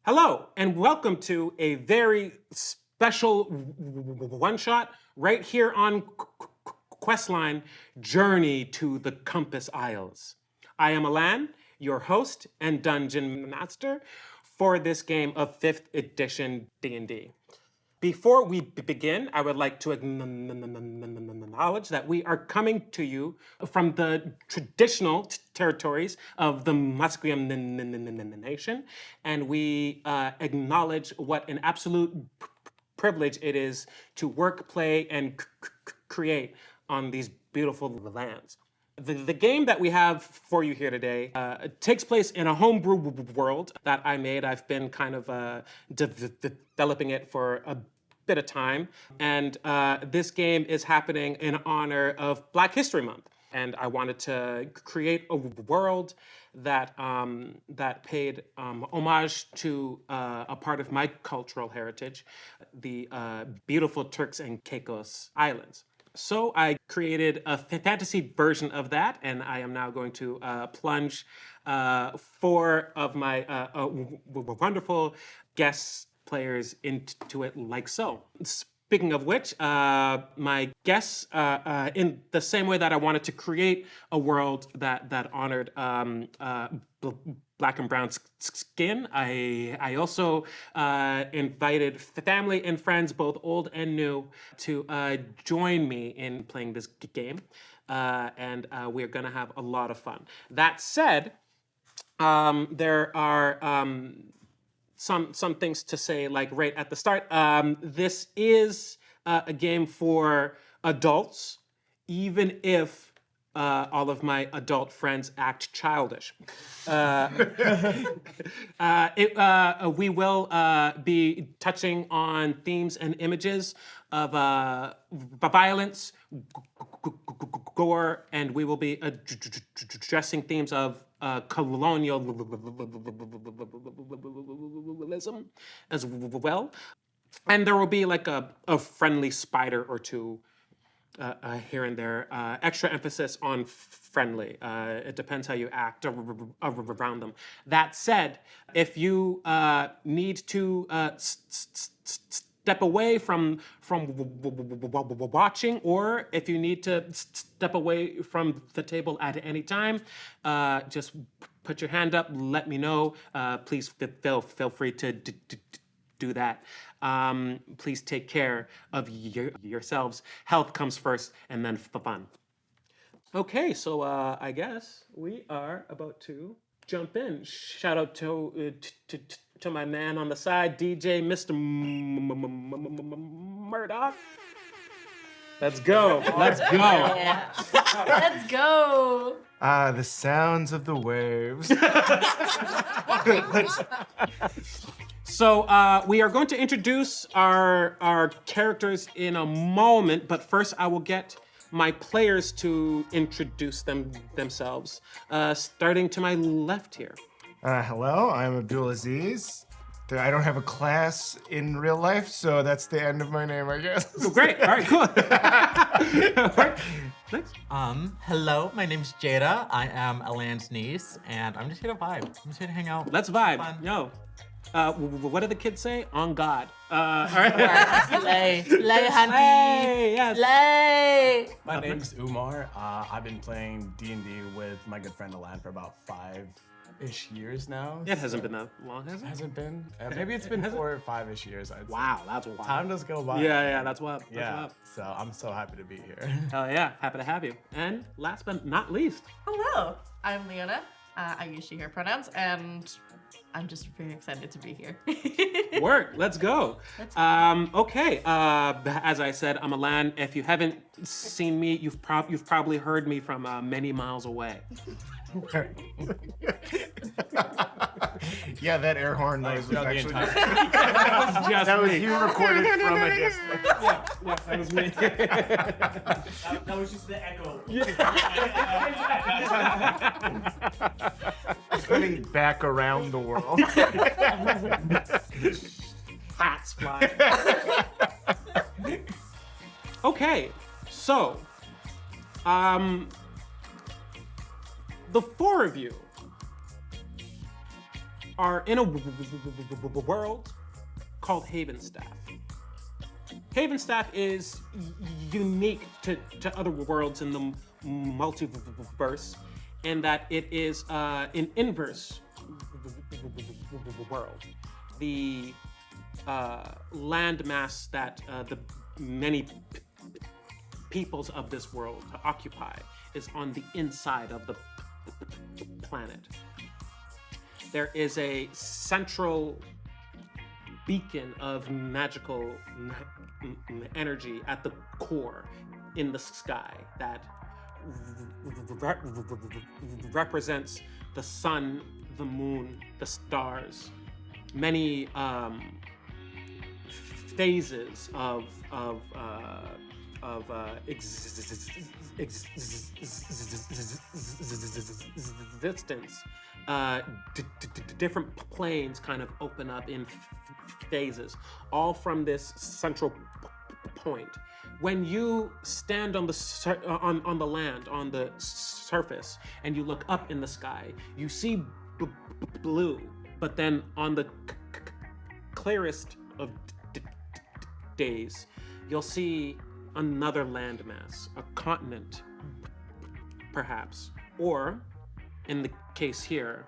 Hello, and welcome to a very special one-shot right here on Questline, Journey to the Compass Isles. I am Alain, your host and dungeon master for this game of 5th edition D&D. Before we begin, I would like to acknowledge that we are coming to you from the traditional territories of the Musqueam Nation, and we acknowledge what an absolute privilege it is to work, play, and create on these beautiful lands. The game that we have for you here today takes place in a homebrew world that I made. I've been kind of developing it for a bit of time. And this game is happening in honor of Black History Month. And I wanted to create a world that paid homage to a part of my cultural heritage, the beautiful Turks and Caicos Islands. So I created a fantasy version of that, and I am now going to plunge 4 of my wonderful guest players into it like so. Speaking of which, my guests, in the same way that I wanted to create a world that honored Black and brown skin, I also invited family and friends, both old and new, to join me in playing this game, and we're gonna have a lot of fun. That said, there are some things to say, like right at the start. This is a game for adults, even if all of my adult friends act childish. We will be touching on themes and images of violence, gore, and we will be addressing themes of colonialism as well. And there will be like a friendly spider or two here and there. Extra emphasis on friendly. It depends how you act around them. That said, if you need to step away from watching, or if you need to step away from the table at any time, just put your hand up, let me know. Please feel free to do that. Please take care of yourselves. Health comes first, and then fun. Okay, so I guess we are about to jump in. Shout out to my man on the side, DJ Mr. Murdoch. Let's go. Let's go. Yeah. Let's go. The sounds of the waves. So we are going to introduce our characters in a moment, but first I will get my players to introduce themselves, starting to my left here. Hello, I'm Abdul Aziz. I don't have a class in real life, so that's the end of my name, I guess. Oh, great. All right, cool. All right. Next. Hello, my name's Jada. I am Alain's niece, and I'm just here to vibe. I'm just here to hang out. Let's vibe. Fun. Yo. What do the kids say? On God. All right. Slay. Slay, hunty. Hey, yes. Slay. My name's Umar. I've been playing D&D with my good friend Alain for about 5-ish years now. It hasn't been that long, has it? Hasn't been? Maybe it's been 4 or 5-ish years. I'd say. Wow, that's wild. Time does go by. Yeah, that's wild. That's Yeah. wild. So I'm so happy to be here. Hell yeah, happy to have you. And last but not least, Hello. I'm Leona. I use she, her pronouns, and I'm just very excited to be here. work. Let's go. Let's Okay. As I said, I'm Alain. If you haven't seen me, you've probably heard me from many miles away. Yeah, that air horn noise was actually. That was you recorded from a distance. Yeah, that was me. That was just the echo. Spinning back around the world. Hats flying. Okay, so, the 4 of you are in a world called Havenstaff. Havenstaff is unique to other worlds in the multiverse in that it is an inverse world. The landmass that the many peoples of this world occupy is on the inside of the planet. There is a central beacon of magical energy at the core in the sky that represents the sun, the moon, the stars, many phases of existence. Different planes kind of open up in phases, all from this central point. When you stand on the on the land, on the surface, and you look up in the sky, you see blue. But then on the clearest of days, you'll see another landmass, a continent, perhaps, or, in the case here,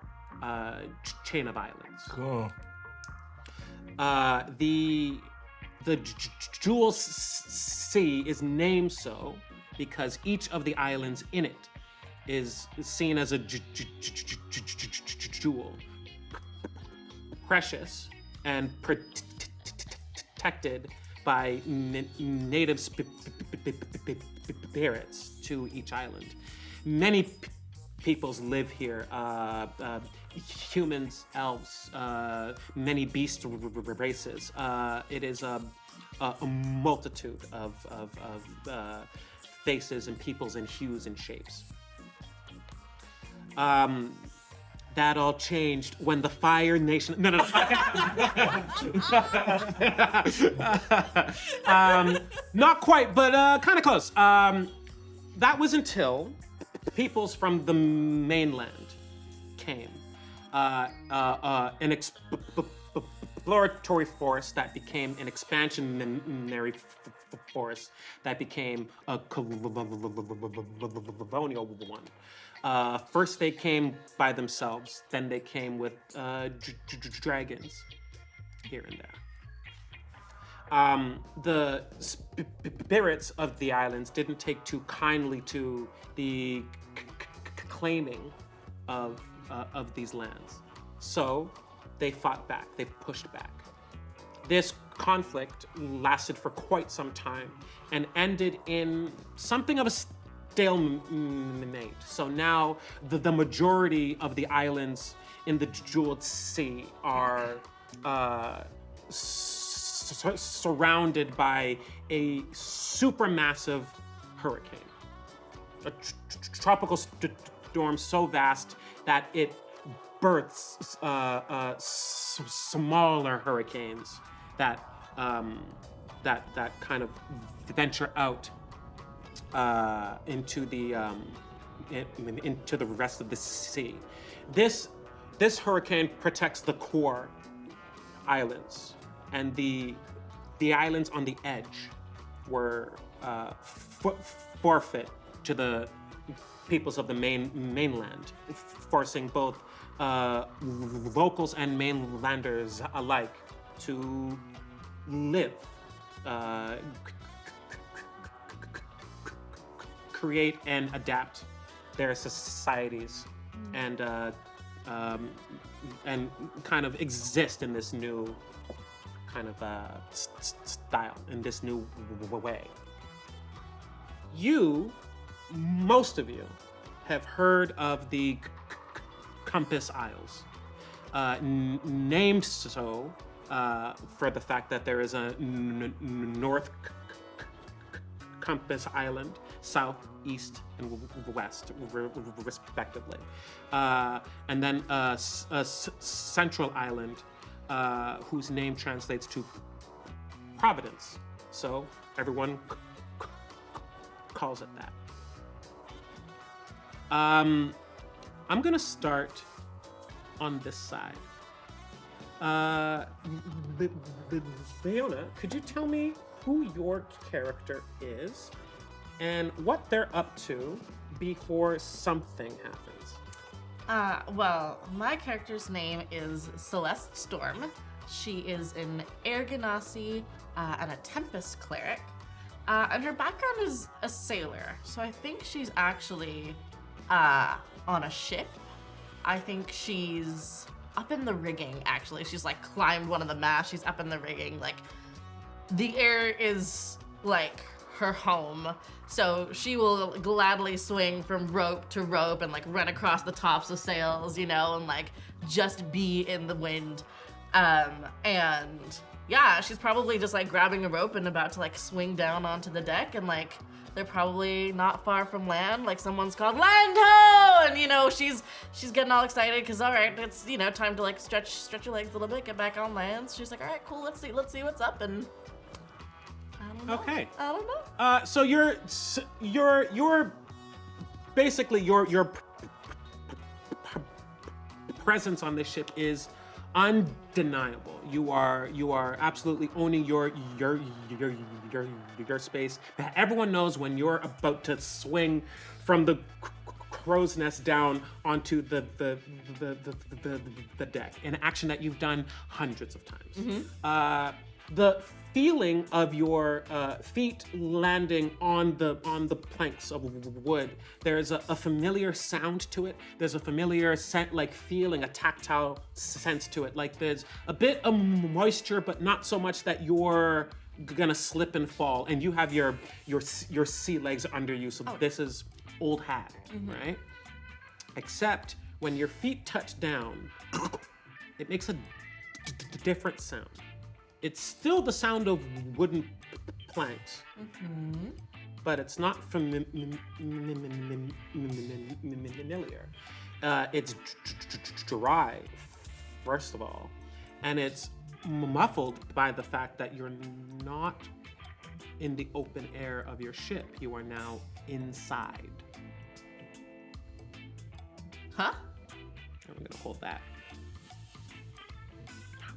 chain of islands. Cool. The Jewel Sea is named so because each of the islands in it is seen as a jewel, precious and protected by native spirits to each island. Many peoples live here, humans, elves, many beast races. It is a multitude of faces and peoples and hues and shapes. That all changed when the Fire Nation. No. Not quite, but kind of close. That was until peoples from the mainland came. An exploratory force that became an expansionary force that became a colonial one. First they came by themselves, then they came with dragons here and there. The spirits of the islands didn't take too kindly to the claiming of these lands. So they fought back, they pushed back. This conflict lasted for quite some time and ended in something of a stalemate. So now the majority of the islands in the Jeweled Sea are surrounded by a supermassive hurricane. A tropical storm so vast that it births smaller hurricanes that kind of venture out into the rest of the sea. This hurricane protects the core islands, and the islands on the edge were forfeit to the peoples of the mainland, forcing both locals and mainlanders alike to live, create and adapt their societies, and kind of exist in this new kind of style, in this new way. Most of you have heard of the Compass Isles, named so for the fact that there is a North Compass Island, South, East, and West, respectively. And then a Central Island, whose name translates to Providence. So everyone calls it that. I'm gonna start on this side. Leona, could you tell me who your character is and what they're up to before something happens? Well, my character's name is Celeste Storm. She is an Air Ganassi and a Tempest cleric. And her background is a sailor, so I think she's actually on a ship. I think she's up in the rigging, actually. She's like climbed one of the masts, she's up in the rigging. Like, the air is like her home, so she will gladly swing from rope to rope and like run across the tops of sails, you know, and like just be in the wind. And yeah, she's probably just like grabbing a rope and about to like swing down onto the deck, and like they're probably not far from land. Like someone's called land ho, and you know she's getting all excited because all right, it's you know time to like stretch your legs a little bit, get back on land. So she's like, all right, cool, let's see what's up, and I don't know. Okay. I don't know. So you're basically your presence on this ship is undeniable. You are absolutely owning your space. Everyone knows when you're about to swing from the crow's nest down onto the deck, an action that you've done hundreds of times. The feeling of your feet landing on the planks of wood, there's a familiar sound to it. There's a familiar scent, like feeling, a tactile sense to it. Like there's a bit of moisture, but not so much that you're gonna slip and fall. And you have your sea legs under you, so this is old hat, right? Except when your feet touch down, it makes a different sound. It's still the sound of wooden planks, but it's not familiar. It's dry, first of all, and it's muffled by the fact that you're not in the open air of your ship. You are now inside. Huh? I'm gonna hold that.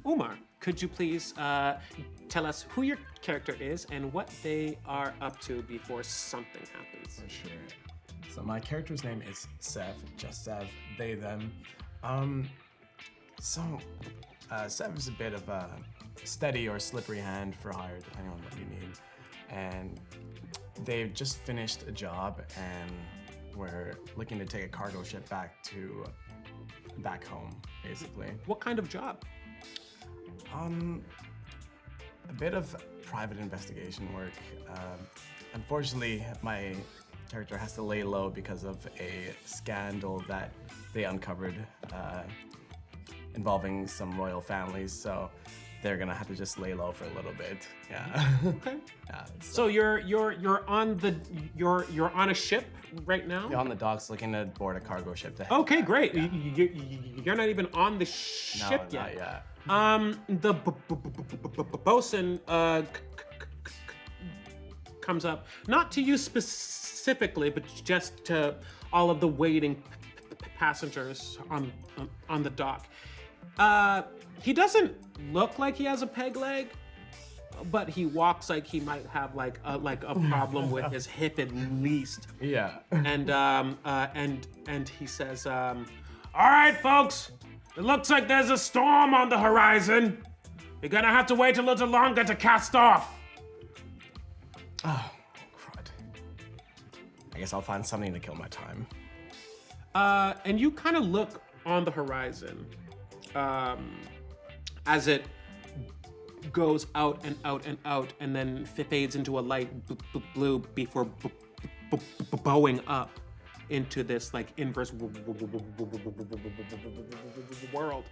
Umar, could you please tell us who your character is and what they are up to before something happens? For sure. So my character's name is Sev, just Sev, they, them. Sev is a bit of a steady or slippery hand for hire, depending on what you need. And they've just finished a job and we're looking to take a cargo ship back home, basically. What kind of job? A bit of private investigation work. Unfortunately, my character has to lay low because of a scandal that they uncovered involving some royal families, so they're gonna have to just lay low for a little bit. Yeah. Okay. Yeah. So you're on a ship right now? On the docks looking to board a cargo ship to head Okay, back. great. Yeah. You're not even on the No, ship not yet. yet. The bosun comes up, not to you specifically, but just to all of the waiting passengers on the dock. He doesn't look like he has a peg leg, but he walks like he might have like a problem with his hip at least. Yeah. And he says, "All right, folks. It looks like there's a storm on the horizon. You're gonna have to wait a little longer to cast off." Oh, crud. I guess I'll find something to kill my time. And you kind of look on the horizon as it goes out and out and out, and then fades into a light blue before bowing up into this like inverse world.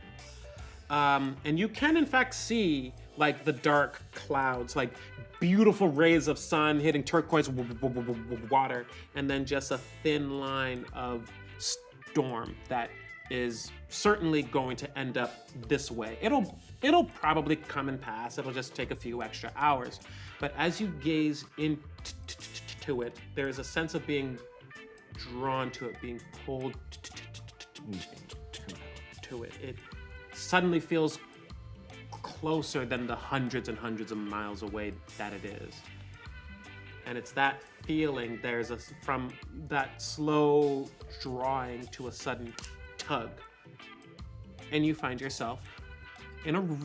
And you can in fact see like the dark clouds, like beautiful rays of sun hitting turquoise water, and then just a thin line of storm that is certainly going to end up this way. It'll probably come and pass. It'll just take a few extra hours. But as you gaze into it, there is a sense of being drawn to it, being pulled to it. It suddenly feels closer than the hundreds and hundreds of miles away that it is. And it's that feeling, from that slow drawing to a sudden tug. And you find yourself in a room.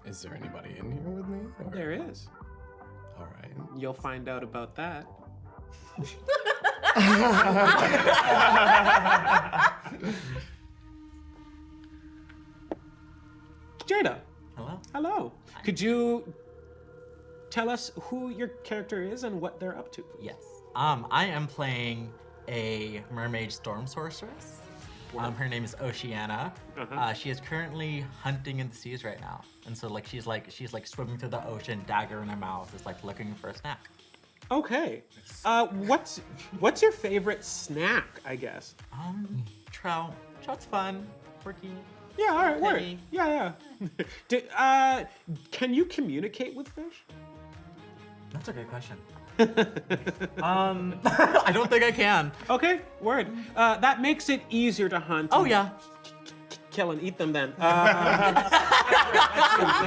Is there anybody in here with me? Or- There is. All right. You'll find out about that. Jada, Hello? hello. Could you tell us who your character is and what they're up to? Yes. I am playing a mermaid storm sorceress. Her name is Oceana. She is currently hunting in the seas right now, and so she's swimming through the ocean, dagger in her mouth, is like looking for a snack. Okay. What's your favorite snack, I guess? Trout. Trout's fun. Quirky. Yeah, all right, word. Hey. Yeah. Can you communicate with fish? That's a good question. I don't think I can. Okay, word. That makes it easier to hunt. Oh and yeah. Kill and eat them then.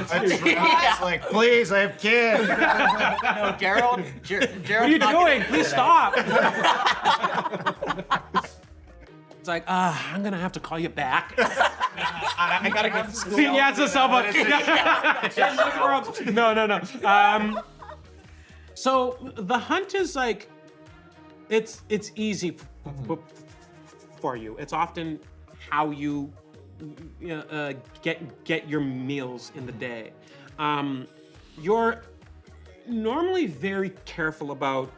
It's like, please, I have kids. No, Gerald. What are you doing? Please stop. It's like, I'm gonna have to call you back. I gotta get to school. Yeah, it's a cell phone. No. So the hunt is like, it's easy for you. It's often how you get your meals in the day. You're normally very careful about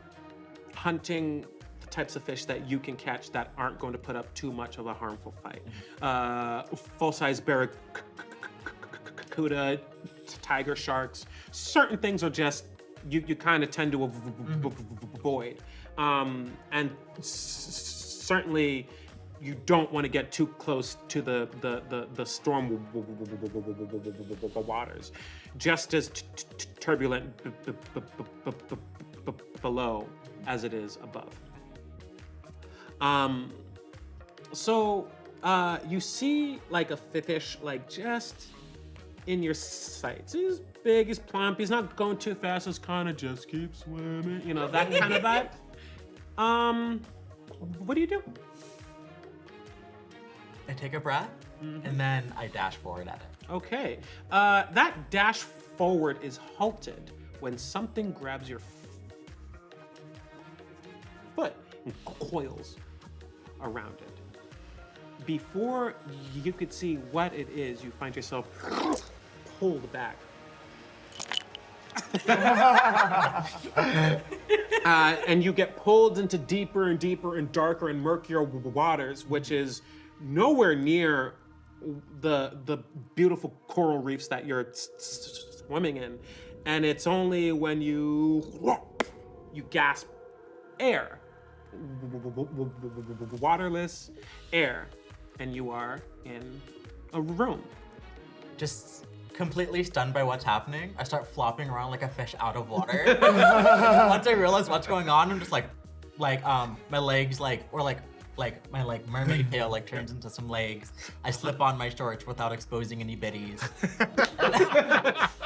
hunting the types of fish that you can catch that aren't going to put up too much of a harmful fight. Full-size barracuda, tiger sharks. Certain things are just you kind of tend to avoid, and certainly you don't want to get too close to the storm waters, just as turbulent below as it is above. So you see like a fish like just in your sights. He's big, he's plump, he's not going too fast, he's kind of just keep swimming, that kind of vibe. What do you do? I take a breath and then I dash forward at it. Okay, that dash forward is halted when something grabs your foot and coils around it. Before you could see what it is, you find yourself pulled back. And you get pulled into deeper and deeper and darker and murkier waters, which is nowhere near the beautiful coral reefs that you're swimming in. And it's only when you gasp air, waterless air, and you are in a room. Just completely stunned by what's happening, I start flopping around like a fish out of water. Once I realize what's going on, I'm just like my legs my mermaid tail turns into some legs. I slip on my shorts without exposing any bitties.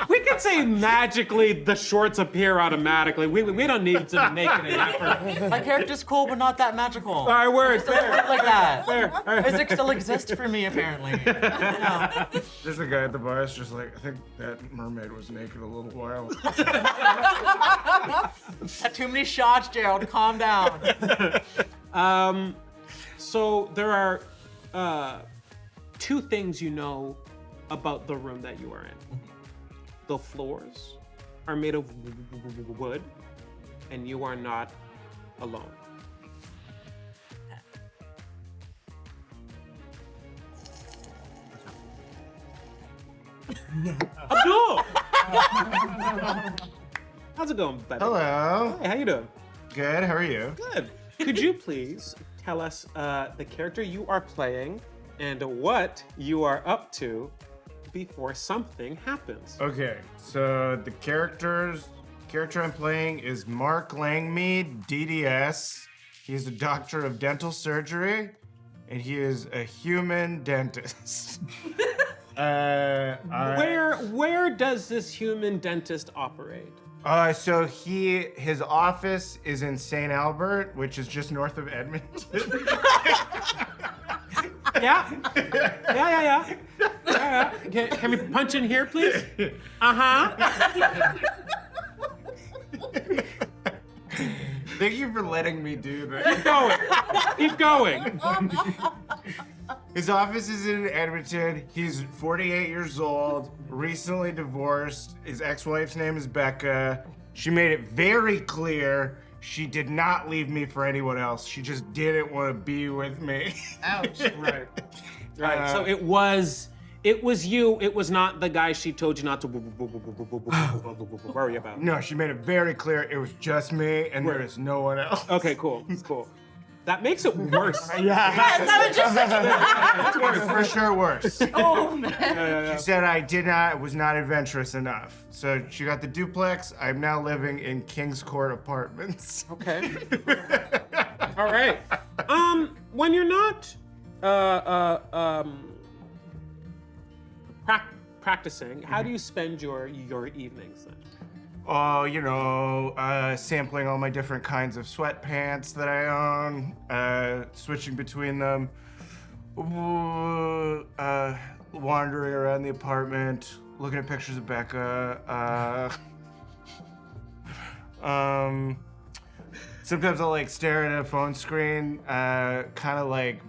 We could say magically the shorts appear automatically. We don't need to make it an effort. My character's cool, but not that magical. All right, word. Fair. Like that. Fair. All right. Physics still exists for me, apparently. Yeah. There's a guy at the bar that's just like, I think that mermaid was naked a little while. Had too many shots, Gerald. Calm down. So there are two things you know about the room that you are in. The floors are made of wood, and you are not alone. Abdul! How's it going, buddy? Hello. Hey, how you doing? Good, how are you? Good. Could you please tell us the character you are playing and what you are up to before something happens? Okay, so the character I'm playing is Mark Langmeade, DDS. He's a doctor of dental surgery, and he is a human dentist. Where does this human dentist operate? So his office is in St. Albert, which is just north of Edmonton. Yeah. Yeah. Can we punch in here, please? Thank you for letting me do that. Keep going. His office is in Edmonton. He's 48 years old, recently divorced. His ex-wife's name is Becca. She made it very clear she did not leave me for anyone else. She just didn't want to be with me. Ouch. Right. So it was you. It was not the guy she told you not to worry about. No, she made it very clear it was just me and there is no one else. Okay, cool. That makes it worse. It's for sure worse. Oh man. She said I was not adventurous enough. So she got the duplex. I'm now living in Kings Court Apartments. Okay. All right. When you're not practicing, how do you spend your evenings then? Oh, sampling all my different kinds of sweatpants that I own, switching between them, wandering around the apartment, looking at pictures of Becca. Sometimes I'll stare at a phone screen, kind of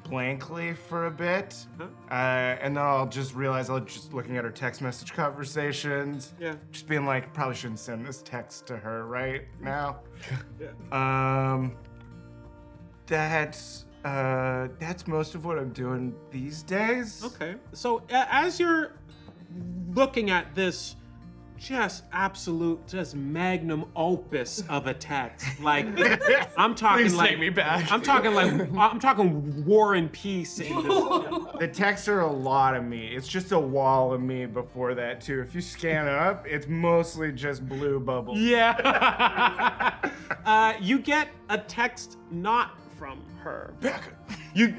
blankly for a bit, and then I'll just realize I'll just looking at her text message conversations. Yeah. Just being probably shouldn't send this text to her right now. That's most of what I'm doing these days. Okay. So as you're looking at this just magnum opus of a text. I'm talking Please take me back. I'm talking War and Peace. The texts are a lot of me. It's just a wall of me before that too. If you scan up, it's mostly just blue bubbles. Yeah. You get a text not from her. Becca. You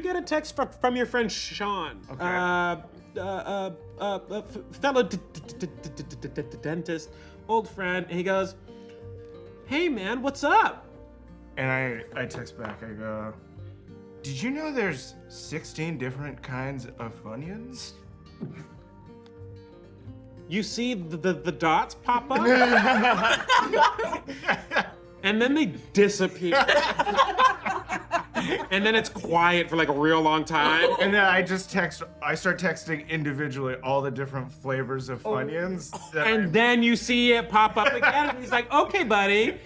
get a text from your friend Sean. Okay. Fellow dentist, old friend, and he goes, "Hey man, what's up?" And I text back, I go, "Did you know there's 16 different kinds of Funyuns?" You see the dots pop up, and then they disappear. And then it's quiet for a real long time. And then I start texting individually all the different flavors of Funyuns. And then you see it pop up again, and he's like, "Okay, buddy.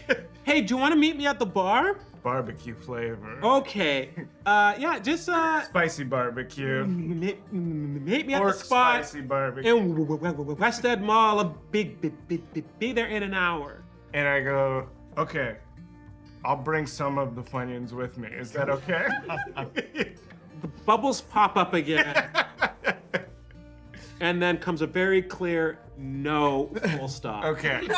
Hey, do you want to meet me at the bar?" Barbecue flavor. Okay. Yeah, just Spicy barbecue. meet me at Pork the spot spicy barbecue. in West Ed Mall. I'll be there in an hour. And I go, "Okay, I'll bring some of the Funyuns with me. Is that okay?" The bubbles pop up again. And then comes a very clear no, full stop. Okay.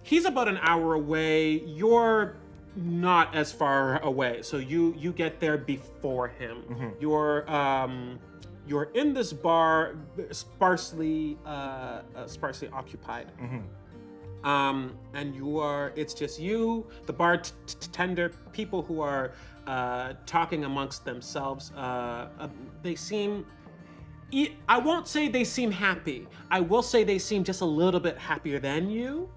He's about an hour away. You're not as far away, so you get there before him. Mm-hmm. You're in this bar, sparsely occupied. Mm-hmm. And it's just you, the bartender, people who are talking amongst themselves. They seem, I won't say they seem happy. I will say they seem just a little bit happier than you.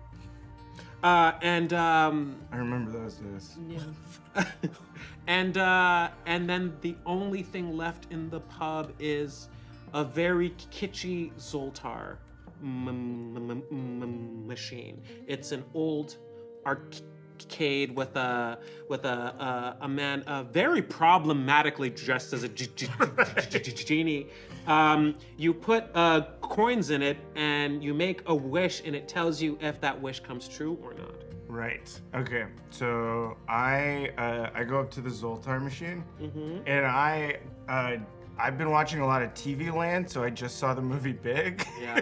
I remember those days. Yeah. And then the only thing left in the pub is a very kitschy Zoltar machine. It's an old arcade with a man very problematically dressed as a genie. You put coins in it and you make a wish, and it tells you if that wish comes true or not. Right. Okay. So I go up to the Zoltar machine, and I I've been watching a lot of TV Land, so I just saw the movie Big. Yeah.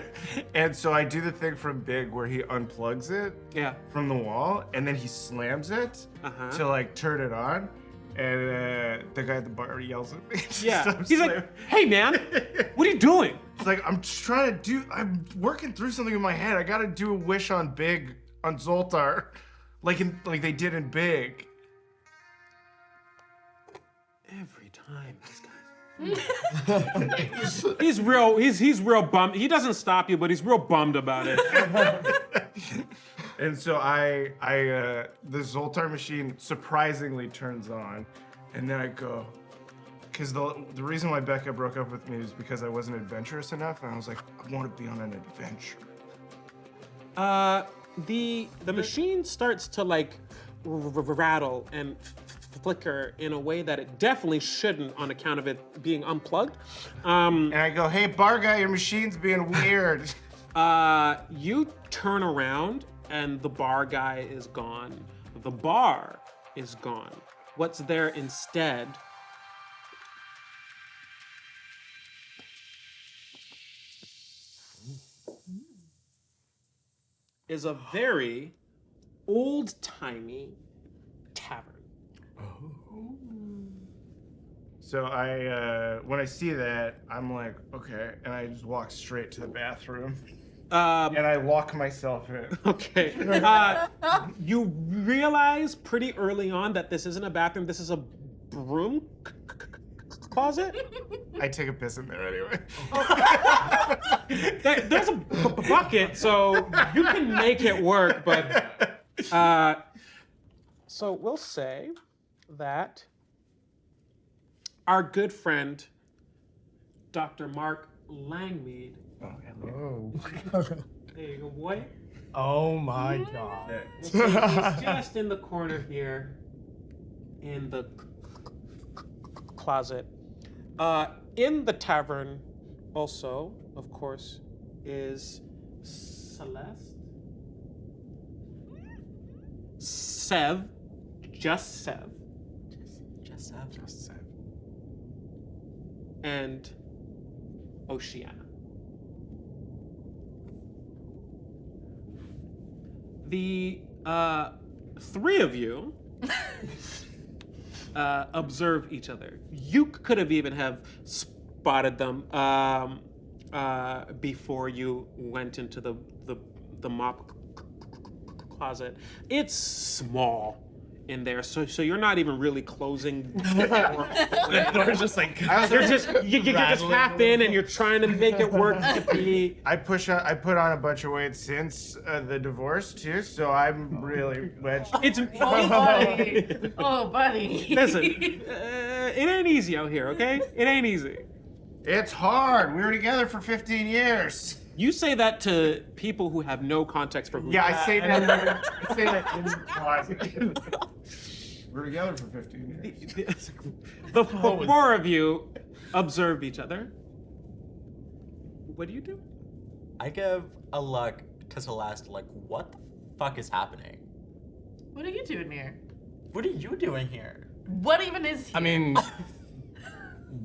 And so I do the thing from Big where he unplugs it Yeah. from the wall, and then he slams it to like turn it on. And the guy at the bar yells at me. to Yeah. stop He's slamming. like, hey man, what are you doing? It's like, I'm working through something in my head. I gotta do a wish on Big, on Zoltar, like they did in Big. Every time, this guy. He's real bummed. He doesn't stop you, but he's real bummed about it. And so the Zoltar machine surprisingly turns on, and then I go, because the reason why Becca broke up with me is because I wasn't adventurous enough, and I was like, I want to be on an adventure. The machine starts to like rattle and flicker in a way that it definitely shouldn't on account of it being unplugged. And I go, hey, bar guy, your machine's being weird. You turn around and the bar guy is gone. The bar is gone. What's there instead is a very old-timey tavern. So when I see that, I'm like, okay, and I just walk straight to the bathroom, and I lock myself in. Okay. You realize pretty early on that this isn't a bathroom, this is a broom closet. I take a piss in there anyway. There's a bucket, so you can make it work, but... so we'll say that our good friend, Dr. Mark Langmeade. Oh. There you go, boy. Oh my god. He's just in the corner here, in the closet. In the tavern, also, of course, is Celeste, Sev, just Sev, Just Sev. and Oceana. The three of you observe each other. You could have even have spotted them before you went into the mop closet. It's small in there, so you're not even really closing the door. The door's just like You're just half in and you're trying to make it work to be. I put on a bunch of weight since the divorce too, so I'm really wedged. It's Oh, buddy. Oh, buddy. listen, it ain't easy out here, okay? It ain't easy. It's hard. We were together for 15 years. You say that to people who have no context for who. Yeah, I say that. I say that in the closet. We're together for 15 years. The four of you observe each other. What do you do? I give a look to Celeste, like, what the fuck is happening? What are you doing here? What are you doing here? What even is here? I mean,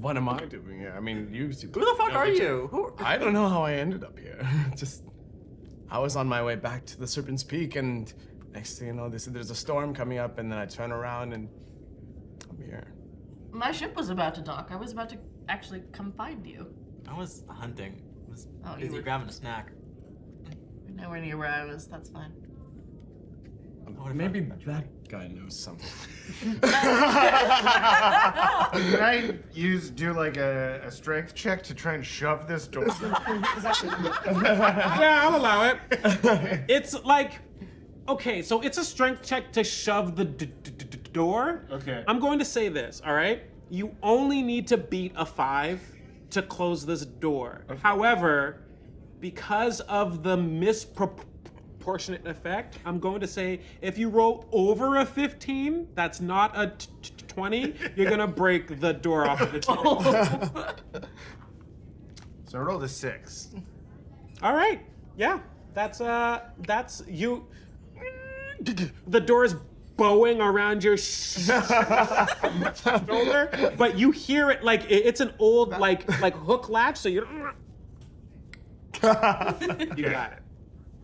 what am I doing here? I mean, you. Who the fuck are you? Who? I don't know how I ended up here. Just, I was on my way back to the Serpent's Peak, and next thing you know, there's a storm coming up, and then I turn around and I'm here. My ship was about to dock. I was about to actually come find you. I was hunting. I was Oh, you busy were- grabbing a snack. You're nowhere near where I was. That's fine. Maybe that guy knows something. Can I do like a strength check to try and shove this door? Yeah, I'll allow it. It's like, okay, so it's a strength check to shove the door. Okay. I'm going to say this, all right? You only need to beat a 5 to close this door. Okay. However, because of the misproportionate effect, I'm going to say if you roll over a 15, that's not a 20, you're gonna break the door off of the table. So I rolled a 6. All right, yeah, that's you. The door is bowing around your shoulder, but you hear it like it's an old like hook latch, so you got it.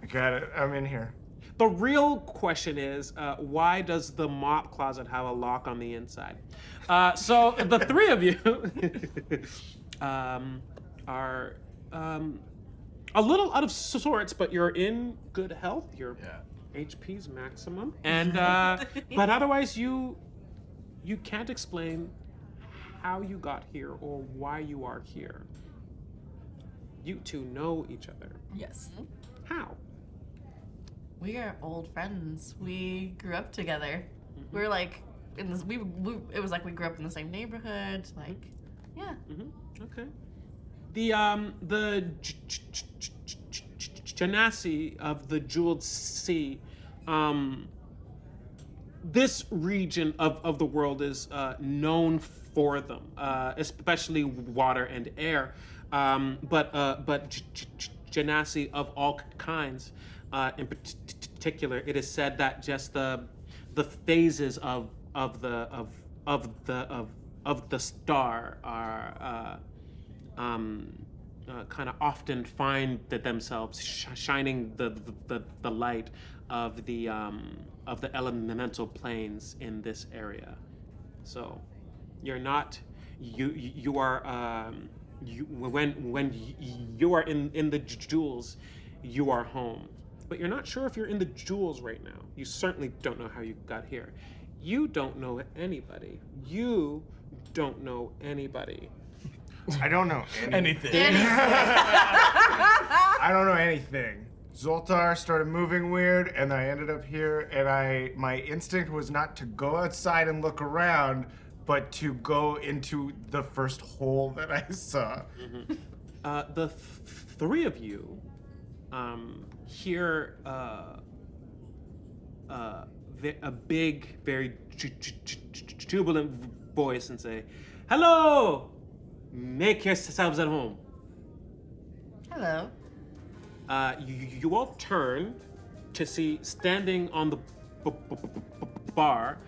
I got it. I'm in here. The real question is, why does the mop closet have a lock on the inside? So the three of you are a little out of sorts, but you're in good health. Your HP's maximum, and but otherwise you can't explain how you got here or why you are here. You two know each other. Yes. How? We are old friends. We grew up together. We were like in this. We it was like we grew up in the same neighborhood. Like, yeah. Okay. The Genasi of the Jeweled Sea, this region of the world is known for them, especially water and air. But Genasi of all kinds, in particular, it is said that just the phases of the star are kind of often find themselves shining the light of the elemental planes in this area. So you're not you are when you are in the jewels, you are home. But you're not sure if you're in the jewels right now. You certainly don't know how you got here. You don't know anybody. You don't know anybody. I don't know Anything. I don't know anything. Zoltar started moving weird, and I ended up here, and my instinct was not to go outside and look around, but to go into the first hole that I saw. The three of you hear a big, very jubilant voice and say, "Hello! Make yourselves at home." Hello. You all turn to see standing on the bar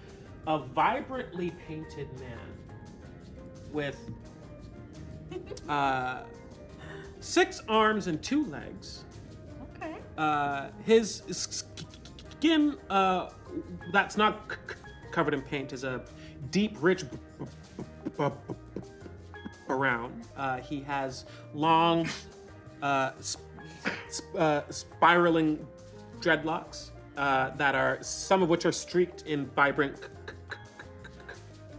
a vibrantly painted man with 6 arms and 2 legs. Okay. His skin that's not covered in paint is a deep, rich brown. He has long, spiraling dreadlocks that are, some of which are streaked in vibrant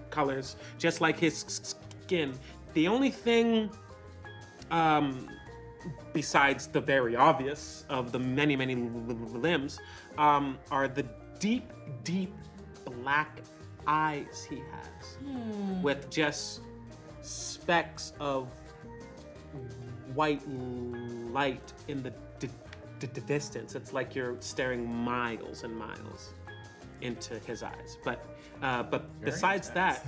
colors, just like his skin. The only thing besides the very obvious of the many, many limbs, are the deep, deep black eyes he has, with just specks of white light in the distance. It's like you're staring miles and miles into his eyes. But besides that,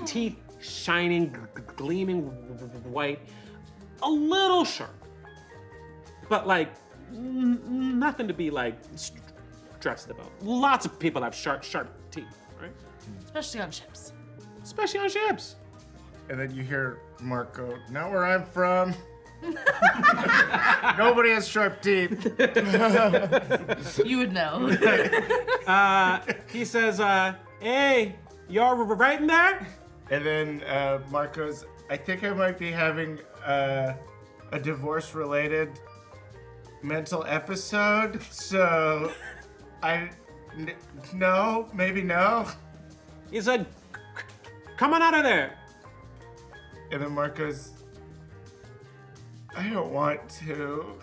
teeth shining, gleaming white, a little sharp, but like nothing to be like stressed about. Lots of people have sharp teeth, right? Especially on ships. Especially on ships. And then you hear Marco, "Not where I'm from. Nobody has sharp teeth." You would know. He says, "Hey, y'all right in there?" And then Marco's, "I think I might be having a divorce-related mental episode, so no, maybe no." He said, "Come on out of there." And then Marco's, "I don't want to."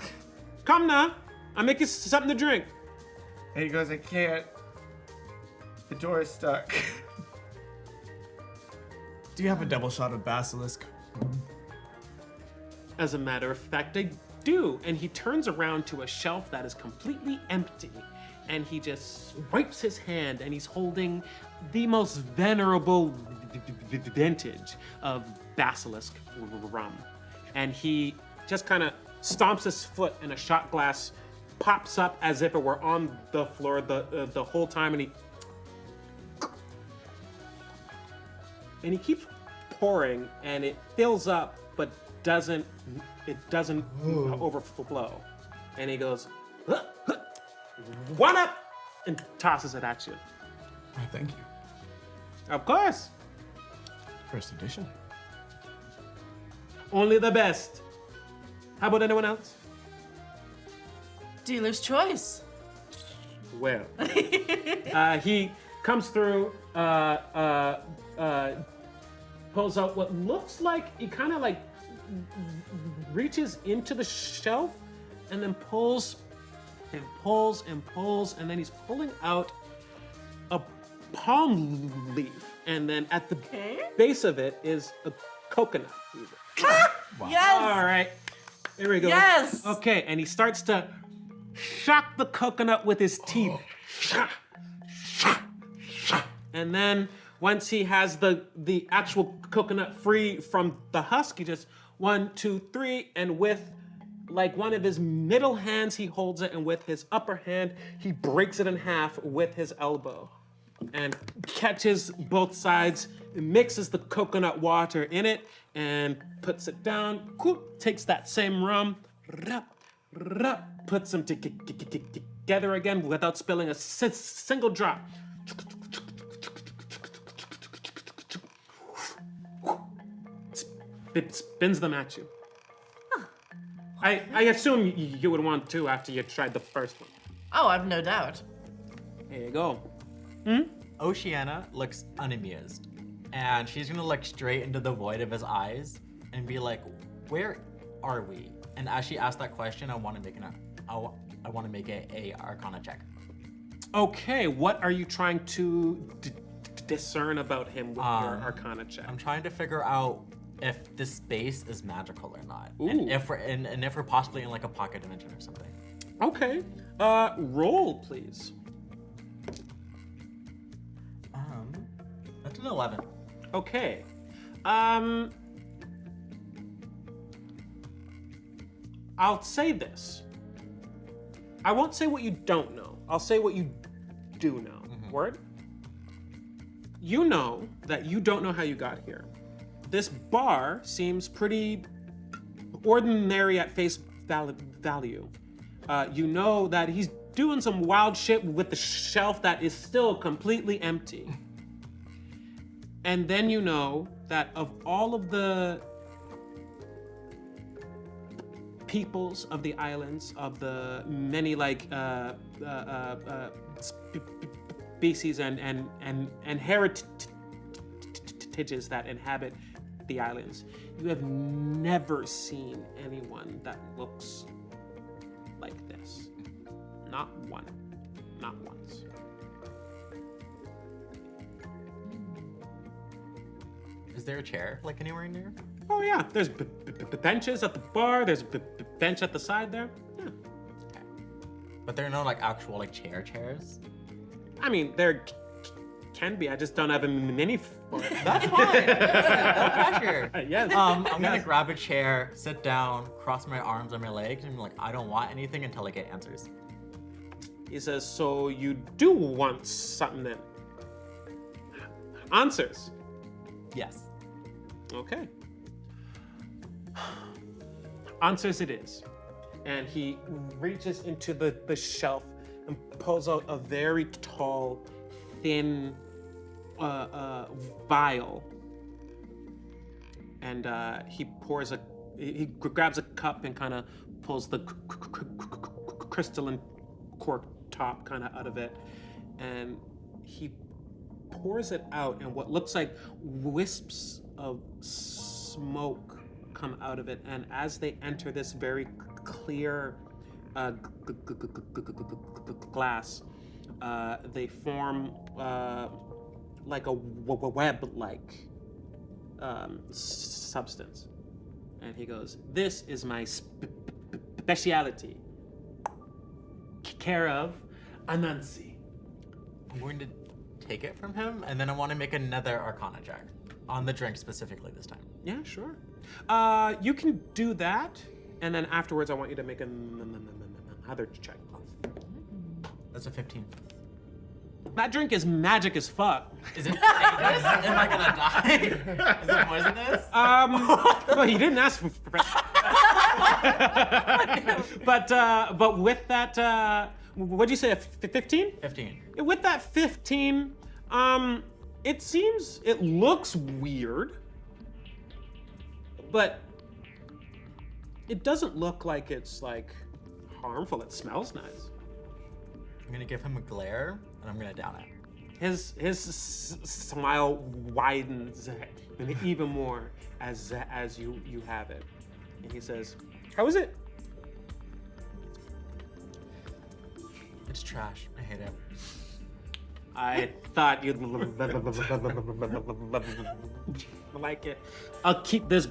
Come now, I'll make you something to drink. And he goes, "I can't. The door is stuck." Do you have a double shot of basilisk? As a matter of fact, I do. And he turns around to a shelf that is completely empty. And he just wipes his hand, and he's holding the most venerable vintage of basilisk rum. And he just kind of stomps his foot, and a shot glass pops up as if it were on the floor the whole time, and he and he keeps pouring, and it fills up, but doesn't overflow. And he goes, one up, and tosses it at you. Oh, thank you. Of course, First edition. only the best. How about anyone else? Dealer's choice. Well, he comes through, pulls out what looks like he kind of like reaches into the shelf and then pulls and pulls and pulls, and then he's pulling out a palm leaf, and then at the base of it is a coconut. Yes. All right, here we go. Yes. Okay, and he starts to shock the coconut with his teeth. And then once he has the actual coconut free from the husk, he just 1, 2, 3, and with like one of his middle hands, he holds it, and with his upper hand, he breaks it in half with his elbow and catches both sides, mixes the coconut water in it, and puts it down, takes that same rum, puts them together again without spilling a single drop. It spins them at you. I assume you would want to after you tried the first one. Oh, I've no doubt. Here you go. Oceana looks unamused, and she's gonna look straight into the void of his eyes and be like, "Where are we?" And as she asks that question, I want to make a Arcana check. Okay, what are you trying to discern about him with your Arcana check? I'm trying to figure out if this space is magical or not, Ooh. and if we're possibly in like a pocket dimension or something. Okay, roll please. That's an 11. Okay, I'll say this. I won't say what you don't know. I'll say what you do know. Word? You know that you don't know how you got here. This bar seems pretty ordinary at face value. You know that he's doing some wild shit with the shelf that is still completely empty. And then you know that of all of the peoples of the islands, of the many like species and heritages that inhabit the islands, you have never seen anyone that looks like this. Not one. Not once. Is there a chair like anywhere near? Oh yeah, there's benches at the bar, there's a bench at the side there. Yeah. But there are no like actual like chairs. I mean, there can be, I just don't have a mini for it. That's fine. No pressure. Yes. I'm gonna grab a chair, sit down, cross my arms on my legs, and be like, I don't want anything until I get answers. He says, so you do want something then? Answers. Yes. Okay. Answers it is. And he reaches into the shelf and pulls out a very tall, thin vial. And he grabs a cup and kind of pulls the crystalline cork top kind of out of it. And he pours it out, and what looks like wisps of smoke come out of it, and as they enter this very clear glass, they form like a web-like substance. And he goes, "This is my speciality. Care of Anansi." I'm going to take it from him, and then I want to make another Arcana check on the drink specifically this time. Yeah, sure. You can do that, and then afterwards I want you to make another check. That's a 15. That drink is magic as fuck. Is it dangerous? Am I gonna die? Is it poisonous? Well, you didn't ask for but with that, what'd you say, a 15? 15. With that 15, it looks weird, but it doesn't look like it's like harmful. It smells nice. I'm gonna give him a glare, and I'm gonna down it. His smile widens even more as you have it, and he says, "How is it?" It's trash. I hate it. I thought you'd like it. I'll keep this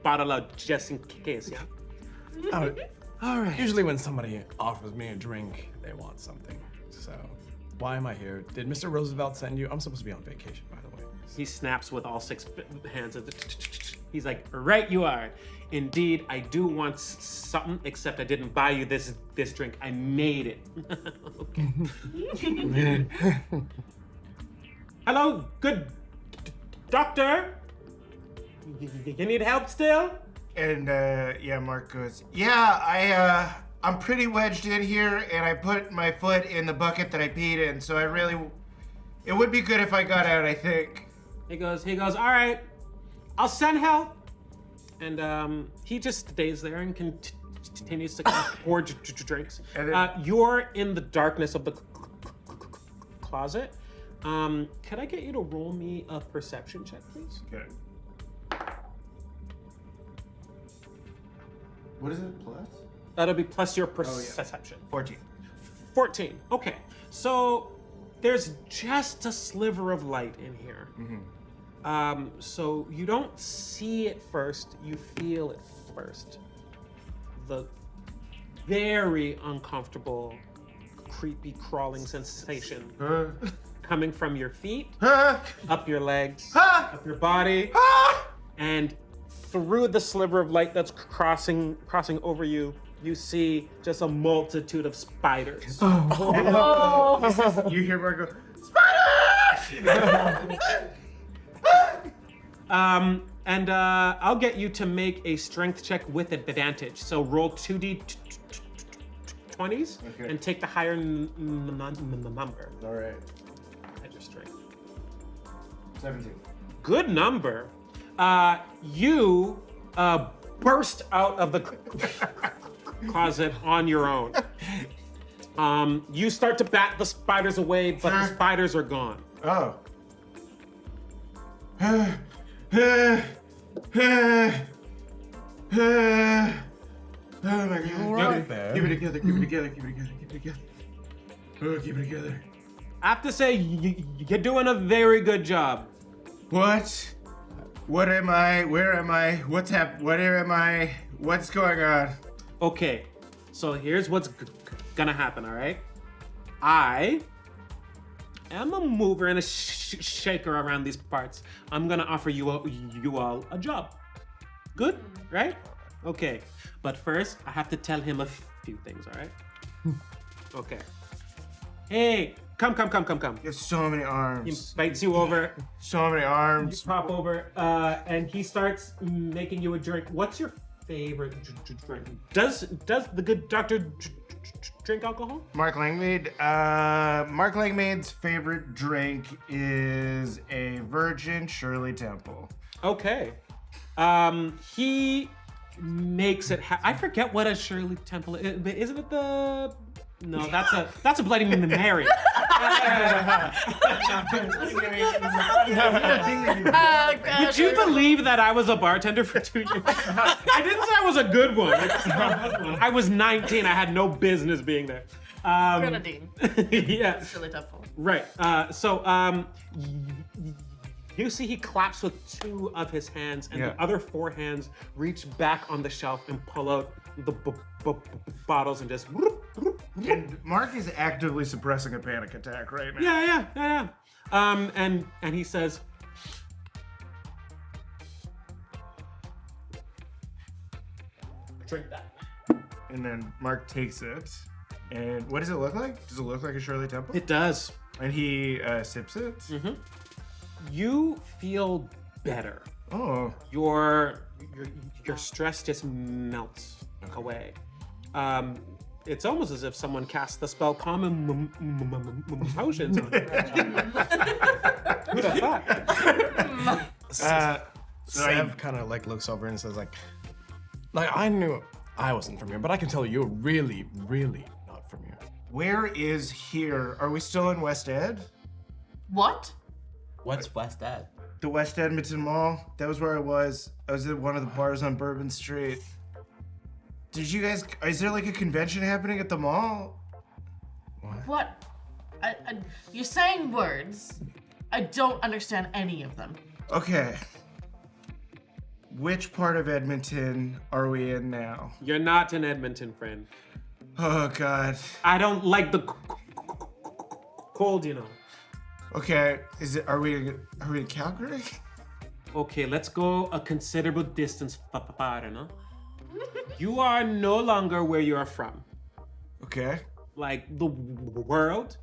bottle out just in case. Yeah. Oh, All right. usually when somebody offers me a drink, they want something. So why am I here? Did Mr. Roosevelt send you? I'm supposed to be on vacation, by the way. He snaps with all 6 hands. He's like, "Right, you are. Indeed, I do want something. Except I didn't buy you this drink. I made it." Okay. Hello, good doctor. You need help still? And yeah, Mark goes, "Yeah, I'm pretty wedged in here, and I put my foot in the bucket that I peed in, so it would be good if I got out, I think." He goes, "All right, I'll send help." And he just stays there and continues to pour drinks. And then- You're in the darkness of the closet. Could I get you to roll me a perception check, please? Okay. What is it, plus? That'll be plus your perception. 14. 14. Okay. So there's just a sliver of light in here. So you don't see it first, you feel it first. The very uncomfortable, creepy, crawling sensation coming from your feet, up your legs, up your body, and through the sliver of light that's crossing over you, you see just a multitude of spiders. You hear Mark go, "Spider!" I'll get you to make a strength check with advantage. So roll 2d20s Okay. and take the higher number. All right. At your strength. 17. Good number. You burst out of the closet on your own. You start to bat the spiders away, but the spiders are gone. Oh. Oh my god. right there. Keep it together, keep it together, keep it together, keep it together. Oh, keep it together. I have to say, you're doing a very good job. What? What am I? Where am I? What's Where am I? What's going on? Okay, so here's what's gonna happen, all right? I am a mover and a shaker around these parts. I'm gonna offer you all a job. Good, right? Okay, but first I have to tell him a few things, all right? Okay. Hey, come. You have so many He arms. invites you over. So many You arms. pop over, and he starts making you a drink. What's your favorite drink? Does the good doctor drink alcohol? Mark Langmeade. Mark Langmeade's favorite drink is a Virgin Shirley Temple. Okay. He makes it. I forget what a Shirley Temple is. Isn't it the? No, that's a Bloody Mary. Would you believe that I was a bartender for 2 years? I didn't say I was a good one. I was 19. I had no business being there. Grenadine. Yeah. It's really tough. Right. You see he claps with 2 of his hands, and Yeah. the other 4 hands reach back on the shelf and pull out the bottles and just. And Mark is actively suppressing a panic attack right now. Yeah. And he says, "Drink that." And then Mark takes it And what does it look like? Does it look like a Shirley Temple? It does. And he sips it? You feel better. Oh. Your stress just melts away. It's almost as if someone cast the spell Common Potions on it. Who'd have thought? Sev kind of like looks over and says like I knew I wasn't from here, but I can tell you're really, really not from here. Where is here? Are we still in West Ed? What? What's West Ed? The West Edmonton Mall? That was where I was. I was at one of the bars on Bourbon Street. Did you guys, is there like a convention happening at the mall? What? You're saying words. I don't understand any of them. Okay. Which part of Edmonton are we in now? You're not in Edmonton, friend. Oh God. I don't like the cold, you know. Okay, are we in Calgary? Okay, let's go a considerable distance far, no? You are no longer where you are from. Okay. Like the world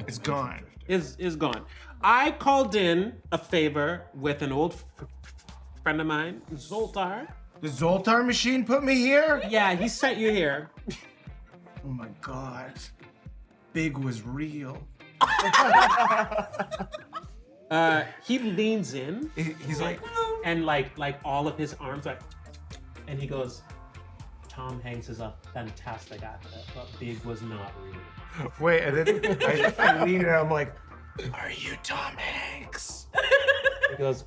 It's gone. is gone. I called in a favor with an old friend of mine, Zoltar. The Zoltar machine put me here? Yeah, he sent you here. Oh my God. Big was real. He leans in He's like, and like all of his arms like, and he goes, Tom Hanks is a fantastic actor, but Big was not real. wait, and then I lean and I'm like, are you Tom Hanks? He goes,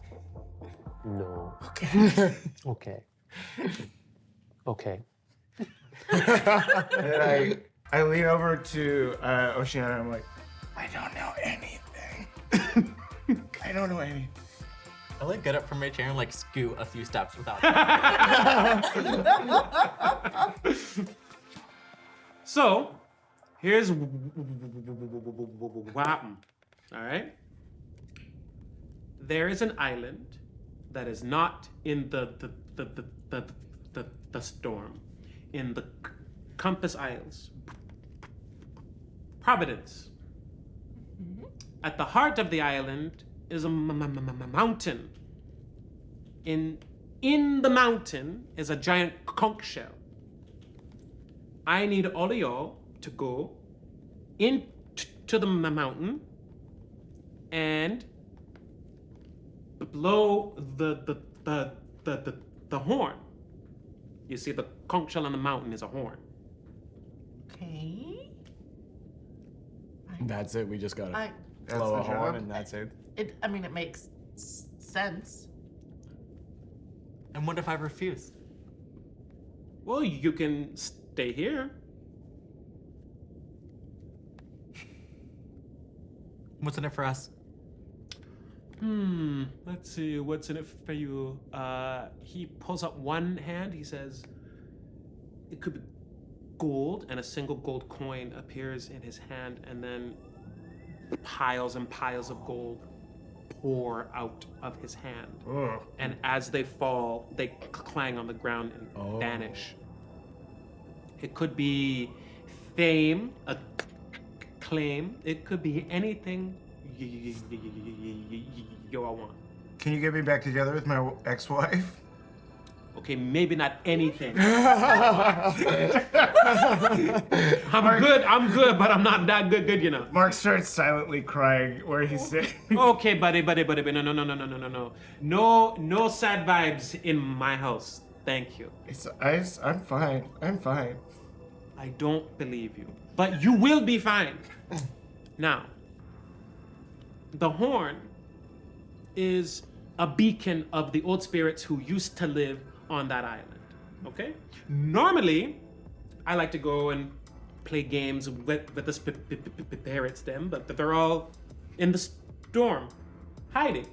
no. Okay. Okay. And I lean over to Oceana and I'm like, I don't know anything. I don't know anything. I like get up from my chair and like scoot a few steps without. So, here's what happened. All right. There is an island that is not in the storm, in the Compass Isles. Providence. At the heart of the island is a mountain. In the mountain is a giant conch shell. I need all of y'all to go into the mountain and blow the horn. You see, the conch shell on the mountain is a horn. Okay. That's it. We just gotta I. blow a the horn job? and that's it. It makes sense. And what if I refuse? Well, you can stay here. What's in it for us? Let's see, what's in it for you? He pulls up one hand, he says, it could be gold, and a single gold coin appears in his hand, and then piles and piles of gold pour out of his hand. Oh. And as they fall, they clang on the ground and vanish. It could be fame, acclaim, it could be anything you all want. Can you get me back together with my ex-wife? Okay, maybe not anything. I'm good, but I'm not that good, you know. Mark starts silently crying where he's saying, Okay, buddy, no sad vibes in my house. Thank you. I'm fine. I'm fine. I don't believe you, but you will be fine. Now, the horn is a beacon of the old spirits who used to live on that island, okay? Normally, I like to go and play games with the spirits them, but they're all in the storm, hiding.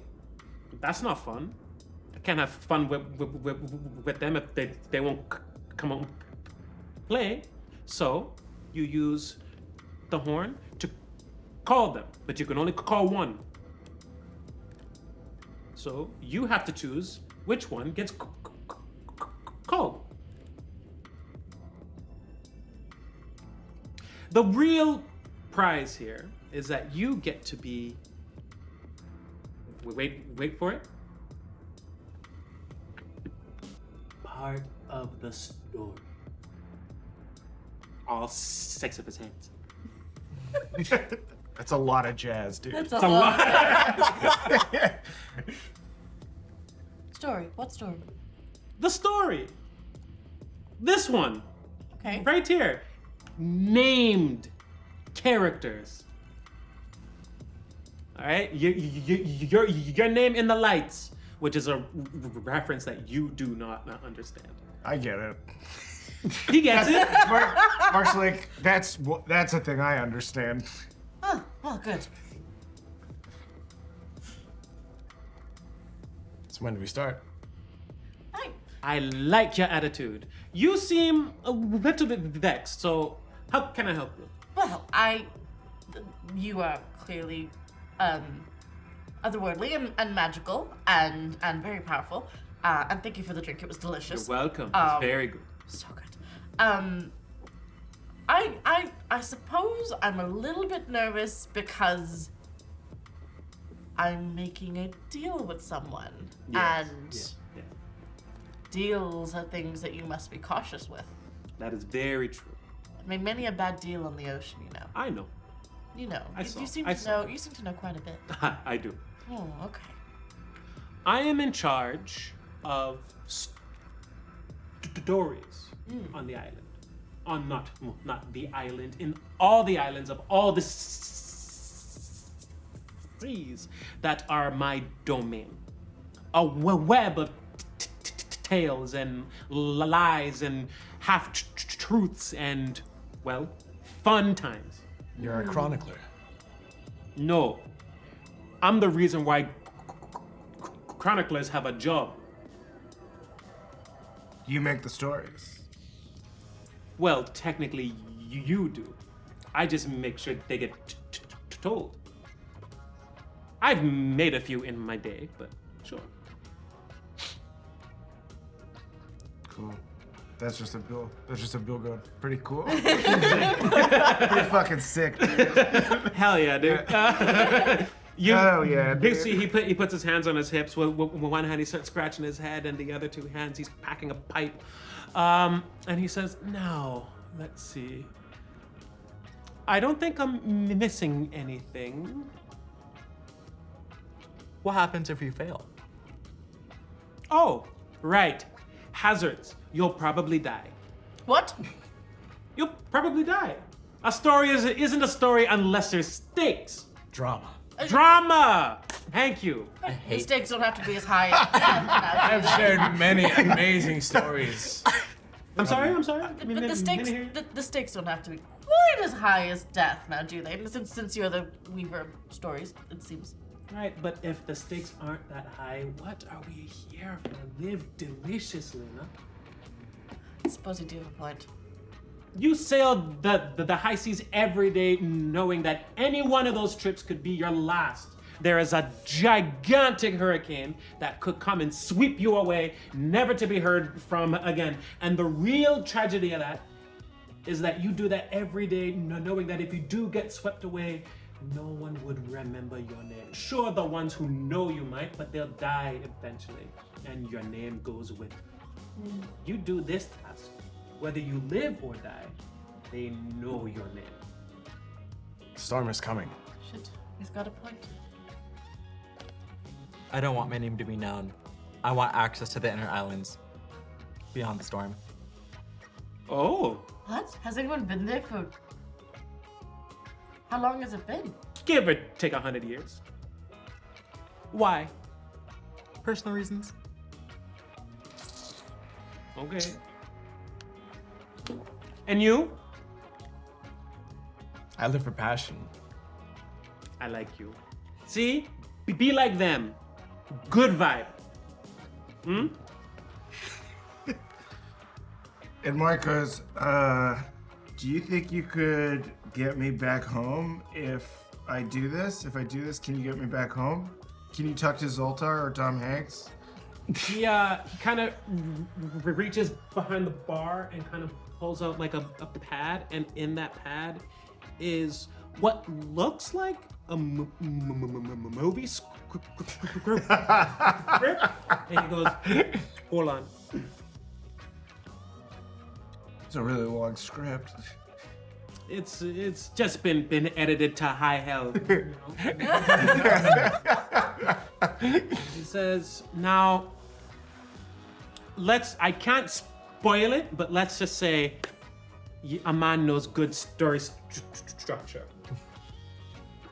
That's not fun. I can't have fun with them if they won't come out and play. So, you use the horn to call them, but you can only call one. So, you have to choose which one gets called. The real prize here is that you get to be. Wait for it. Part of the story. All 6 of his hands. That's a lot of jazz, dude. That's It's a lot. Story. What story? The story. This one. Okay. Right here. Named characters. All right? Your name in the lights, which is a reference that you do not understand. I get it. He gets it. Mark's like, that's a thing I understand. Oh, well, good. So when do we start? Hi. I like your attitude. You seem a little bit vexed, so how can I help you? Well, you are clearly, otherworldly and magical and very powerful. And thank you for the drink. It was delicious. You're welcome. It's very good. So good. I suppose I'm a little bit nervous because I'm making a deal with someone. Yes, And yes. deals are things that you must be cautious with. That is very true. I made many a bad deal on the ocean, you know. I know. You know. I You saw. seem I to saw. know. You seem to know quite a bit. I do. Oh, okay. I am in charge of stories on the island. On not the island, in all the islands of all the seas that are my domain. A web of tales and lies and half-truths and, well, fun times. You're a chronicler. No, I'm the reason why chroniclers have a job. You make the stories. Well, technically, you do. I just make sure they get told. I've made a few in my day, but sure. Cool. That's just a bill. That's just a bill going. Pretty cool. Pretty fucking sick, dude. Hell yeah, dude. Hell yeah, You dude. see, he puts his hands on his hips. With one hand, he starts scratching his head, and the other 2 hands, he's packing a pipe. And he says, "Now, let's see. I don't think I'm missing anything." What happens if you fail? Oh, right. Hazards. You'll probably die. What? You'll probably die. A story isn't a story unless there's stakes. Drama. Drama. Thank you. I The hate stakes don't have to be as high as I've shared many amazing stories. I'm sorry. But the stakes don't have to be quite as high as death now, do they? Since you're the weaver of stories, it seems. Right, but if the stakes aren't that high, what are we here for? Live deliciously, no? I suppose you do have a point. You sail the high seas every day knowing that any one of those trips could be your last. There is a gigantic hurricane that could come and sweep you away, never to be heard from again. And the real tragedy of that is that you do that every day knowing that if you do get swept away, no one would remember your name. Sure, the ones who know you might, but they'll die eventually, and your name goes with it. You do this task, whether you live or die, they know your name. Storm is coming. Shit, he's got a point. I don't want my name to be known. I want access to the inner islands. Beyond the storm. Oh, What? Has anyone been there for... How long has it been? give or take 100 years. Why? Personal reasons. Okay. And you? I live for passion. I like you. See? Be like them. Good vibe. Hmm? And Marcos, do you think you could get me back home if I do this? If I do this, can you get me back home? Can you talk to Zoltar or Tom Hanks? He kind of reaches behind the bar and kind of pulls out like a pad, and in that pad, is what looks like a movie script. And he goes, hold on. It's a really long script. It's just been edited to high hell. You know? He says, now, I can't spoil it, but let's just say a man knows good story structure.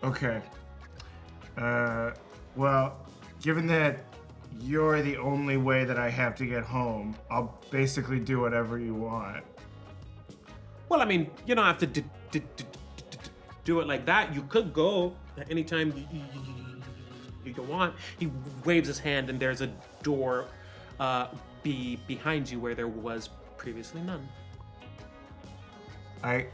Okay. Well, given that you're the only way that I have to get home, I'll basically do whatever you want. Well, I mean, you don't have to do it like that. You could go at any time you want. He waves his hand, and there's a door behind you where there was previously none. I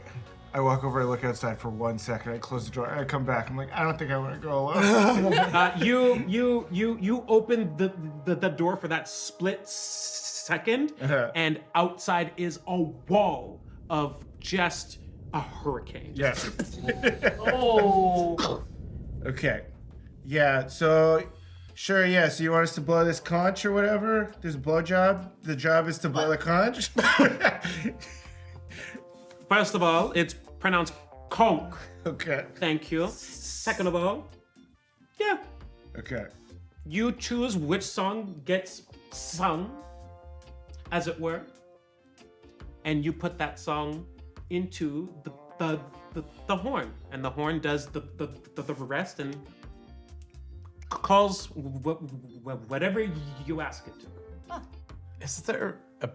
walk over, I look outside for 1 second, I close the door, I come back, I'm like, I don't think I want to go alone. You open the door for that split second, and outside is a wall of just a hurricane. Yeah. Oh. Okay. Yeah, so, sure, yeah, so you want us to blow this conch or whatever? There's a blow job? The job is to blow the conch? First of all, it's pronounced conch. Okay. Thank you. Second of all, yeah, Okay. you choose which song gets sung, as it were, and you put that song into the horn, and the horn does the rest and calls whatever you ask it to. Is there a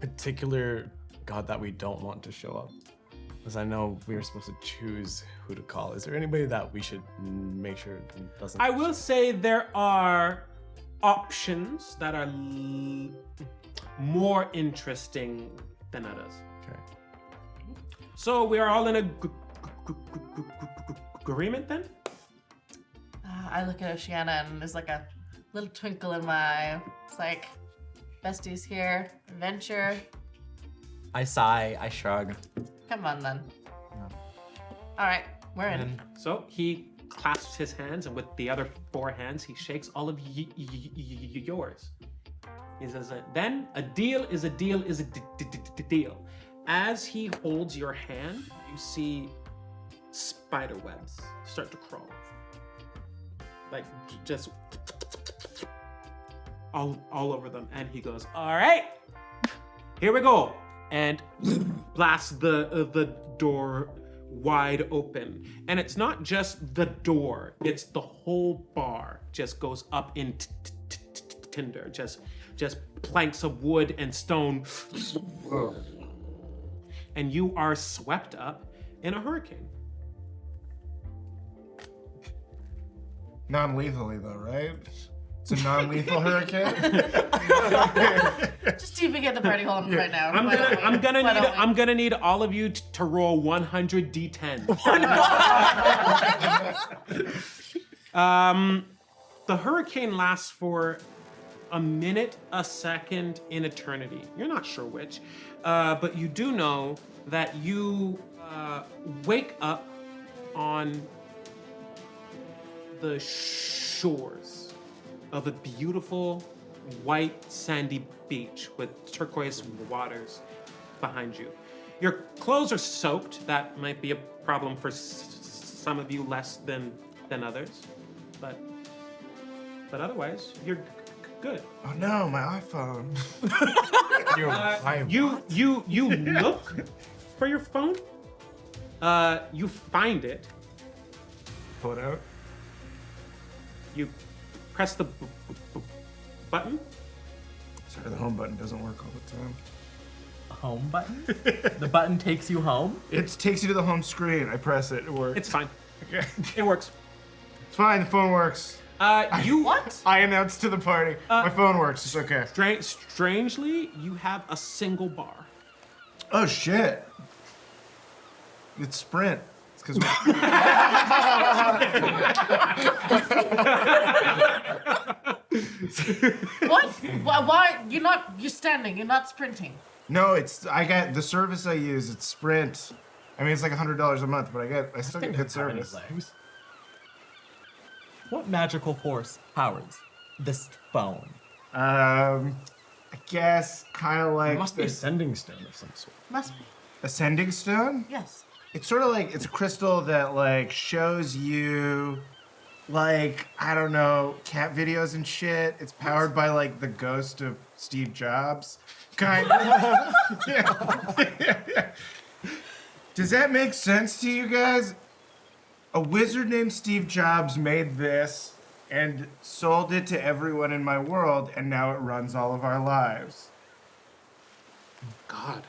particular god that we don't want to show up? Because I know we were supposed to choose who to call. Is there anybody that we should make sure doesn't? I will say there are options that are more interesting than others. Okay. So we are all in a agreement then? I look at Oceana and there's like a little twinkle in my eye. It's like, besties here, adventure. I sigh, I shrug. Come on then. All right, we're in. So he clasps his hands, and with the other 4 hands, he shakes all of yours. He says, then a deal is a deal is a deal. As he holds your hand, you see spider webs start to crawl. Like, just all over them. And he goes, all right, here we go. And blasts the door wide open. And it's not just the door, it's the whole bar just goes up in tinder. Just planks of wood and stone. And you are swept up in a hurricane. Non-lethally though, right? It's a non-lethal hurricane? Just see if we get the party home right now. I'm gonna need all of you to roll 100 d10. The hurricane lasts for a minute, a second, in eternity. You're not sure which, but you do know that you wake up on the shores of a beautiful white sandy beach with turquoise waters behind you. Your clothes are soaked. That might be a problem for some of you less than others, but otherwise you're good. Oh no, my iPhone. You look for your phone. You find it. Pull it out. You press the button. Sorry, the home button doesn't work all the time. Home button? The button takes you home? It takes you to the home screen. I press it. It works. It's fine. Okay. It works. It's fine. The phone works. What? I announced to the party. My phone works. It's okay. Strangely, you have a single bar. Oh shit. It's Sprint. It's because What? Why? You're standing. You're not sprinting. no, I got the service I use. It's Sprint. I mean, it's like $100 a month, but I still get good service. Legs. What magical force powers this phone? I guess kind of like It must be a this sending stone of some sort. Must be. ascending stone. Yes. It's sort of like it's a crystal that like shows you, like I don't know, cat videos and shit. It's powered by like the ghost of Steve Jobs, kind of. Yeah. Does that make sense to you guys? A wizard named Steve Jobs made this and sold it to everyone in my world, and now it runs all of our lives. God.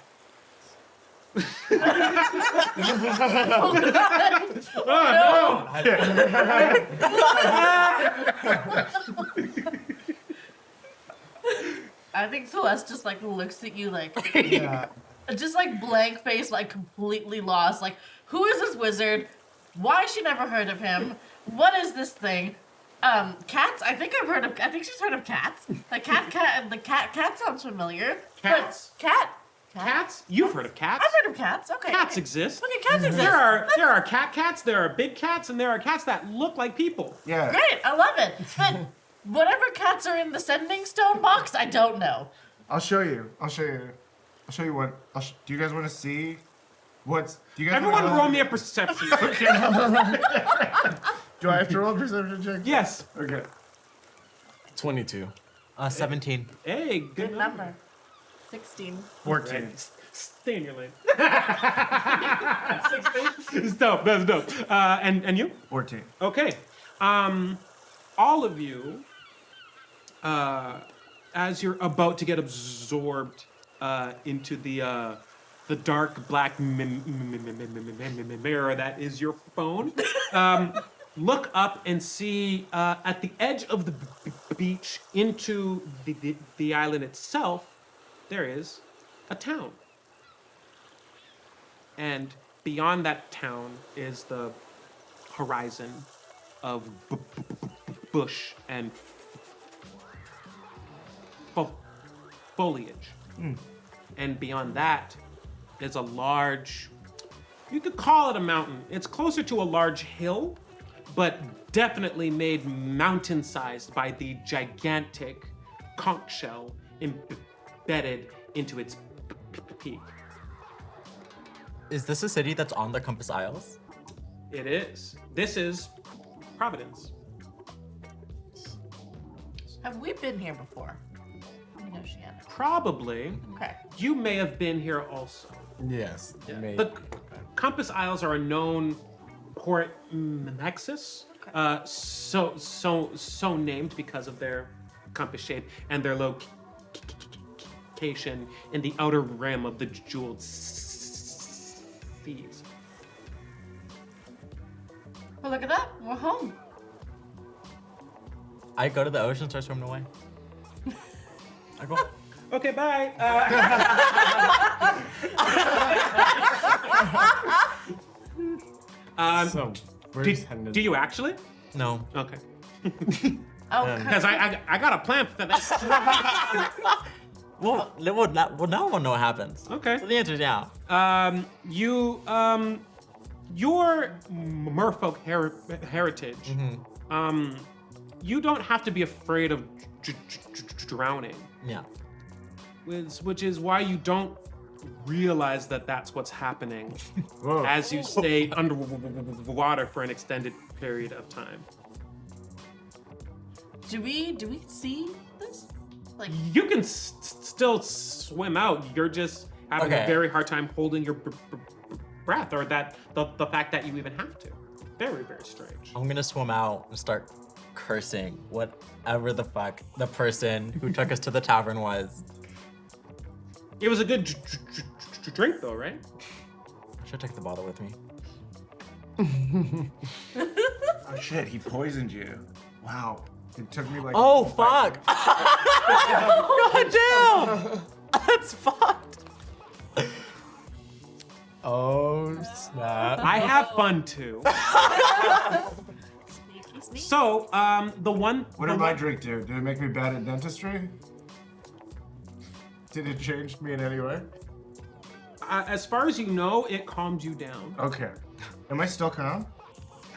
I think Celeste just like looks at you like Yeah. just like blank face, like completely lost. Like, who is this wizard? Why has she never heard of him? What is this thing? Cats. I think she's heard of cats. The cat sounds familiar. Cats? But cat. Cats? You've heard of cats? I've heard of cats. Okay. Cats exist. Okay, cats exist. There are cats, there are big cats, and there are cats that look like people. Yeah. Great. I love it. But whatever cats are in the sending stone box, I don't know. I'll show you. I'll show you what. Do you guys want to see? What's? Do you guys? Everyone wanna, roll me a perception. Do I have to roll a perception check? Yes. Okay. 22. 17. Hey, good Good number. number. 16. 14. Stay in your lane. 16? It's dope. That's dope. And you? 14. Okay. All of you, as you're about to get absorbed into the dark black mirror that is your phone, look up and see at the edge of the beach into the island itself, there is a town. And beyond that town is the horizon of bush and foliage. And beyond that is a large, you could call it a mountain. It's closer to a large hill, but definitely made mountain-sized by the gigantic conch shell embedded into its peak. Is this a city that's on the Compass Isles? It is. This is Providence. Have we been here before? In Oceana. Probably. Okay. You may have been here also. Yes. Maybe. The Compass Isles are a known port nexus, so named because of their compass shape and their location in the outer rim of the jeweled seas. Well, look at that. We're home. I go to the ocean, start swimming away. I go. Okay, bye. So, we're do, just heading to do you actually? No. Okay. Oh, Because I got a plan for this. Well, now we'll know what happens. Okay. So the answer is yeah. Your merfolk heritage, you don't have to be afraid of drowning, Yeah. which is why you don't realize that that's what's happening Whoa. as you stay underwater for an extended period of time. do we see this? Like, You can still swim out. You're just having a Okay. very hard time holding your breath, or that the fact that you even have to. Very, very strange. I'm gonna swim out and start cursing whatever the fuck the person who took us to the tavern was. It was a good drink, though, right? I should take the bottle with me. Oh shit, he poisoned you. Wow. It took me like. Oh fuck! God damn! That's fucked. Oh, snap. I have fun too. sneaky, sneaky. So, the one. What the did my one- drink do? Did it make me bad at dentistry? Did it change me in any way? As far as you know, it calms you down. Okay. Am I still calm?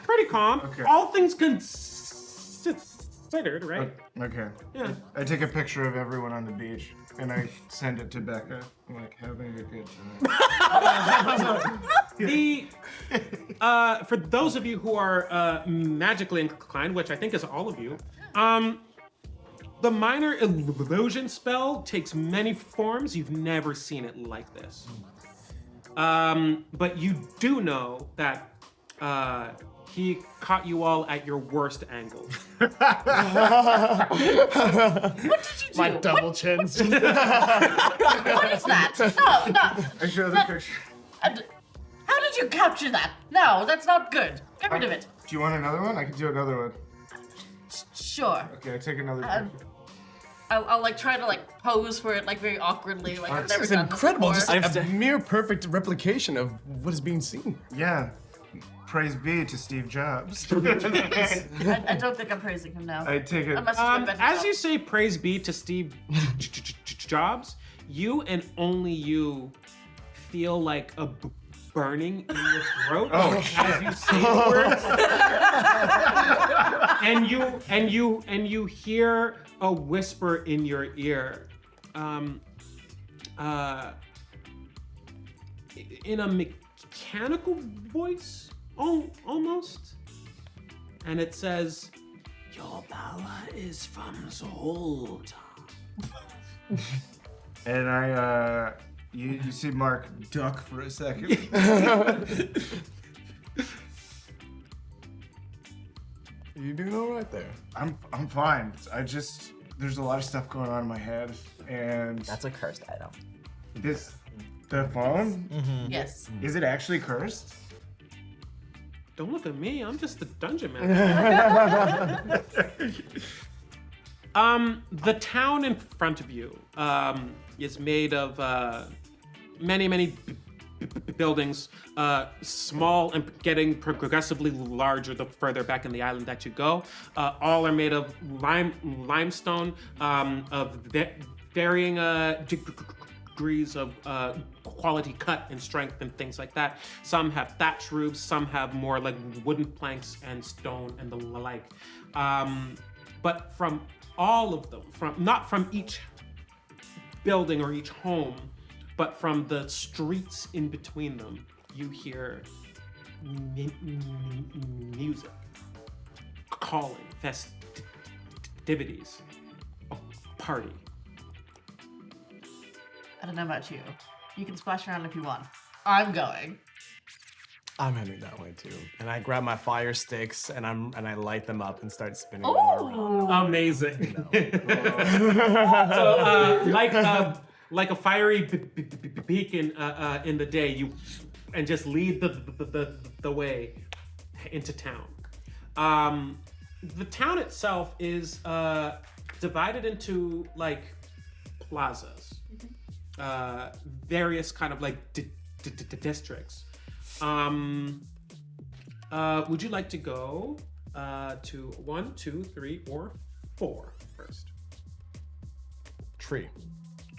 Pretty calm. Okay. All things considered, right? Okay. Yeah. I take a picture of everyone on the beach and I send it to Becca. I'm like, having a good time. For those of you who are magically inclined, which I think is all of you, the minor illusion spell takes many forms. You've never seen it like this. But you do know that he caught you all at your worst angle. What did you do? My double chins. What is that? No. I show the picture. How did you capture that? No, that's not good. Get rid of it. Do you want another one? I can do another one. Sure. Okay, I take another picture. I'll like try to like pose for it like very awkwardly, like I've never It's done incredible. this Just before. a mere perfect replication of what is being seen. Yeah. Praise be to Steve Jobs. I don't think I'm praising him now. I take it. I must have invented As it. you say praise be to Steve Jobs, you and only you feel like a burning in your throat as you say the words. and you hear a whisper in your ear. In a mechanical voice, almost. And it says, "Your power is from Zoltan." And I, you see Mark duck for a second. You doing all right there? I'm fine. There's a lot of stuff going on in my head, and That's a cursed item. the phone, Yes. is it actually cursed? Don't look at me. I'm just the dungeon master. The town in front of you is made of many buildings, small and getting progressively larger the further back in the island that you go. All are made of limestone of varying degrees of quality cut and strength and things like that. Some have thatch roofs, some have more like wooden planks and stone and the like. But from all of them, not from each building or each home, but from the streets in between them, you hear music, calling, festivities, a party. I don't know about you. You can splash around if you want. I'm going. I'm heading that way too. And I grab my fire sticks and I light them up and start spinning them Oh. around. Amazing. So, like a fiery beacon in the day, and just lead the way into town. The town itself is divided into like plazas, various kind of like districts. Would you like to go to 1, 2, 3, or 4 first? Tree.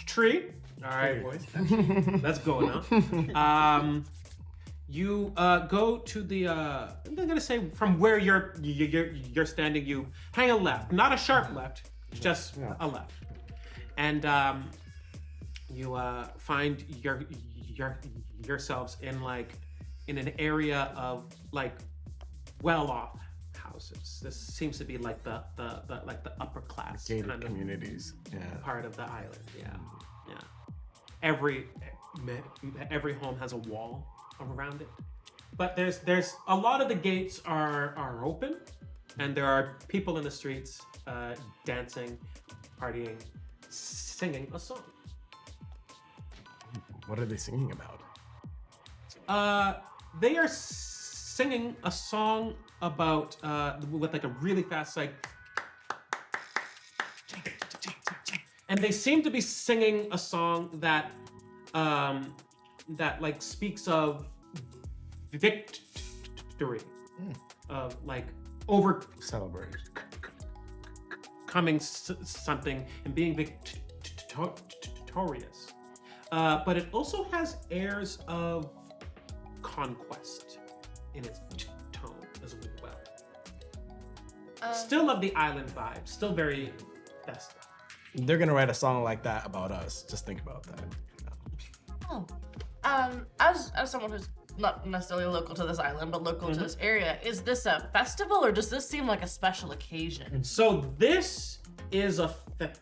Tree. All right, boys. Let's go now. You go to the. I'm gonna say from where you're standing. You hang a left, not a sharp left, just a left, and you find yourselves in an area of like well-off houses. This seems to be like the upper class Gated kind of communities. Yeah. part of the island. Yeah. Every home has a wall around it, but there's a lot of the gates are open, and there are people in the streets dancing, partying, singing a song. What are they singing about? They are singing a song about with like a really fast like, and they seem to be singing a song that that like speaks of victory, of like Celebrate. overcoming something and being victorious. but it also has airs of conquest in its tone as well. Still love the island vibe. Still very festive. They're gonna write a song like that about us. Just think about that. Oh. As someone who's not necessarily local to this island, but local to this area, is this a festival or does this seem like a special occasion? So this is a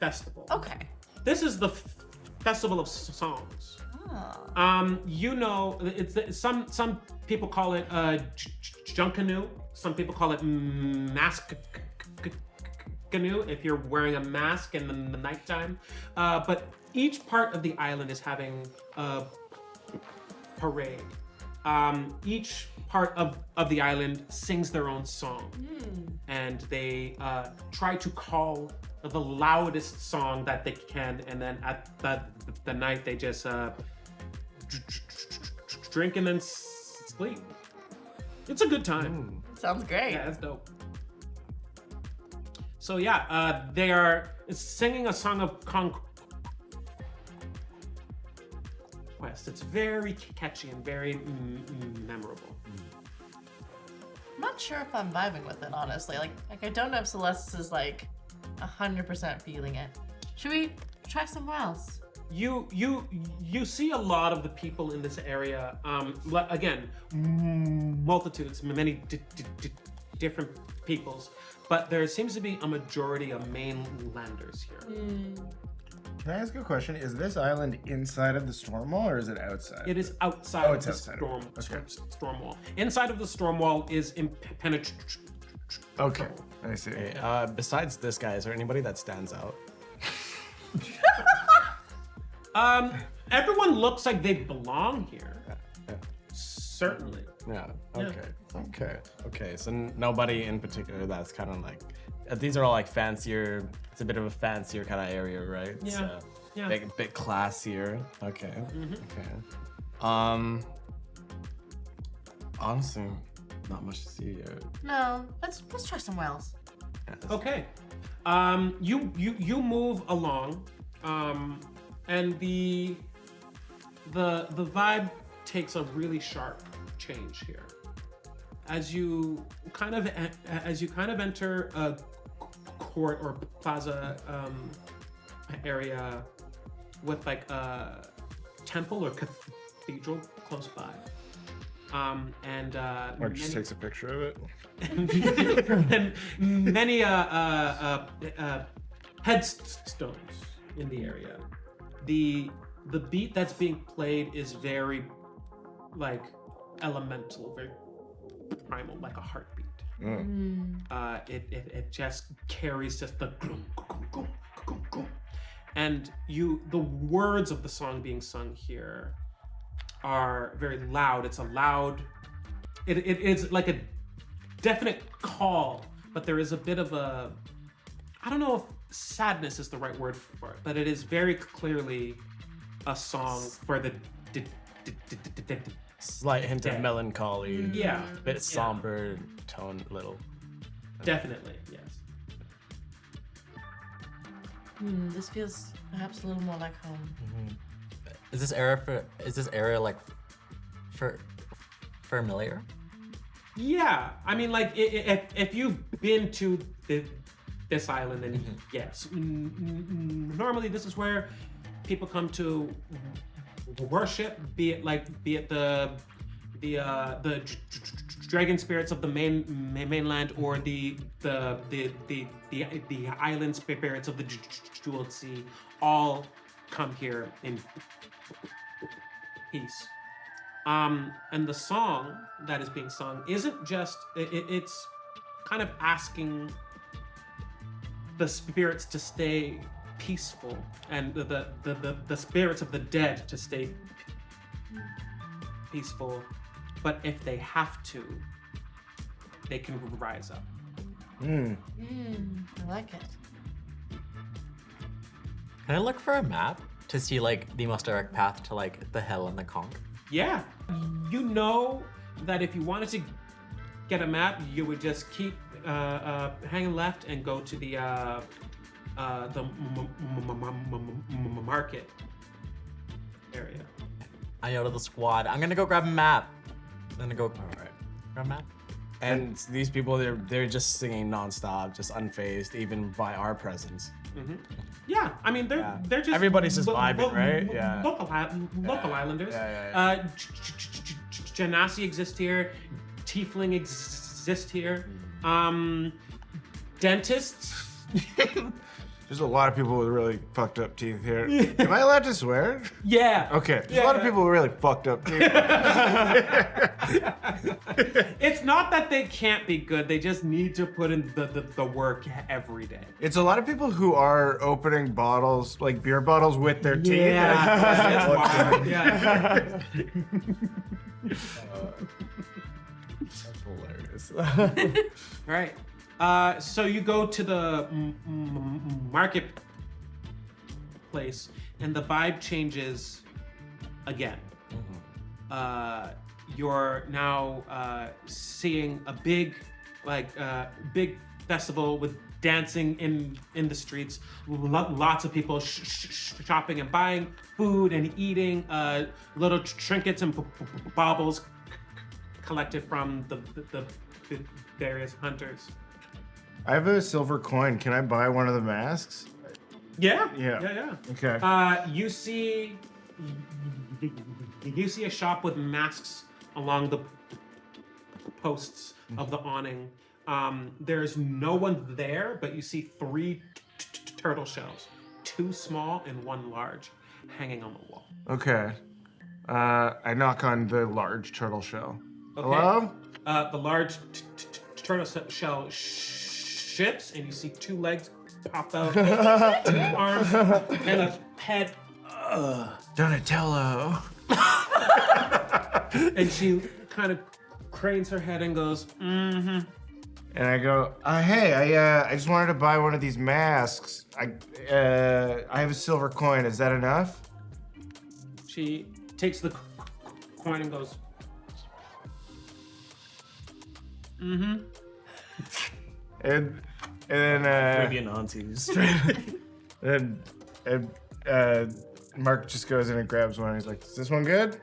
festival. Okay. This is the festival of songs. Oh. You know, it's some people call it Junkanu. Some people call it mask canoe if you're wearing a mask in the nighttime. But each part of the island is having a parade. Each part of the island sings their own song, and they try to call the loudest song that they can, and then at the night they just drink and then sleep. It's a good time. Sounds great. Yeah, that's dope. So yeah, they are singing a song of conquest. It's very catchy and very memorable. I'm not sure if I'm vibing with it, honestly. Like I don't know if Celeste is like 100% feeling it. Should we try somewhere else? You see a lot of the people in this area. Again, multitudes, many different peoples, but there seems to be a majority of mainlanders here. Can I ask a question? Is this island inside of the storm wall or is it outside? It is outside Oh, of it's the outside. storm wall. Inside of the storm wall is impenetrable. Okay, I see. Okay, besides this guy, is there anybody that stands out? Everyone looks like they belong here. Yeah. Certainly. Yeah. Okay. So nobody in particular that's kind of like. These are all like fancier. It's a bit of a fancier kind of area, right? It's, Yeah. Yeah. bit classier. Okay. Okay. Honestly, not much to see here. No, let's try somewhere else. Yeah, Okay. You move along, and the vibe takes a really sharp change here. As you kind of enter a court or plaza area with like a temple or cathedral close by. Mark just takes a picture of it. and many headstones in the area. The beat that's being played is very like elemental, very primal, like a heartbeat. It just carries just the grum, grum, grum, grum, grum. And the words of the song being sung here are very loud. It's a loud, it's like a definite call, but there is a bit of a, I don't know if sadness is the right word for it, but it is very clearly a song for the Slight hint of Dead. melancholy. Yeah. Bit somber tone, little. Definitely, yes. This feels perhaps a little more like home. Is this area like familiar? Yeah, I mean, like, if you've been to this island, then yes. Normally, this is where people come to worship, be it the dragon spirits of the mainland, or the island spirits of the jeweled sea. All come here in peace. And the song that is being sung isn't just, it's kind of asking the spirits to stay peaceful and the spirits of the dead to stay peaceful. But if they have to, they can rise up. I like it. Can I look for a map to see like the most direct path to like the hell and the conch? Yeah, you know that if you wanted to get a map, you would just keep hanging left and go to the market area. I yell to the squad, I'm gonna go grab a map. I'm gonna go Alright. grab a map. And these people, they're just singing nonstop, just unfazed, even by our presence. Yeah, I mean they're just Everybody's just vibing, right? Yeah. Local islanders. Yeah. Genasi exists here. Tiefling exists here. Dentists. There's a lot of people with really fucked up teeth here. Am I allowed to swear? Yeah. Okay. There's a lot of people with really fucked up teeth. It's not that they can't be good. They just need to put in the work every day. It's a lot of people who are opening bottles, like beer bottles, with their teeth. Yeah. It's wild. Yeah. That's hilarious. All right. So you go to the marketplace, and the vibe changes again. You're now seeing a big festival with dancing in the streets. Lots of people shopping and buying food and eating. Little trinkets and baubles collected from the various hunters. I have a silver coin. Can I buy one of the masks? Yeah. Yeah. Okay. You see a shop with masks along the posts of the awning. There's no one there, but you see 3 turtle shells, 2 small and 1 large, hanging on the wall. Okay. I knock on the large turtle shell. Okay. Hello? The large turtle shell ships, and you see 2 legs pop out, 2 arms, and a head. Donatello. And she kind of cranes her head and goes, And I go, hey, I just wanted to buy one of these masks. I have a silver coin. Is that enough? She takes the coin and goes, And then Maybe an aunties. and Mark just goes in and grabs one. He's like, "Is this one good?"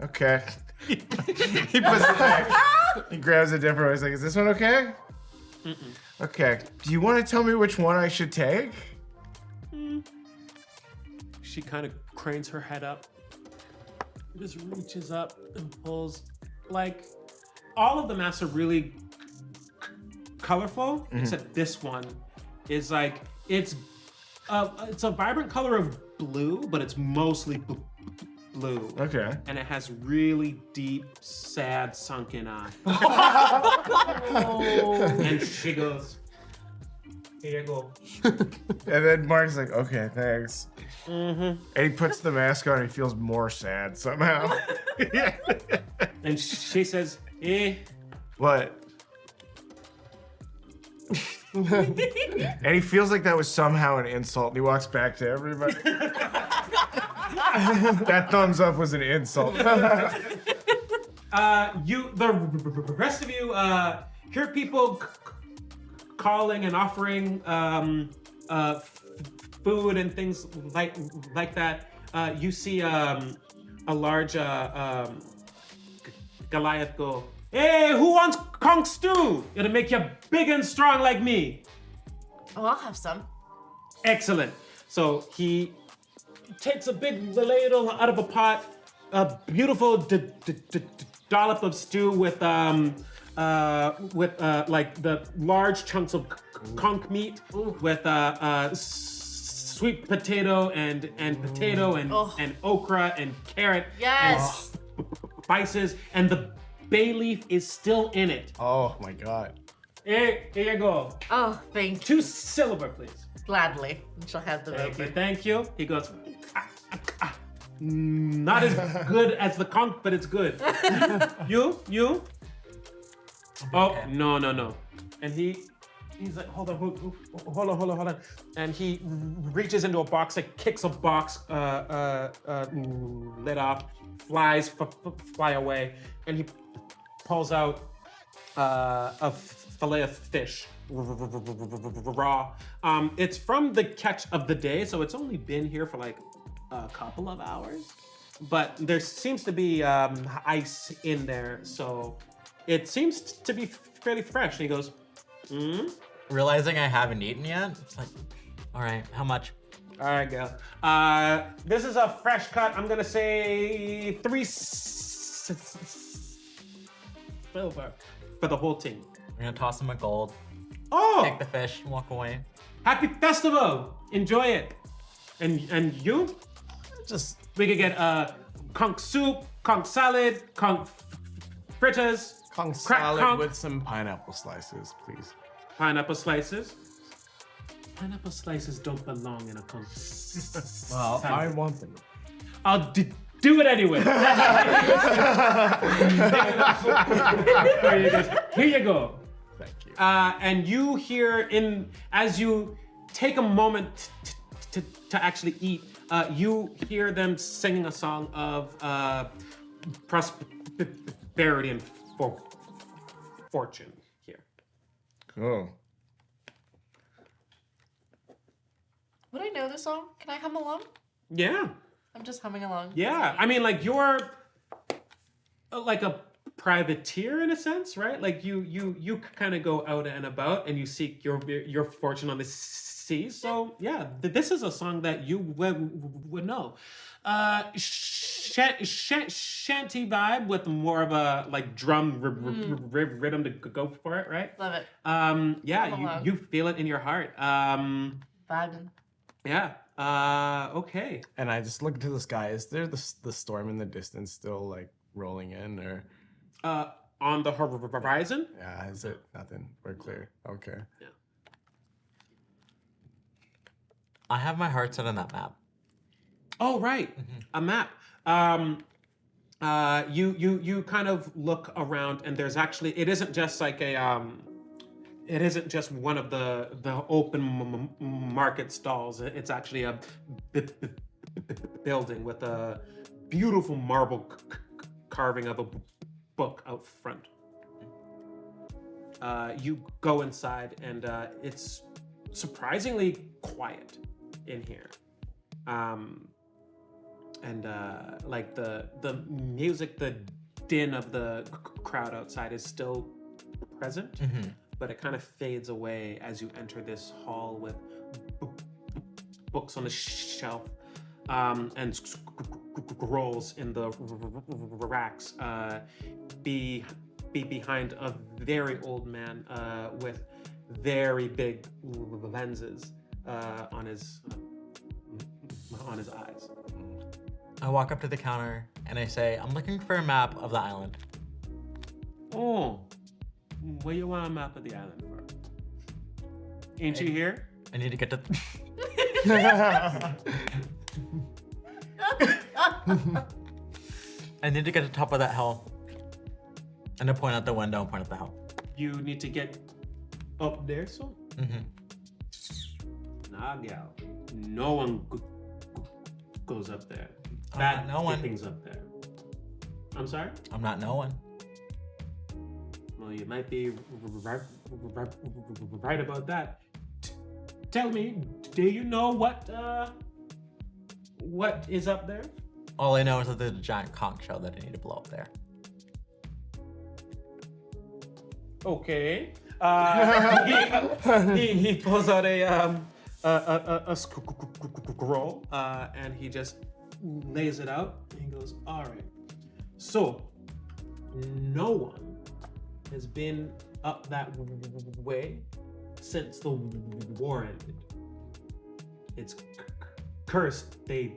Okay. He puts it back. He grabs a different one. He's like, "Is this one okay?" Okay. Do you want to tell me which one I should take? she kind of cranes her head up, just reaches up and pulls. Like, all of the masks are really colorful, except this one is like, it's a vibrant color of blue, but it's mostly blue. Okay. And it has really deep, sad, sunken eyes. And she goes, "Here you go." And then Mark's like, "Okay, thanks." And he puts the mask on. And he feels more sad somehow. And she says, What? And he feels like that was somehow an insult. And he walks back to everybody. That thumbs up was an insult. the rest of you hear people calling and offering food and things like that. You see a large Goliath go, "Hey, who wants conch stew? It'll make you big and strong like me." Oh, I'll have some. Excellent. So he takes a big ladle out of a pot, a beautiful dollop of stew with like the large chunks of conch meat, with sweet potato and potato and okra and carrot. Yes. And spices, and the bay leaf is still in it. Oh my god. Here you go. Oh, thank you. 2 silver, please. Gladly. She'll have them Thank over. you, thank you. He goes, not as good as the conch, but it's good. You? Oh, no. And he's like, hold on. And he reaches into a box, like kicks a box lid off, fly away, and he pulls out a fillet of fish, raw. It's from the catch of the day, so it's only been here for like a couple of hours. but there seems to be ice in there, so it seems to be fairly fresh. And he goes, Realizing I haven't eaten yet, it's like, all right, how much? all right, Gail. This is a fresh cut. I'm gonna say 3 silver for the whole team. I'm gonna toss him a gold, Oh, take the fish, and walk away. happy festival! Enjoy it. And you? Just We could get conch soup, conch salad, conch fritters, conch crack salad conch. with some pineapple slices, please. Pineapple slices. Pineapple slices don't belong in a conch. Well, I want them. I'll do it anyway. There you go. Here you go. Thank you. And you hear as you take a moment to actually eat, you hear them singing a song of prosperity and fortune here. Cool. Would I know this song? Can I hum along? Yeah. I'm just humming along. Yeah, I mean, like you're like a privateer in a sense, right? Like you kind of go out and about and you seek your fortune on the sea. So yeah, this is a song that you would know. Shanty vibe with more of a like drum rhythm to go for it, right? Love it. Yeah, along. you feel it in your heart. Vibing. Yeah. Okay. And I just look to the sky. Is there the storm in the distance still like rolling in, or? On the horizon. Yeah, is it nothing? We're clear. Okay. I have my heart set on that map. Oh, right. A map. You kind of look around, and there's actually it isn't just like it isn't just one of the open market stalls. It's actually a building with a beautiful marble carving of a book out front. You go inside, and it's surprisingly quiet in here. Like the music, the din of the crowd outside is still present, but it kind of fades away as you enter this hall with books on the shelf and scrolls in the racks. Be behind a very old man with very big lenses on his eyes. I walk up to the counter and I say, I'm looking for a map of the island. Oh, what do you want a map of the island for? Ain't you here? I need to get to. I need to get to the top of that hill. And to point out the window and point at the hill. You need to get up there, so? Nah, gal. No one goes up there. Bad no one. things up there. I'm sorry? I'm not no one. Well, you might be right about that. Tell me, do you know what is up there? All I know is that there's a giant conch shell that I need to blow up there. Okay. He pulls out a scroll and he just lays it out and he goes, all right. So, no one has been up that way since the war ended. It's cursed, they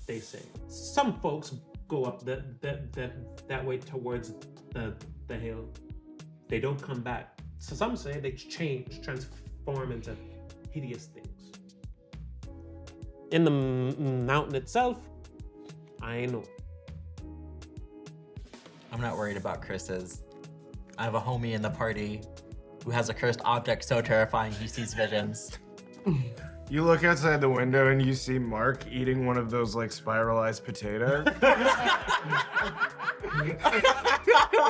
say. Some folks go up that way towards the hill. They don't come back. So some say they transform into hideous things. In the mountain itself, I know. I'm not worried about curses. I have a homie in the party who has a cursed object so terrifying he sees visions. You look outside the window and you see Mark eating one of those like spiralized potatoes.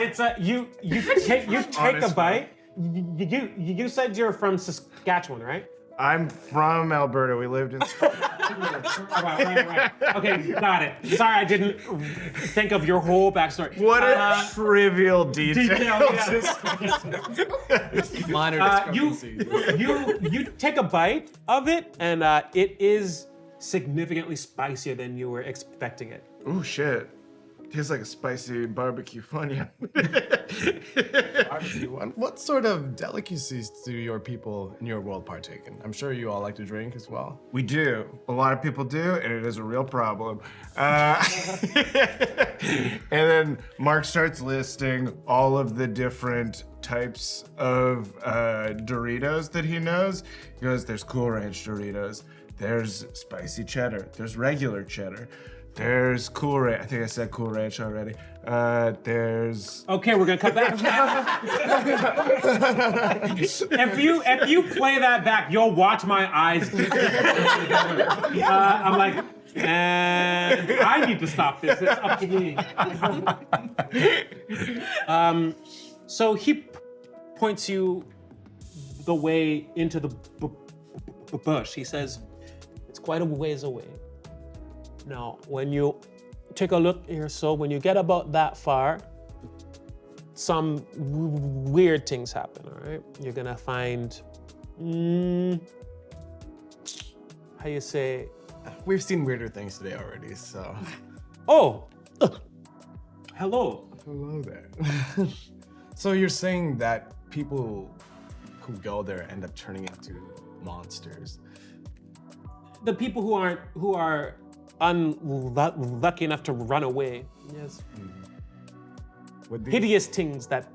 It's you take a Honest bite. You said you're from Saskatchewan, right? I'm from Alberta. We lived in. Right. Okay, got it. Sorry, I didn't think of your whole backstory. What a trivial detail. Minor You discrepancies. you take a bite of it, and it is significantly spicier than you were expecting it. Oh shit. Tastes like a spicy barbecue funyun. What sort of delicacies do your people in your world partake in? I'm sure you all like to drink as well. We do. A lot of people do, and it is a real problem. And then Mark starts listing all of the different types of Doritos that he knows. He goes, there's Cool Ranch Doritos, there's spicy cheddar, there's regular cheddar, there's Cool Ranch. I think I said Cool Ranch already. There's. Okay, we're gonna cut back. if you play that back, you'll watch my eyes. I'm like, and I need to stop this. It's up to me. So he points you the way into the bush. He says, it's quite a ways away. Now, when you take a look here, so when you get about that far, some weird things happen, all right? You're gonna find, how you say, We've seen weirder things today already, so. oh, hello. Hello there. So you're saying that people who go there end up turning into monsters? The people who are unlucky enough to run away, yes. Would these- Hideous things that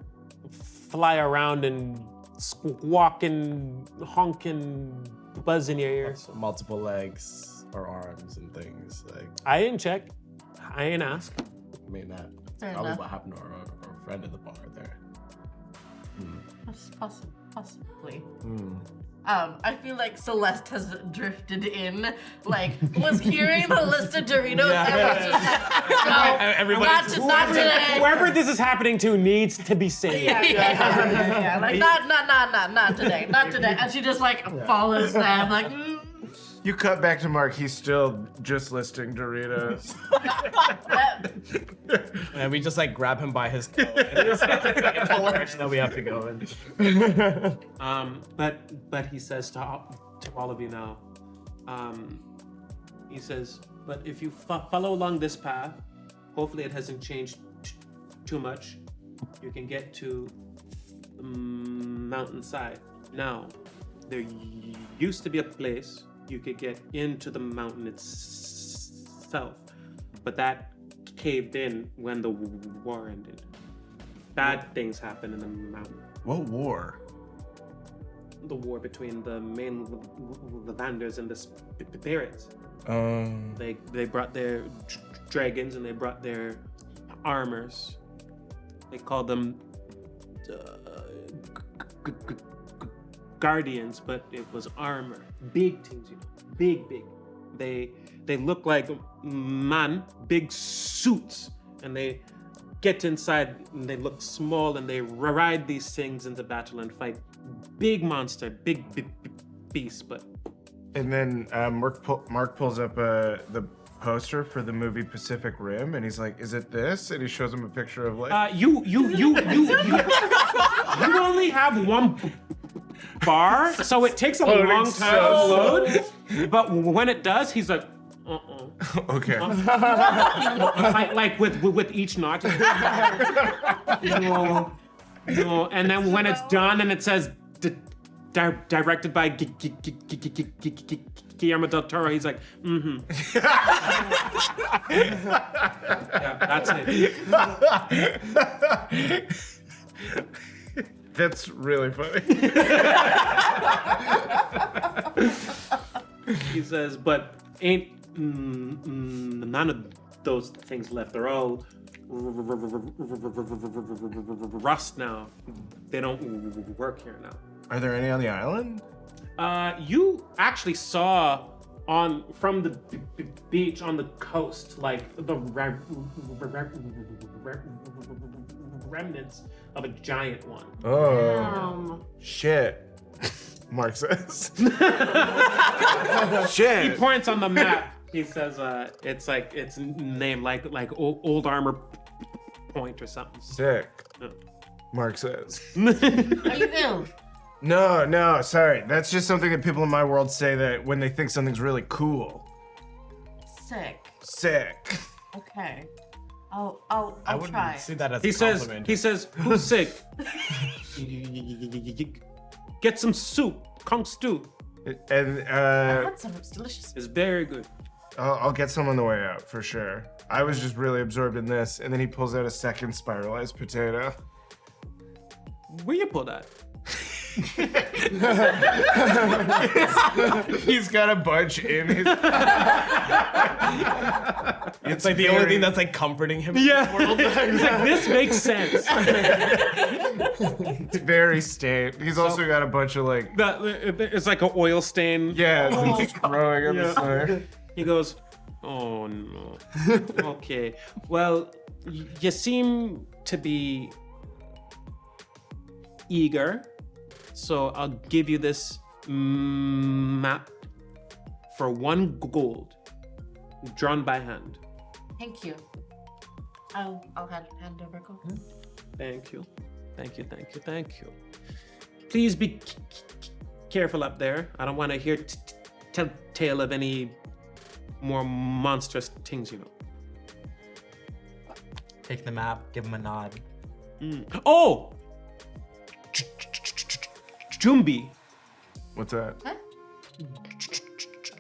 fly around and squawk and honk and buzz in your ears. multiple legs or arms and things like. I didn't check. I ain't ask. I mean, that's Fair probably enough. what happened to our friend at the bar there. Possibly. I feel like Celeste has drifted in, like, was hearing the list of Doritos and was just like, no, not today. Whoever this is happening to needs to be saved. Yeah. Like, not today, not today. And she just, like, follows them, like, You cut back to Mark. He's still just listing Doritos. And we just like grab him by his coat and it's like the direction that we have to go in. But he says to all of you now, he says, but if you follow along this path, hopefully it hasn't changed too much, you can get to the mountainside. Now, there used to be a place you could get into the mountain itself, but that caved in when the war ended. Bad things happened in the mountain. What war? The war between the main Lavanders and the spirits. They brought their dragons and they brought their armors. They called them guardians, but it was armor. Big things, you know. Big. They look like big suits, and they get inside and they look small and they ride these things into battle and fight big monster, big beasts, but And then Mark pulls up the poster for the movie Pacific Rim, and he's like, "Is it this?" And he shows him a picture of like. you only have one bar, so it takes a Loading long so time to load. But when it does, he's like, Okay. like with each notch. No. And then when it's done and it says directed by Guillermo del Toro, he's like, Yeah, that's it. That's really funny. He says, but ain't none of those things left. They're all rust now. They don't work here now. Are there any on the island? You actually saw from the beach on the coast, like the remnants of a giant one. Oh, shit. Mark says. He Shit. points on the map. He says, it's named like Old Armor Point or something. Sick. Yeah. Mark says. Are you ill? No, sorry. That's just something that people in my world say that when they think something's really cool. Sick. Sick. Okay. I I'll wouldn't try. see that as He a says, compliment. who's sick? Get some soup, conch stew. And Had some. It's delicious. It's very good. I'll get some on the way out for sure. I was just really absorbed in this, and then he pulls out a second spiralized potato. Where you pull that? He's got a bunch in his. It's like the only thing that's like comforting him. Yeah. He's like, this makes sense. It's very stained. He's also got a bunch of like. It's like an oil stain. Yeah, it's just growing on the side. He goes, oh no. Okay. Well, you seem to be eager, so I'll give you this map for 1 gold, drawn by hand. Thank you. I'll hand over gold. Thank you. Please be careful up there. I don't want to hear tell of any more monstrous things, you know. Take the map, give him a nod. Oh! Jumbi. What's that? Huh?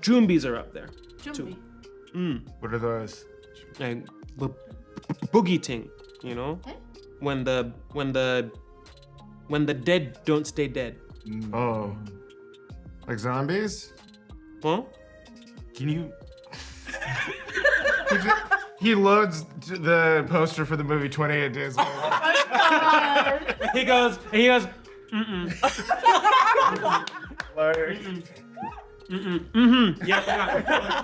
Jumbies are up there. Jumbi. What are those? Like boogie ting, you know? Huh? When the dead don't stay dead. Oh. Like zombies? Huh? Can you? He loads the poster for the movie 28 Days Later. He goes, Like, yeah,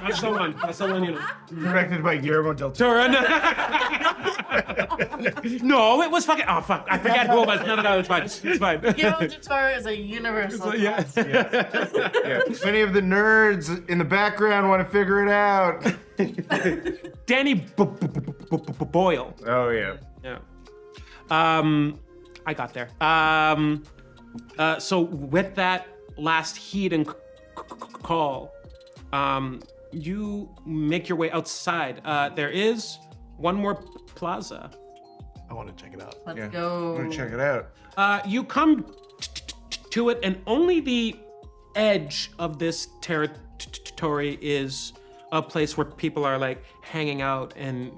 that's the one, you know. directed by Guillermo del Toro. No, it was fucking, oh fuck, I forgot who it was. No, it's fine, it's fine. Guillermo del Toro is a universal. Yeah. Yeah. Many of the nerds in the background want to figure it out. Danny Boyle. Oh yeah. Yeah. I got there. So with that last heat and call, you make your way outside. There is one more plaza. I want to check it out. Let's I'm go. gonna check it out. You come to it, and only the edge of this territory is a place where people are like hanging out and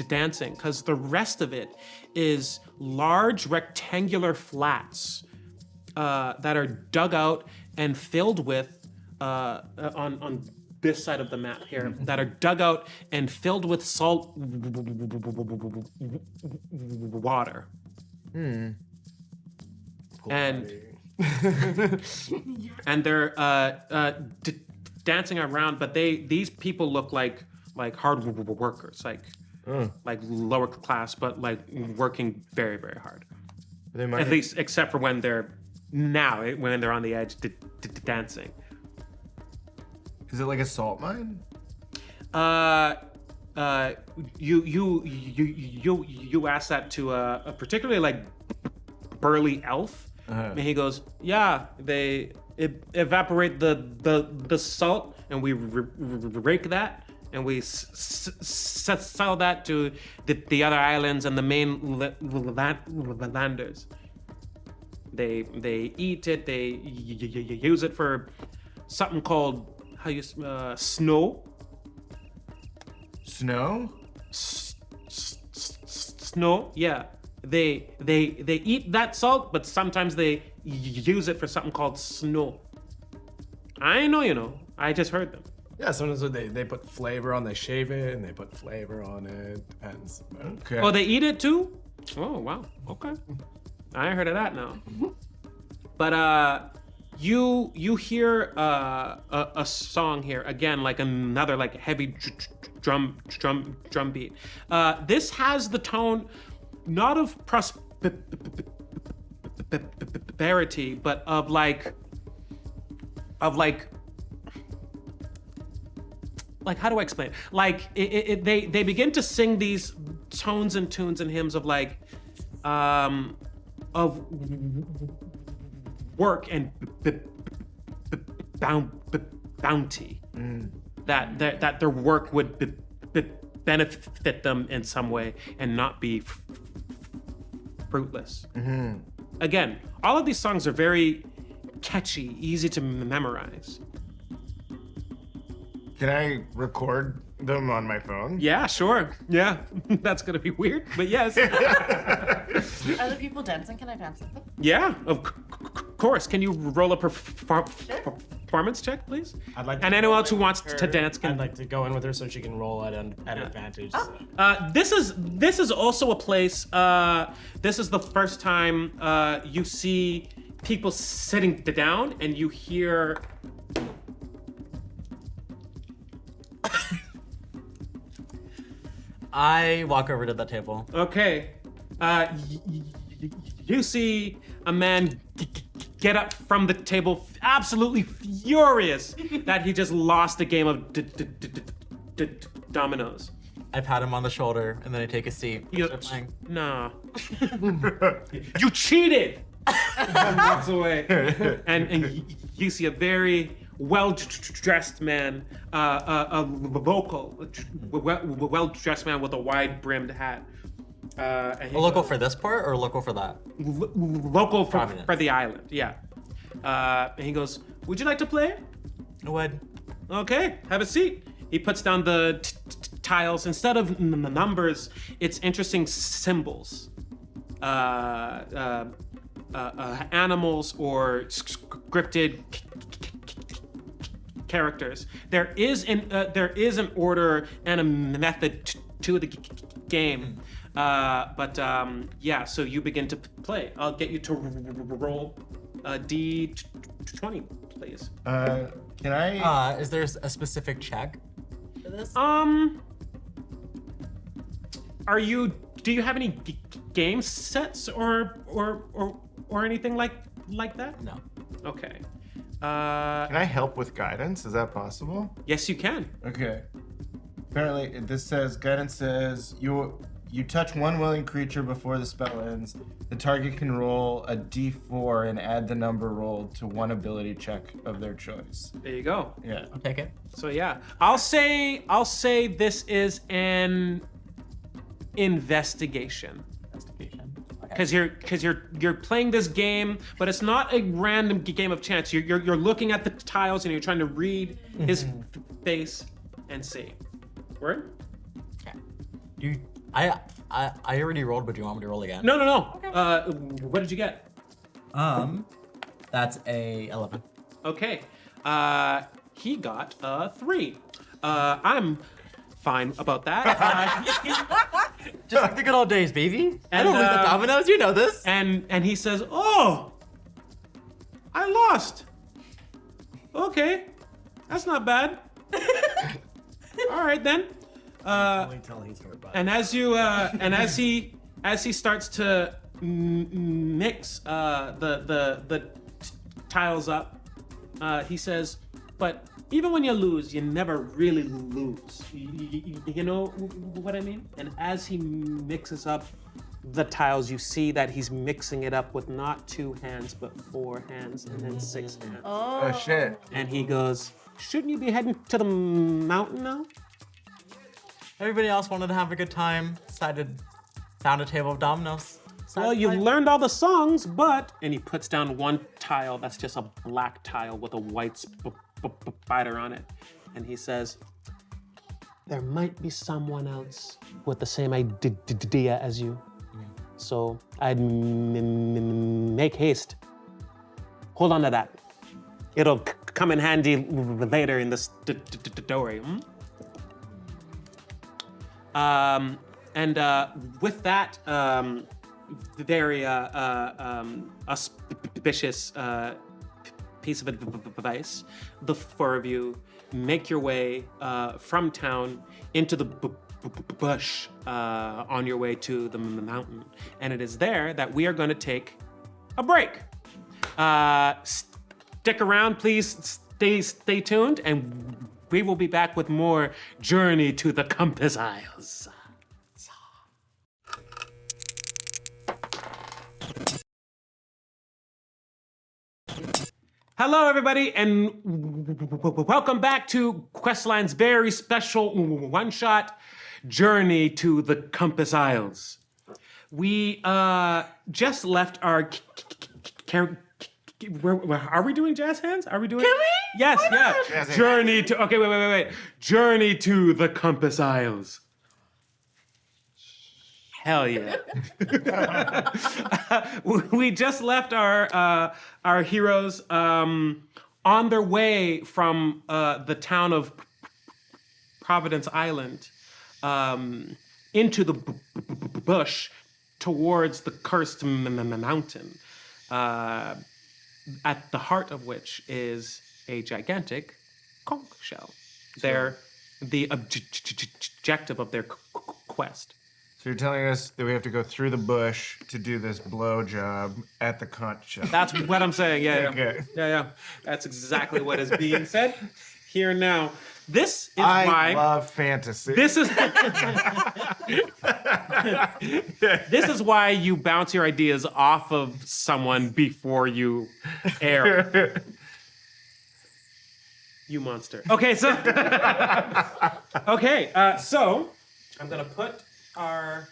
dancing, because the rest of it is large rectangular flats that are dug out and filled with on this side of the map here, that are dug out and filled with salt water. And they're dancing around, but these people look like hard workers, like lower class, but like working very, very hard. They might. At least, except for when they're on the edge dancing. Is it like a salt mine? You asked that to a particularly like burly elf, and he goes, "Yeah, they evaporate the salt, and we rake that, and we sell that to the other islands and the main landers. They eat it. They use it for something called snow." Snow? Snow, yeah. They eat that salt, but sometimes they use it for something called snow. I know you know. I just heard them. Yeah, sometimes they put flavor on, they shave it, and they put flavor on it. Depends. Okay. Oh, they eat it too? Oh, wow. Okay. I ain't heard of that now. But you hear a song here again, like another like heavy drum beat. This has the tone not of prosperity, but of like of like how do I explain? Like they begin to sing these tones and tunes and hymns of like of work and bounty. That their work would benefit them in some way and not be fruitless. Again, all of these songs are very catchy, easy to memorize. Can I record them on my phone? Yeah, sure. Yeah, that's gonna be weird, but yes. Are the people dancing? Can I dance with them? Yeah, of course. Can you roll a performance check, please? I'd like to And anyone else who wants to dance can. I'd like to go in with her so she can roll at advantage. This is also a place. This is the first time you see people sitting down, and you hear. I walk over to the table. Okay, you see a man get up from the table, absolutely furious that he just lost a game of dominoes. I pat him on the shoulder and then I take a seat. He Start goes, playing. "No, you cheated!" And walks away. And you see a very well-dressed man, a local, well-dressed man with a wide-brimmed hat. And A local for this part or a local for that? local for Providence. the island, yeah. And he goes, "Would you like to play?" I would. Okay, have a seat. He puts down the tiles. Instead of numbers, it's interesting symbols. Animals or scripted characters. There is an order and a method to the game. Yeah, so you begin to play. I'll get you to roll a D20, please. Can I? Is there a specific check for this? Do you have any game sets or anything like that? No. Okay. Can I help with guidance? Is that possible? Yes, you can. Okay. Apparently, this says guidance says you touch one willing creature before the spell ends. The target can roll a d4 and add the number rolled to one ability check of their choice. There you go. Yeah. I'll take it. So yeah, I'll say this is an investigation. Investigation. Okay. Because you're playing this game, but it's not a random game of chance. You're looking at the tiles and you're trying to read his face and see. Word? Okay. I already rolled, but do you want me to roll again? No. What did you get? That's a 11. Okay. He got a 3. I'm fine about that. Just like the good old days, baby. I And, don't lose the dominoes, you know this. and he says, "Oh, I lost. Okay, that's not bad. All right then." Only tell he's hurt by. And as you as he starts to mix the tiles up, he says, "But even when you lose, you never really lose. You know what I mean?" And as he mixes up the tiles, you see that he's mixing it up with not 2 hands, but 4 hands, and then 6 hands. Oh shit. And he goes, "Shouldn't you be heading to the mountain now?" Everybody else wanted to have a good time. Found a table of dominoes. Well, you've learned all the songs, but... And he puts down one tile that's just a black tile with a white spider on it. And he says, "There might be someone else with the same idea as you. So I'd make haste. Hold on to that. It'll come in handy later in the story. With that very auspicious piece of advice, the 4 of you make your way from town into the bush on your way to the mountain. And it is there that we are going to take a break. Stick around, please. stay tuned, and we will be back with more Journey to the Compass Isles. Hello, everybody, and welcome back to Questline's very special one-shot Journey to the Compass Isles. We just left our. Are we doing jazz hands? Are we doing? Can we? Yes, Why yeah. not? Jazz hands. Journey to. Okay, wait. Journey to the Compass Isles. Hell yeah. We just left our heroes on their way from the town of Providence Island into the bush towards the cursed mountain, at the heart of which is a gigantic conch shell. They're the objective of their quest. So you're telling us that we have to go through the bush to do this blow job at the conch shell. That's what I'm saying. Yeah. Okay. Yeah. That's exactly what is being said here now. This is I why. love fantasy. This is. This is why you bounce your ideas off of someone before you air. You monster. Okay, so. So I'm gonna put our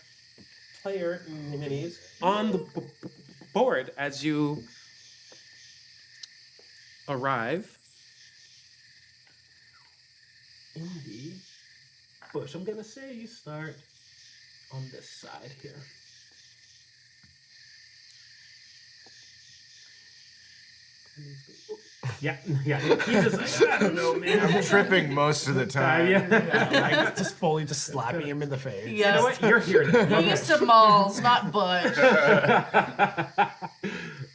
player minis on the board as you arrive in the bush. I'm gonna say you start on this side here. Yeah. He just, I don't know, man. I'm tripping most of the time. Like, just fully just slapping him in the face. Yes. You know what? You're here now. He used to malls, not Butch.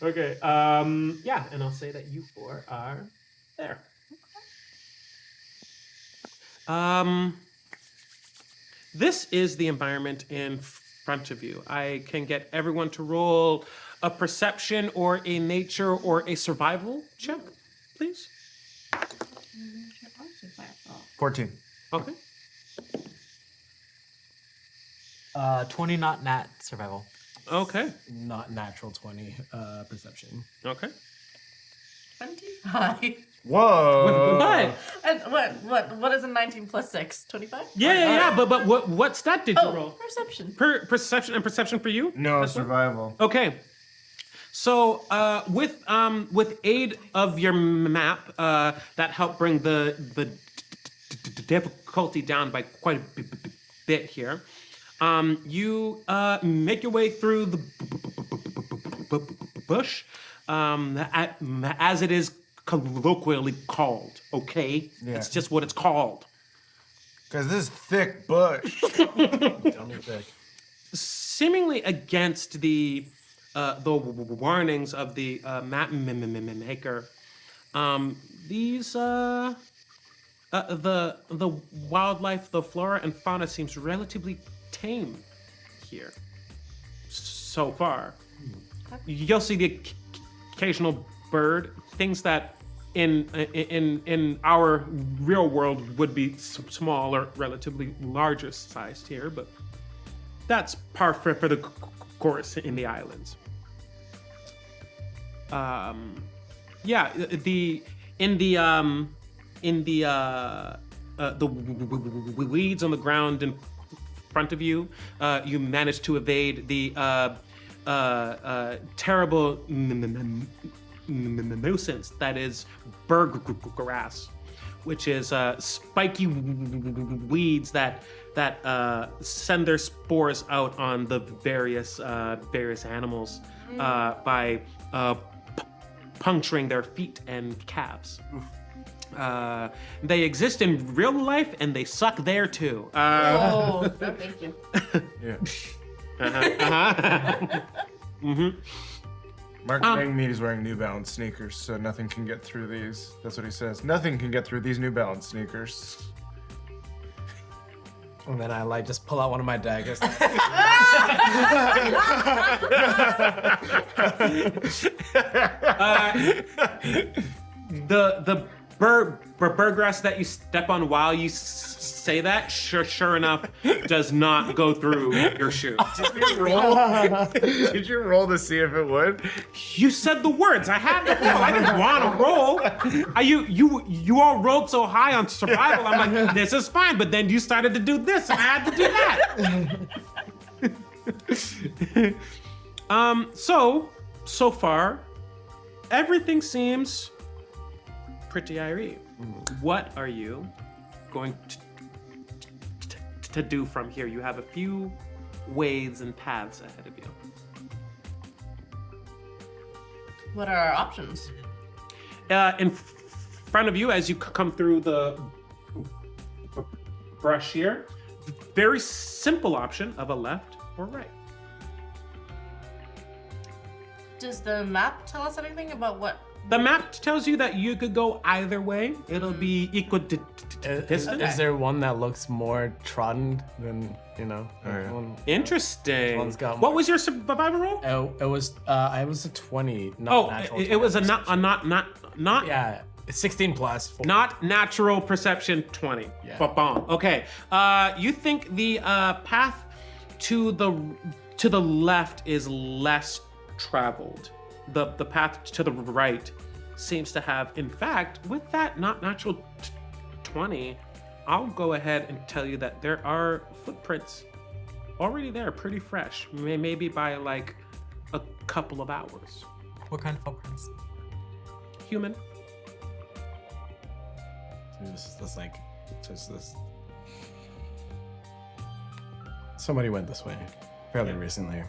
Okay. Yeah, and I'll say that you four are there. This is the environment in front of you. I can get everyone to roll a perception or a nature or a survival check, please. 14. Okay. 20 not nat survival. Okay. Not natural 20 perception. Okay. 25. Whoa. But And what is a 19 plus 6? 25? yeah. But what stat did you Oh, roll? perception. Perception and perception for you? No survival. Okay. So with aid of your map, that helped bring the difficulty down by quite a bit here. You make your way through the bush, as it is colloquially called. Okay, Yeah. it's just what it's called. Because this thick bush. Tell me thick. Seemingly against the warnings of the map maker, these the wildlife, the flora and fauna seems relatively tame here so far. You'll see the occasional bird, things that in our real world would be small or relatively larger sized here, but that's par for the course in the islands. The weeds on the ground in front of you, you managed to evade the terrible nuisance that is berg grass, which is spiky weeds that send their spores out on the various animals by puncturing their feet and calves. They exist in real life and they suck there too. Oh, no, thank you. Yeah. Mm-hmm. Mark Langmeade is wearing New Balance sneakers, so nothing can get through these. That's what he says. Nothing can get through these New Balance sneakers. And then I like just pull out one of my daggers. Burgrass that you step on while you say that, sure enough, does not go through your shoe. Did you roll? Did you roll to see if it would? You said the words. I had to roll. I didn't want to roll. You all rolled so high on survival. I'm like, this is fine. But then you started to do this, and I had to do that. So far, everything seems pretty irate. What are you going to do from here? You have a few ways and paths ahead of you. What are our options? In front of you, as you come through the brush here, very simple option of a left or right. Does the map tell us anything about what? The map tells you that you could go either way. It'll be equidistant. Is there one that looks more trodden than, yeah. one? Interesting. One's got What more- was your survival roll? It was, I was a 20, not natural. it was a 20. not Yeah, it's 16 plus. 4. not natural perception 20. Yeah. Ba-bom. Okay. You think the path to the left is less traveled. The path to the right seems to have, in fact, with that not natural 20, I'll go ahead and tell you that there are footprints already there, pretty fresh. Maybe by like a couple of hours. What kind of footprints? Human. Just like, just this. Somebody went this way fairly recently.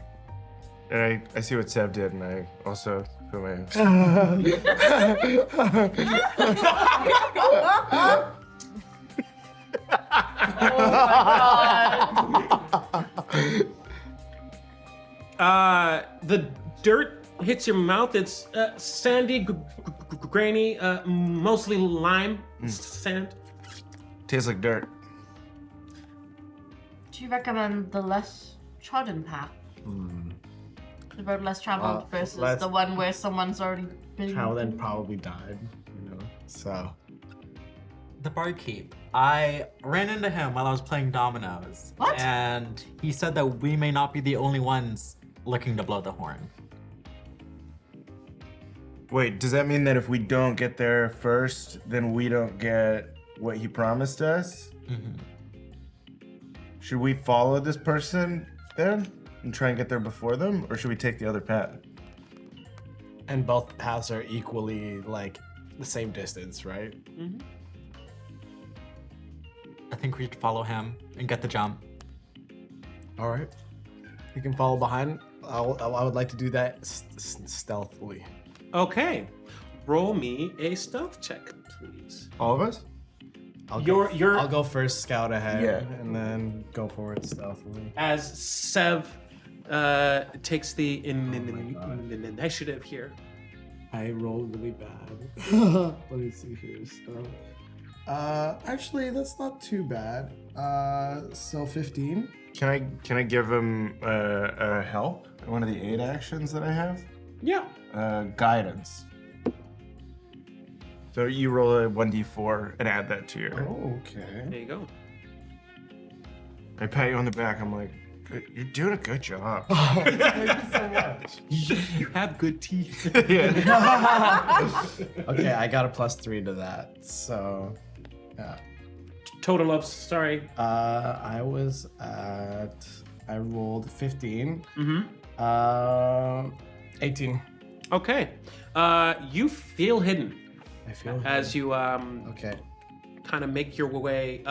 And I see what Sev did, and I also put my. The dirt hits your mouth. It's sandy, grainy, mostly lime sand. Tastes like dirt. Do you recommend the less trodden path? The road less traveled versus let's- the one where someone's already been. Paladin probably died, so. The barkeep. I ran into him while I was playing dominoes. What? And he said that we may not be the only ones looking to blow the horn. Wait, does that mean that if we don't get there first, then we don't get what he promised us? Should we follow this person then and try and get there before them, or should we take the other path? And both paths are equally like the same distance, right? I think we should follow him and get the jump. All right. We can follow behind. I would like to do that stealthily. Okay. Roll me a stealth check, please. All of us? I'll go first, scout ahead, Yeah. and then go forward stealthily. As Sev takes the initiative here. I rolled really bad. Let me see here. Actually, that's not too bad. So 15. Can I give him a help? One of the 8 actions that I have? Yeah. Guidance. So you roll a 1d4 and add that to your. Oh, okay. There you go. I pat you on the back. I'm like, you're doing a good job. Thank you so much. You have good teeth. Yeah. Okay, I got a +3 to that. So, yeah. Total of, sorry. I rolled 15. 18. Okay. You feel hidden I feel as you okay. kind of make your way.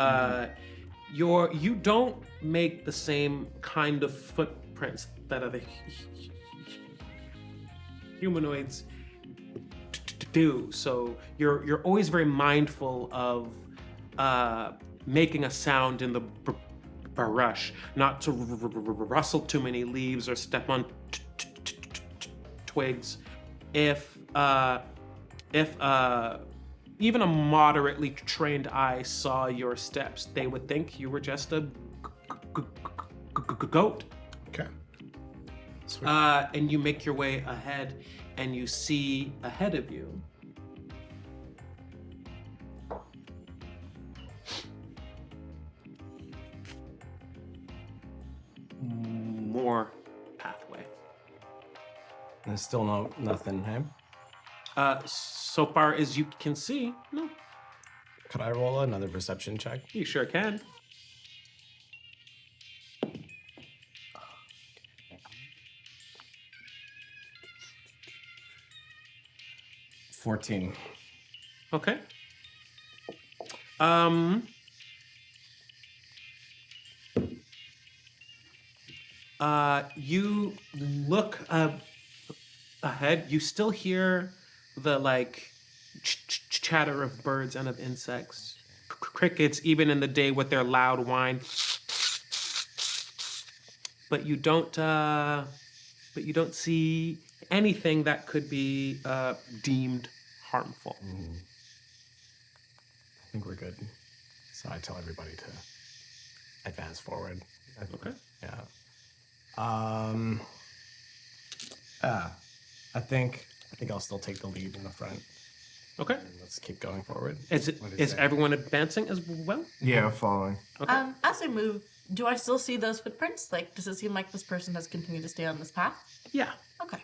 You don't make the same kind of footprints that other humanoids do. So you're always very mindful of making a sound in the brush, not to rustle too many leaves or step on twigs. If even a moderately trained eye saw your steps, they would think you were just a goat. Okay. And you make your way ahead, and you see ahead of you more pathway. There's still nothing, hey? So far as you can see, no. Could I roll another perception check? You sure can. 14. Okay. You look ahead. You still hear the chatter of birds and of insects, crickets, even in the day with their loud whine. But you don't. But you don't see anything that could be deemed harmful. I think we're good. So I tell everybody to advance forward. Okay. Yeah. I think I'll still take the lead in the front. Okay. And let's keep going forward. Is everyone advancing as well? Yeah, following. Okay. As I move, do I still see those footprints? Like, does it seem like this person has continued to stay on this path? Yeah. Okay.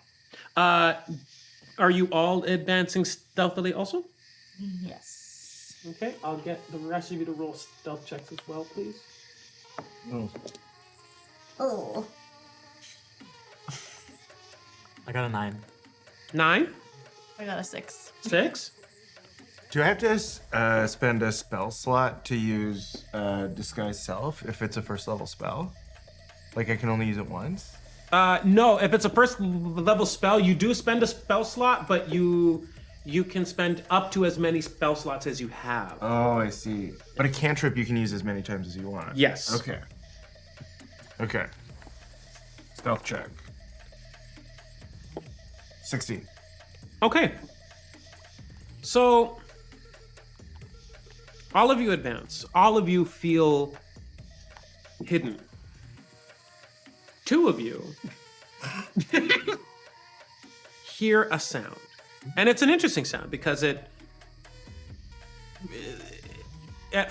Are you all advancing stealthily also? Yes. Okay, I'll get the rest of you to roll stealth checks as well, please. Oh. I got a 9. 9, I got a 6. 6. Do I have to spend a spell slot to use Disguise Self if it's a first level spell? Like I can only use it once? No, if it's a first level spell, you do spend a spell slot, but you can spend up to as many spell slots as you have. Oh, I see. But a cantrip you can use as many times as you want. Yes. Okay. Okay. Stealth check. 16. Okay. So, all of you advance. All of you feel hidden. 2 of you hear a sound. And it's an interesting sound because at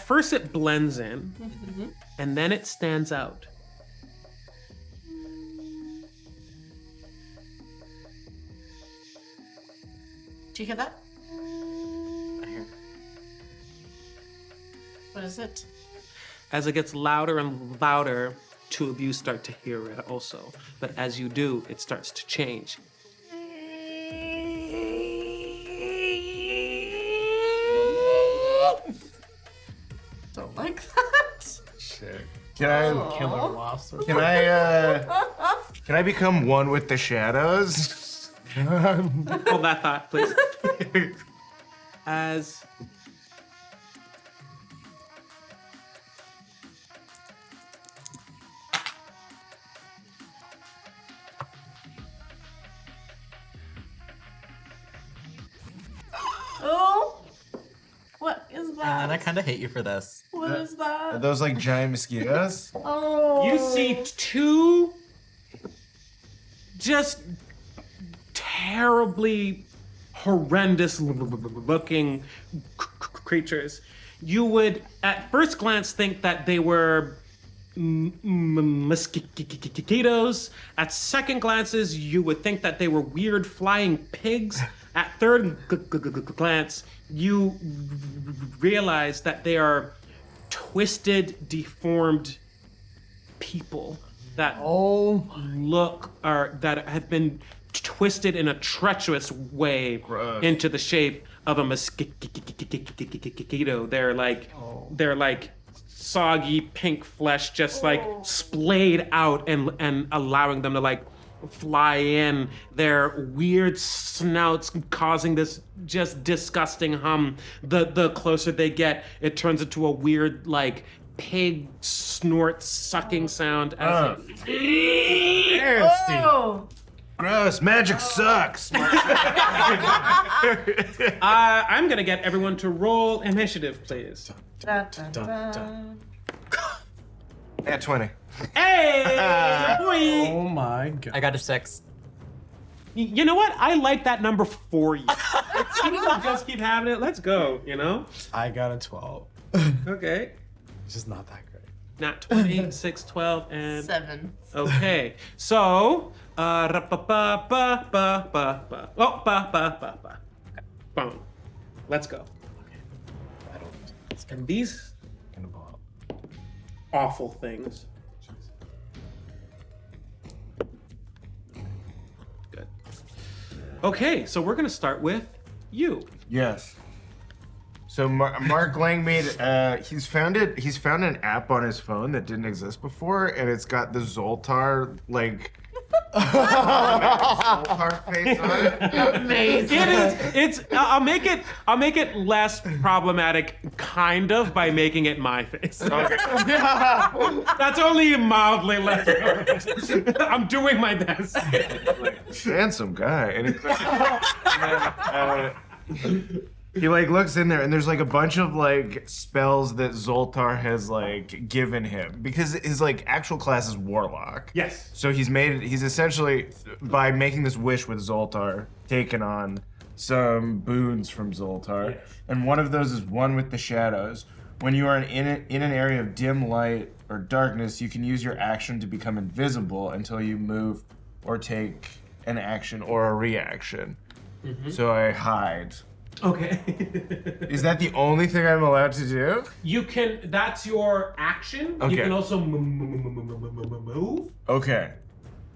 first it blends in and then it stands out. Do you hear that? I hear. What is it? As it gets louder and louder, 2 of you start to hear it also. But as you do, it starts to change. Don't like that. Shit. Can I Killer wasp. can I become one with the shadows? Hold that thought, please. As Oh, what is that? And I kind of hate you for this. What is Are that? those like giant mosquitoes? Oh. you see 2 just terribly horrendous looking creatures. You would at first glance think that they were mosquitoes. At second glances, you would think that they were weird flying pigs. At third glance, you realize that they are twisted, deformed people that that have been twisted in a treacherous way into the shape of a mosquito. They're like soggy pink flesh, just like splayed out and allowing them to like fly in. Their weird snouts causing this just disgusting hum. The closer they get, it turns into a weird like pig snort sucking sound as Oh. Gross. Magic sucks. I'm gonna get everyone to roll initiative, please. Dun, dun, Dun, dun. dun. At 20. Hey, boy! Oh my god. I got a 6. You know what? I like that number for you. Just keep having it. Let's go. You know? I got a 12. Okay. It's just not that great. Nat 20, 6, 12, and 7. okay. So, boom. Let's go. And these awful things. Good. Okay, so we're gonna start with you. Yes. So Mark Langmeade, he's found an app on his phone that didn't exist before, and it's got the Zoltar Zoltar face on it. Amazing. It is. It's. I'll make it less problematic, kind of, by making it my face. Okay. That's only mildly less. I'm doing my best. Handsome guy, and he looks in there, and there's a bunch of spells that Zoltar has given him because his actual class is warlock. Yes. So he's essentially, by making this wish with Zoltar, taken on some boons from Zoltar. Yes. And one of those is one with the shadows. When you are in an area of dim light or darkness, you can use your action to become invisible until you move or take an action or a reaction. Mm-hmm. So I hide. Okay. Is that the only thing I'm allowed to do? You can. That's your action. Okay. You can also move. Okay.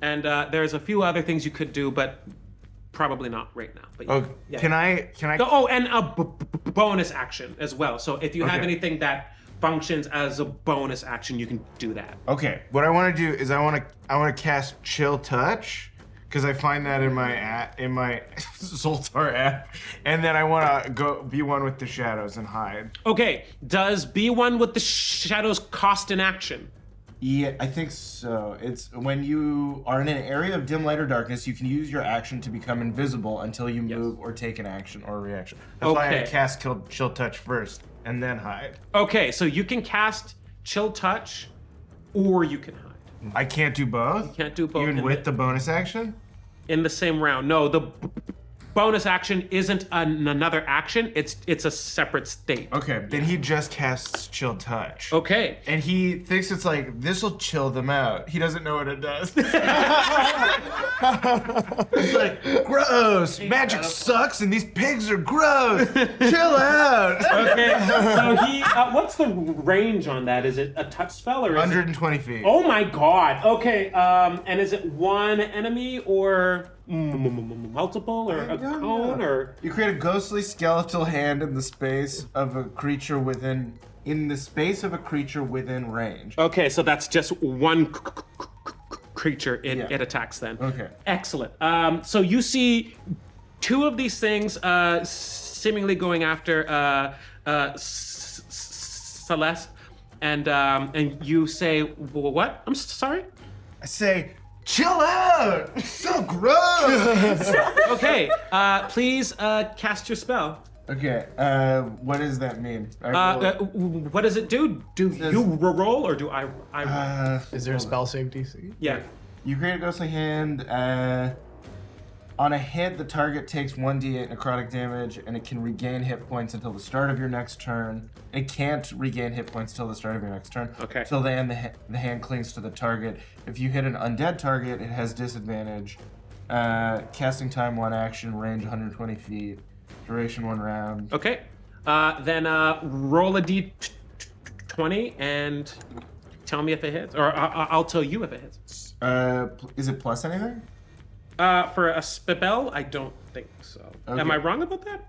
And there's a few other things you could do, but probably not right now. But Okay. yeah. Can I? Oh, and a bonus action as well. So if you have Okay. anything that functions as a bonus action, you can do that. Okay. What I want to do is I want to cast Chill Touch because I find that in my Zoltar app, and then I want to go be one with the shadows and hide. Okay. Does B1 with the shadows cost an action? Yeah, I think so. It's when you are in an area of dim light or darkness, you can use your action to become invisible until you move or take an action or a reaction. That's why I Okay. cast Chill Touch first and then hide. Okay, so you can cast Chill Touch, or you can hide. I can't do both? Can't do both Even in with the bonus action? in the same round. No, the bonus action isn't another action. It's a separate state. Okay, then he just casts Chill Touch. Okay. And he thinks it's this'll chill them out. He doesn't know what it does. He's like, gross. Magic sucks and these pigs are gross. Chill out. Okay. So he. What's the range on that? Is it a touch spell or is it? 120 feet. Oh my god. Okay. And is it one enemy or multiple or a cone or? You create a ghostly skeletal hand in the space of a creature within range. Okay, so that's just one creature it attacks then. Okay. Excellent. So you see two of these things seemingly going after Celeste, and you say, what? I'm sorry? I say, chill out! So gross! Okay, please cast your spell. Okay, what does that mean? What does it do? Do you roll or do I roll? Is there a spell save DC? Yeah. You create a ghostly hand. On a hit, the target takes 1d8 necrotic damage, and it can regain hit points until the start of your next turn. It can't regain hit points until the start of your next turn. Okay. Till then, the hand clings to the target. If you hit an undead target, it has disadvantage. Casting time 1 action, range 120 feet, duration 1 round. Okay. Then roll a d20 and tell me if it hits, or I'll tell you if it hits. Is it plus anything? For a spell, I don't think so. Okay. Am I wrong about that?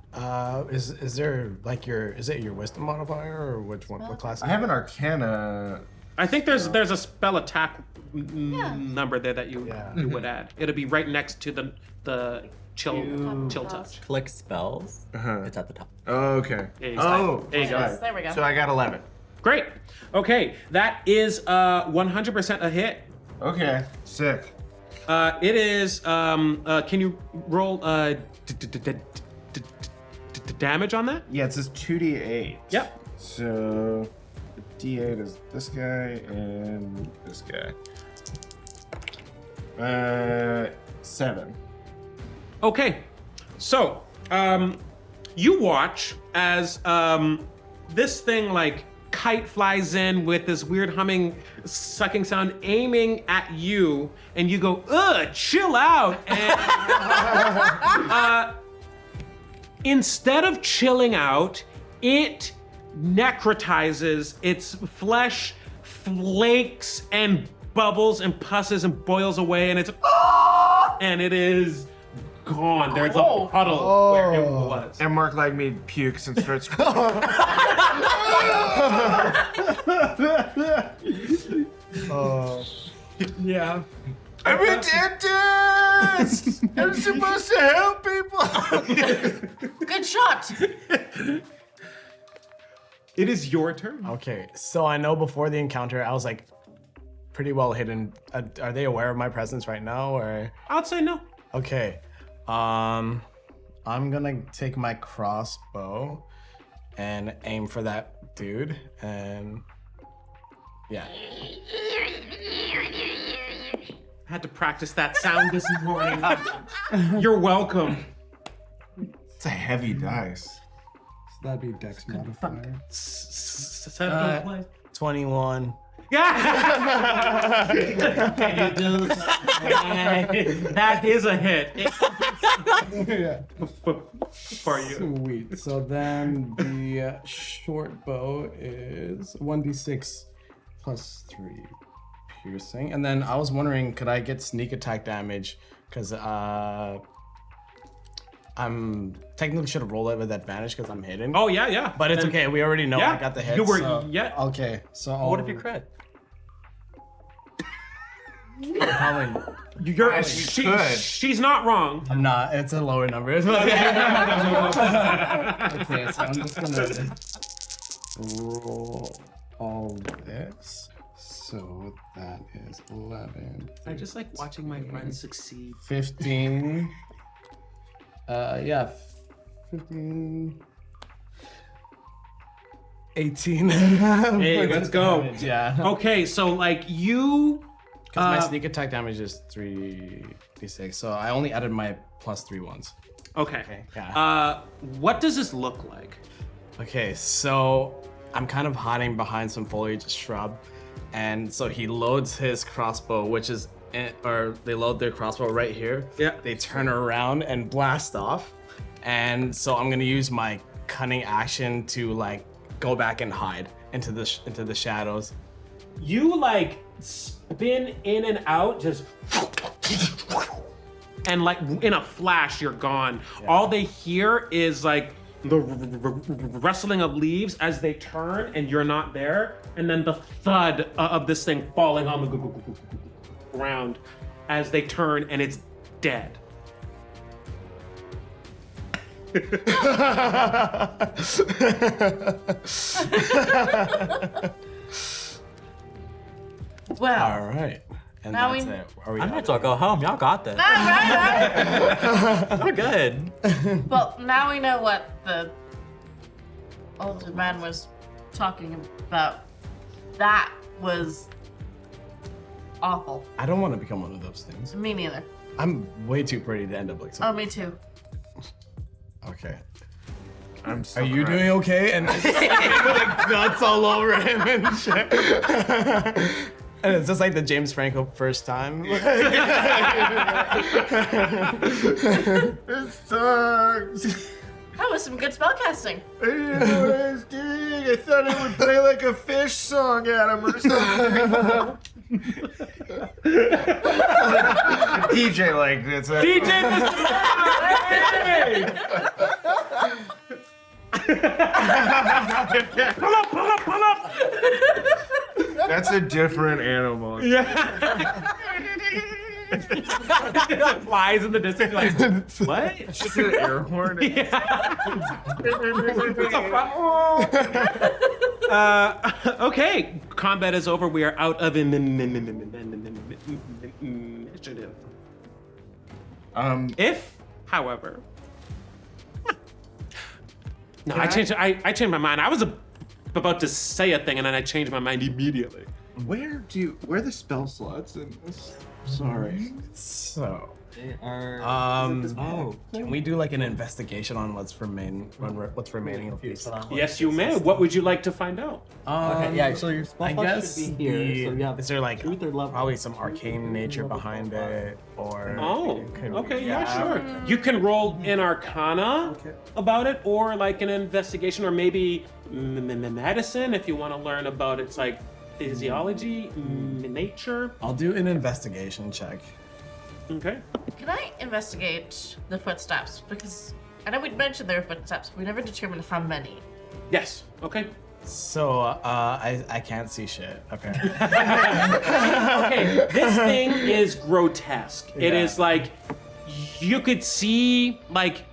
Is there is it your wisdom modifier or which one? What class? I have an Arcana. I think there's a spell attack number there that you would add. It'll be right next to the chill touch. Click spells. Uh-huh. It's at the top. Oh, okay. There you go. Oh, There you go. Yes, there we go. So I got 11. Great. Okay, that is 100% a hit. Okay, sick. It is. Can you roll damage on that? Yeah, it says 2d8. Yep. So the d8 is this guy and this guy. 7. Okay, so you watch as this thing kite flies in with this weird humming, sucking sound, aiming at you, and you go, ugh, chill out. And instead of chilling out, it necrotizes, its flesh flakes and bubbles and pusses and boils away, and it's, and it is gone. There's a puddle where it was. And Mark Langmeade pukes and starts. Yeah. I'm a dentist! I'm supposed to help people! Good shot. It is your turn. Okay, so I know before the encounter, I was like pretty well hidden. Are they aware of my presence right now, or? I'd say no. Okay, I'm gonna take my crossbow and aim for that dude, and yeah. I had to practice that sound this morning. You're welcome. It's a heavy dice. So that'd be Dex modifier. 21. Yeah. That is a hit. Yeah. For you. Sweet. So then the short bow is 1d6 plus 3 piercing. And then I was wondering, could I get sneak attack damage? Because I'm technically should have rolled it with advantage because I'm hidden. Oh yeah, yeah. But it's okay. We already know Yeah, I got the hit. you were- so- yeah. Okay, so What if you crit? Probably. You're, could. she's not wrong. I'm not. It's a lower number. Okay, so I'm just gonna roll all this. So that is 11. I just like watching my friends succeed. 15. Yeah, 15. 18. Hey, let's go. Yeah. Okay, so like you. Because my sneak attack damage is 3d6, so I only added my plus 3 ones. Okay. Yeah. What does this look like? Okay, so I'm kind of hiding behind some foliage shrub, and so he loads his crossbow, which is, or they load their crossbow right here. Yeah. They turn around and blast off, and so I'm gonna use my cunning action to like go back and hide into the shadows. You like spin in and out, just and like in a flash you're gone. All they hear is like the rustling of leaves as they turn and you're not there, and then the thud of this thing falling on the ground as they turn, and it's dead. Well, All right, and Now that's we- it. Are we I out? might as well go home. Y'all got this. right. We're good. Well, now we know what the older man was talking about. That was awful. I don't want to become one of those things. Me neither. I'm way too pretty to end up like Oh, something. me too. Okay. I'm so Are you crying. doing okay? And like guts all over him and shit. And it's just like the James Franco first time. It sucks. That was some good spellcasting. I didn't know what I was doing. I thought it would play like a fish song at him or something. DJ like this. DJ, pull up, pull up, pull up. That's a different animal. Flies in the distance, like, what? It's just an air horn. Okay, combat is over. We are out of initiative. If, however, no, I changed my mind. I was about to say a thing and then I changed my mind immediately. Where are the spell slots in this? Sorry. So, They are. can we do like an investigation on what's remaining of these? Yes, you may. What would you like to find out? Okay, yeah, so your spell I slot guess should be here. So yeah, is there like truth or love? probably some arcane nature behind it, or Oh, could- okay, yeah, sure. You can roll an Arcana about it, or like an investigation, or maybe medicine if you want to learn about its like physiology, nature. I'll do an investigation check. Okay. Can I investigate the footsteps? Because I know we'd mentioned there were footsteps, but we never determined how many. Yes. Okay. So I can't see shit apparently. Okay. This thing is grotesque. It Yeah. is like you could see like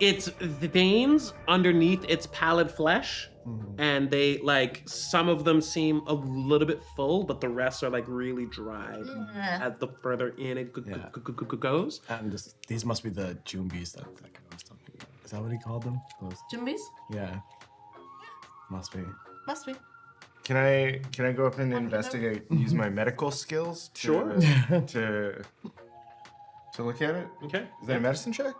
its veins underneath its pallid flesh. And they like some of them seem a little bit full, but the rest are like really dry as the further in it goes. And these must be the Jumbies that guy was talking about. Is that what he called them? Those, Jimbies? yeah. Must be. Must be. Can I go up and investigate? Use my medical skills to Sure. to look at it. Okay. Is that a medicine check?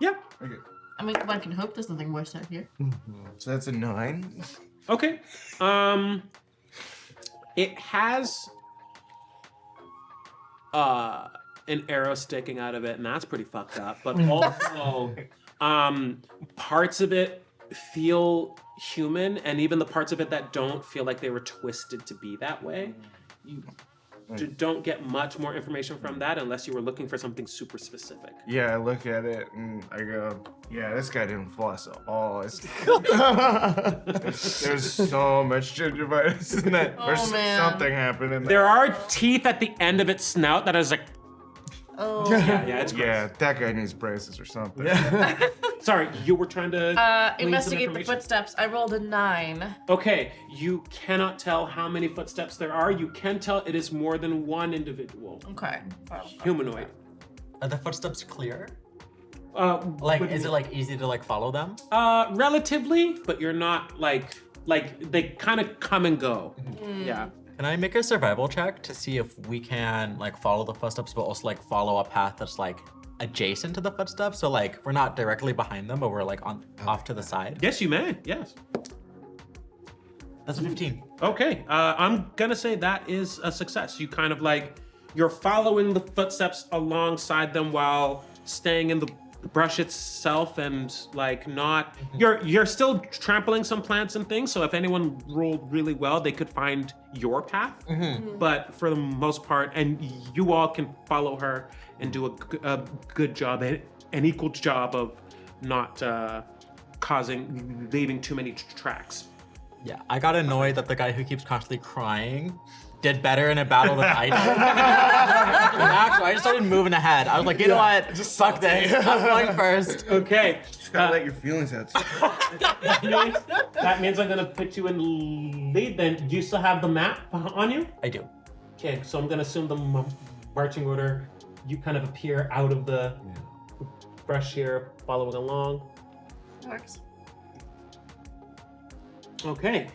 Yeah. Okay. I mean, one can hope there's nothing worse out here. So that's a 9. Okay. It has an arrow sticking out of it, and that's pretty fucked up. But also, parts of it feel human, and even the parts of it that don't feel like they were twisted to be that way. You don't get much more information from that unless you were looking for something super specific. Yeah, I look at it and I go, yeah, this guy didn't floss at all. There's so much gingivitis in that. Oh, There's man. something happening. There are teeth at the end of its snout that is like, Oh. yeah, it's gross. Yeah, that guy needs braces or something. Sorry, you were trying to glean some Investigate the information? footsteps. I rolled a 9. Okay, you cannot tell how many footsteps there are. You can tell it is more than one individual. Okay. Humanoid. Are the footsteps clear? Like, Is it like easy to like follow them? relatively, but you're not like they kind of come and go. Yeah. Can I make a survival check to see if we can like follow the footsteps, but also like follow a path that's like adjacent to the footsteps? So like we're not directly behind them, but we're like off to the side. Yes, you may. Yes. That's a 15. Okay. I'm gonna say that is a success. You kind of like you're following the footsteps alongside them while staying in the brush itself and like not you're still trampling some plants and things, so if anyone rolled really well they could find your path, but for the most part, and you all can follow her and do a good job, an equal job of not leaving too many tracks. Yeah, I got annoyed that the guy who keeps constantly crying did better in a battle than I did. Actually, I just started moving ahead. I was like, you know what? Just fuck this. I'm going first. Okay. Just gotta let your feelings out. That means I'm gonna put you in lead then. Do you still have the map on you? I do. Okay, so I'm gonna assume the marching order, you kind of appear out of the brush here, following along. Works. Okay,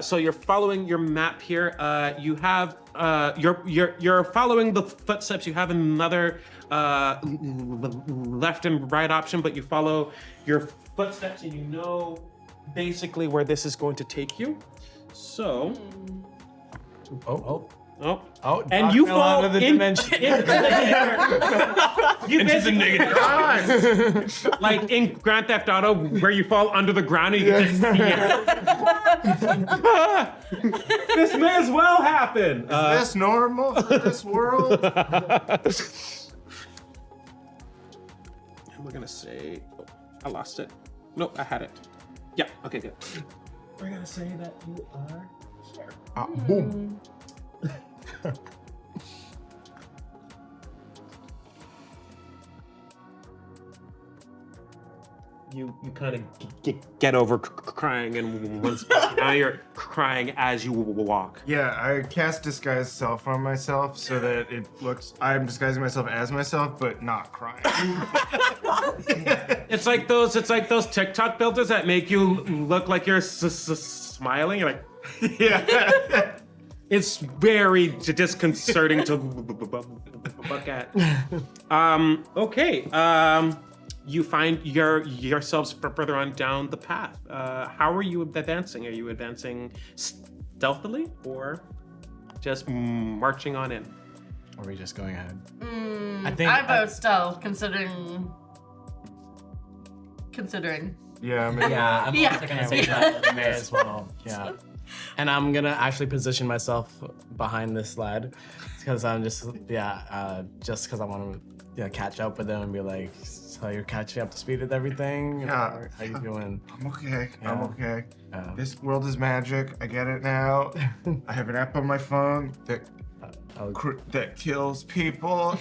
so you're following your map here. You have you're following the footsteps. You have another left and right option, but you follow your footsteps and you know basically where this is going to take you. So, and you fall out of the dimension. into the negative. Like in Grand Theft Auto, where you fall under the ground and you get this may as well happen. Is this normal for this world? And we're gonna say, oh, I lost it. Nope, I had it. Yeah. Okay, good. We're gonna say that you are here. Boom. You kind of get over crying, and once now you're crying as you walk. Yeah, I cast disguise self on myself so that it looks I'm disguising myself as myself, but not crying. It's like those TikTok filters that make you look like you're smiling. You're like, Yeah. It's very disconcerting to look at. Okay. You find yourselves further on down the path. How are you advancing? Are you advancing stealthily or just marching on in? Or are we just going ahead? I vote stealth, considering. Yeah, I mean, Yeah, I'm Yeah. also gonna say that. May as well. Yeah. And I'm gonna actually position myself behind this lad because I'm just because I want to catch up with them and be like, so you're catching up to speed with everything? Yeah. How you doing? I'm okay. I'm Yeah. okay. Yeah. This world is magic. I get it now. I have an app on my phone that that kills people.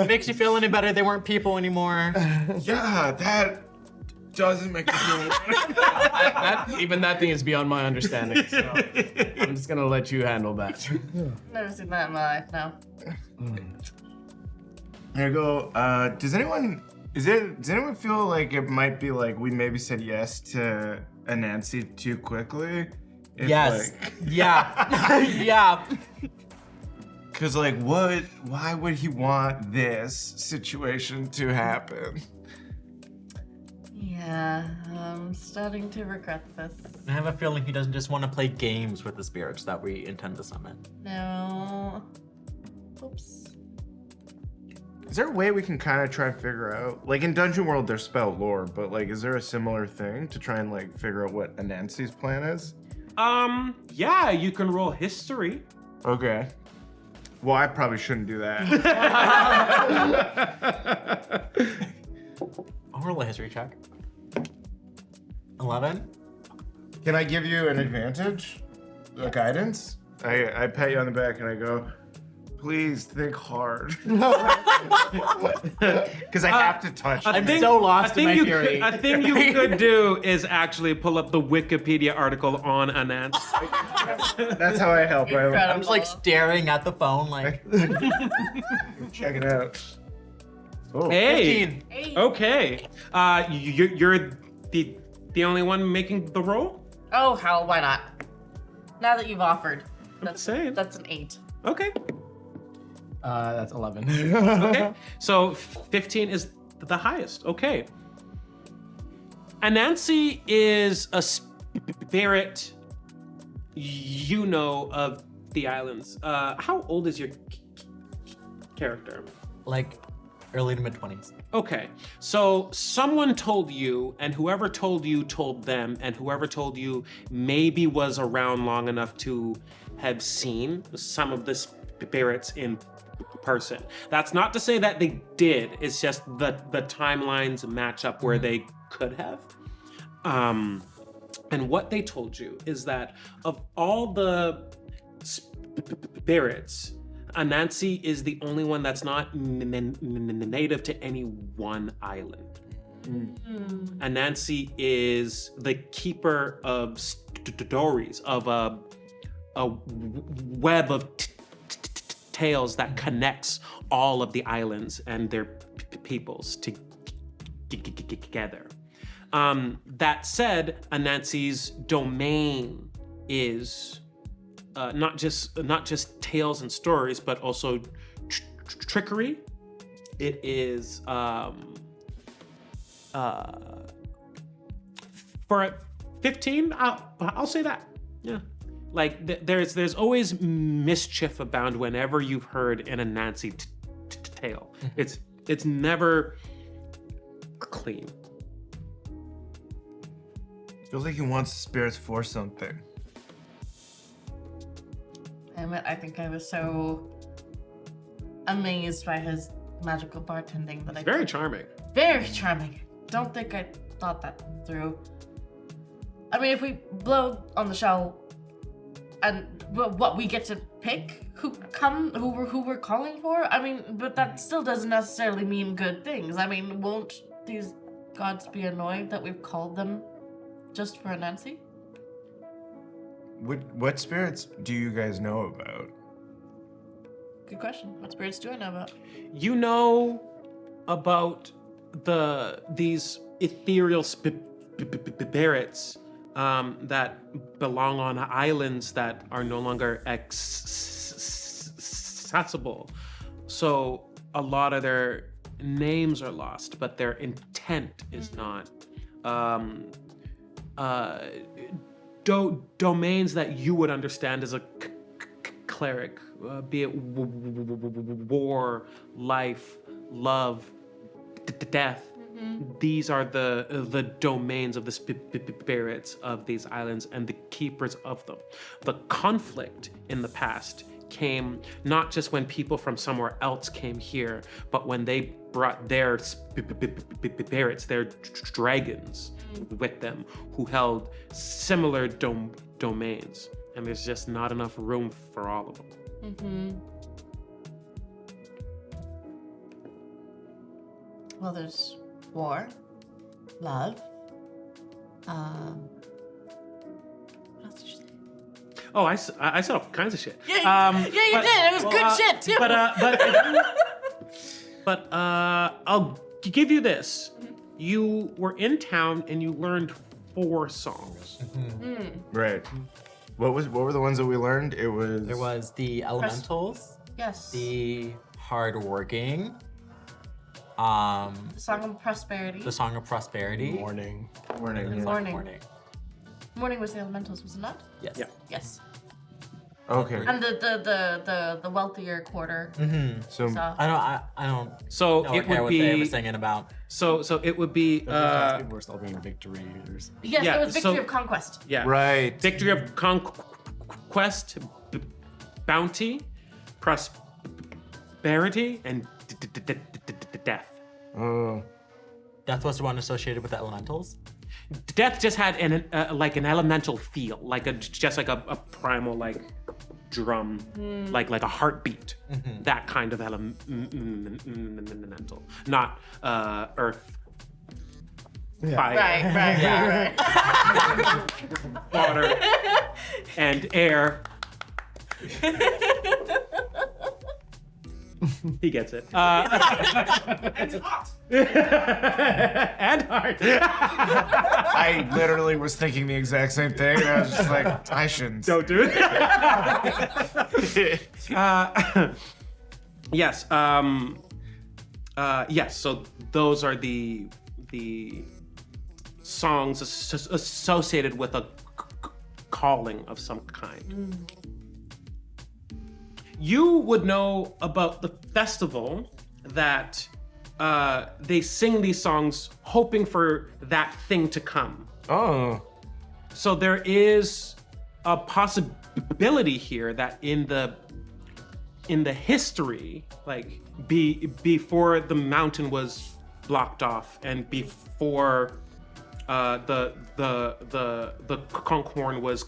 Makes you feel any better? They weren't people anymore. Yeah, that doesn't make me feel Even that thing is beyond my understanding. So I'm just gonna let you handle that. Never seen that in my life. No. Here I go. Does anyone feel like it might be like we maybe said yes to Anansi too quickly? If, Yes. like- Yeah. Yeah. Cause like why would he want this situation to happen? Yeah, I'm starting to regret this. I have a feeling he doesn't just want to play games with the spirits that we intend to summon. No. Oops. Is there a way we can kind of try and figure out, like in Dungeon World there's spell lore, but like is there a similar thing to try and like figure out what Anansi's plan is? Yeah, you can roll history. Okay. Well, I probably shouldn't do that. I'll roll a history check. 11? Can I give you an advantage? A guidance? I pat you on the back and I go, please think hard. Because I have to touch I it. think- so lost I think in my you fury. A thing you could do is actually pull up the Wikipedia article on Anansi. That's how I help. I'm just like staring at the phone like, Check it out. Oh. Hey. 15. Hey. Okay. You're the only one making the roll? Oh, hell, why not? Now that you've offered. That's saying. That's an 8. Okay. That's 11. Okay. So 15 is the highest. Okay. Anansi is a spirit of the islands. How old is your character? Like early to mid 20s. Okay, so someone told you, and whoever told you told them, and whoever told you maybe was around long enough to have seen some of the spirits in person. That's not to say that they did, it's just the timelines match up where they could have. And what they told you is that of all the spirits, Anansi is the only one that's not native to any one island. Anansi is the keeper of stories, of a web of tales that connects all of the islands and their peoples together. That said, Anansi's domain is not just tales and stories, but also trickery. It is for 15. I'll say that. Yeah, like there's always mischief abound whenever you've heard an Anansi tale. It's never clean. Feels like he wants the spirits for something. I think I was so amazed by his magical bartending that Very charming. Very charming. Don't think I thought that through. I mean, if we blow on the shell, and what we get to pick who we're calling for. I mean, but that still doesn't necessarily mean good things. I mean, won't these gods be annoyed that we've called them just for Anansi? What spirits do you guys know about? Good question. What spirits do I know about? You know about these ethereal spirits that belong on islands that are no longer accessible. So a lot of their names are lost, but their intent is not. Domains that you would understand as a cleric, be it war, life, love, death. These are the domains of the spirits of these islands and the keepers of them. The conflict in the past came not just when people from somewhere else came here, but when they brought their spirits, their dragons with them, who held similar domains. And there's just not enough room for all of them. Well, there's war, love. What else did you say? Oh, I said all kinds of shit. Yeah, you did. It was good shit too. But I'll give you this. You were in town and you learned 4 songs. Right. What were the ones that we learned? There was the elementals, Yes. the hardworking, The Song of Prosperity. the song of prosperity. Morning. Morning. Morning. Morning was the elementals, was it not? Yes. Yeah. Yes. Okay. And the wealthier quarter. So So I don't So know it what would they were be singing about. so it would be People were celebrating victories. yes, Yeah, it was Victory so- of Conquest. yeah. right. Victory of conquest, bounty, prosperity, and death. Oh. Death was the one associated with the elementals. Death just had an like an elemental feel, like just like a primal like drum, like a heartbeat. That kind of elemental, not earth, fire, Right. water, and air. He gets it. It's hot. And hard. I literally was thinking the exact same thing. And I was just like, I shouldn't. Don't do it. Yes. Yes. So those are the songs associated with a calling of some kind. You would know about the festival that they sing these songs hoping for that thing to come. Oh. So there is a possibility here that in the history, like before the mountain was blocked off and before the conch horn was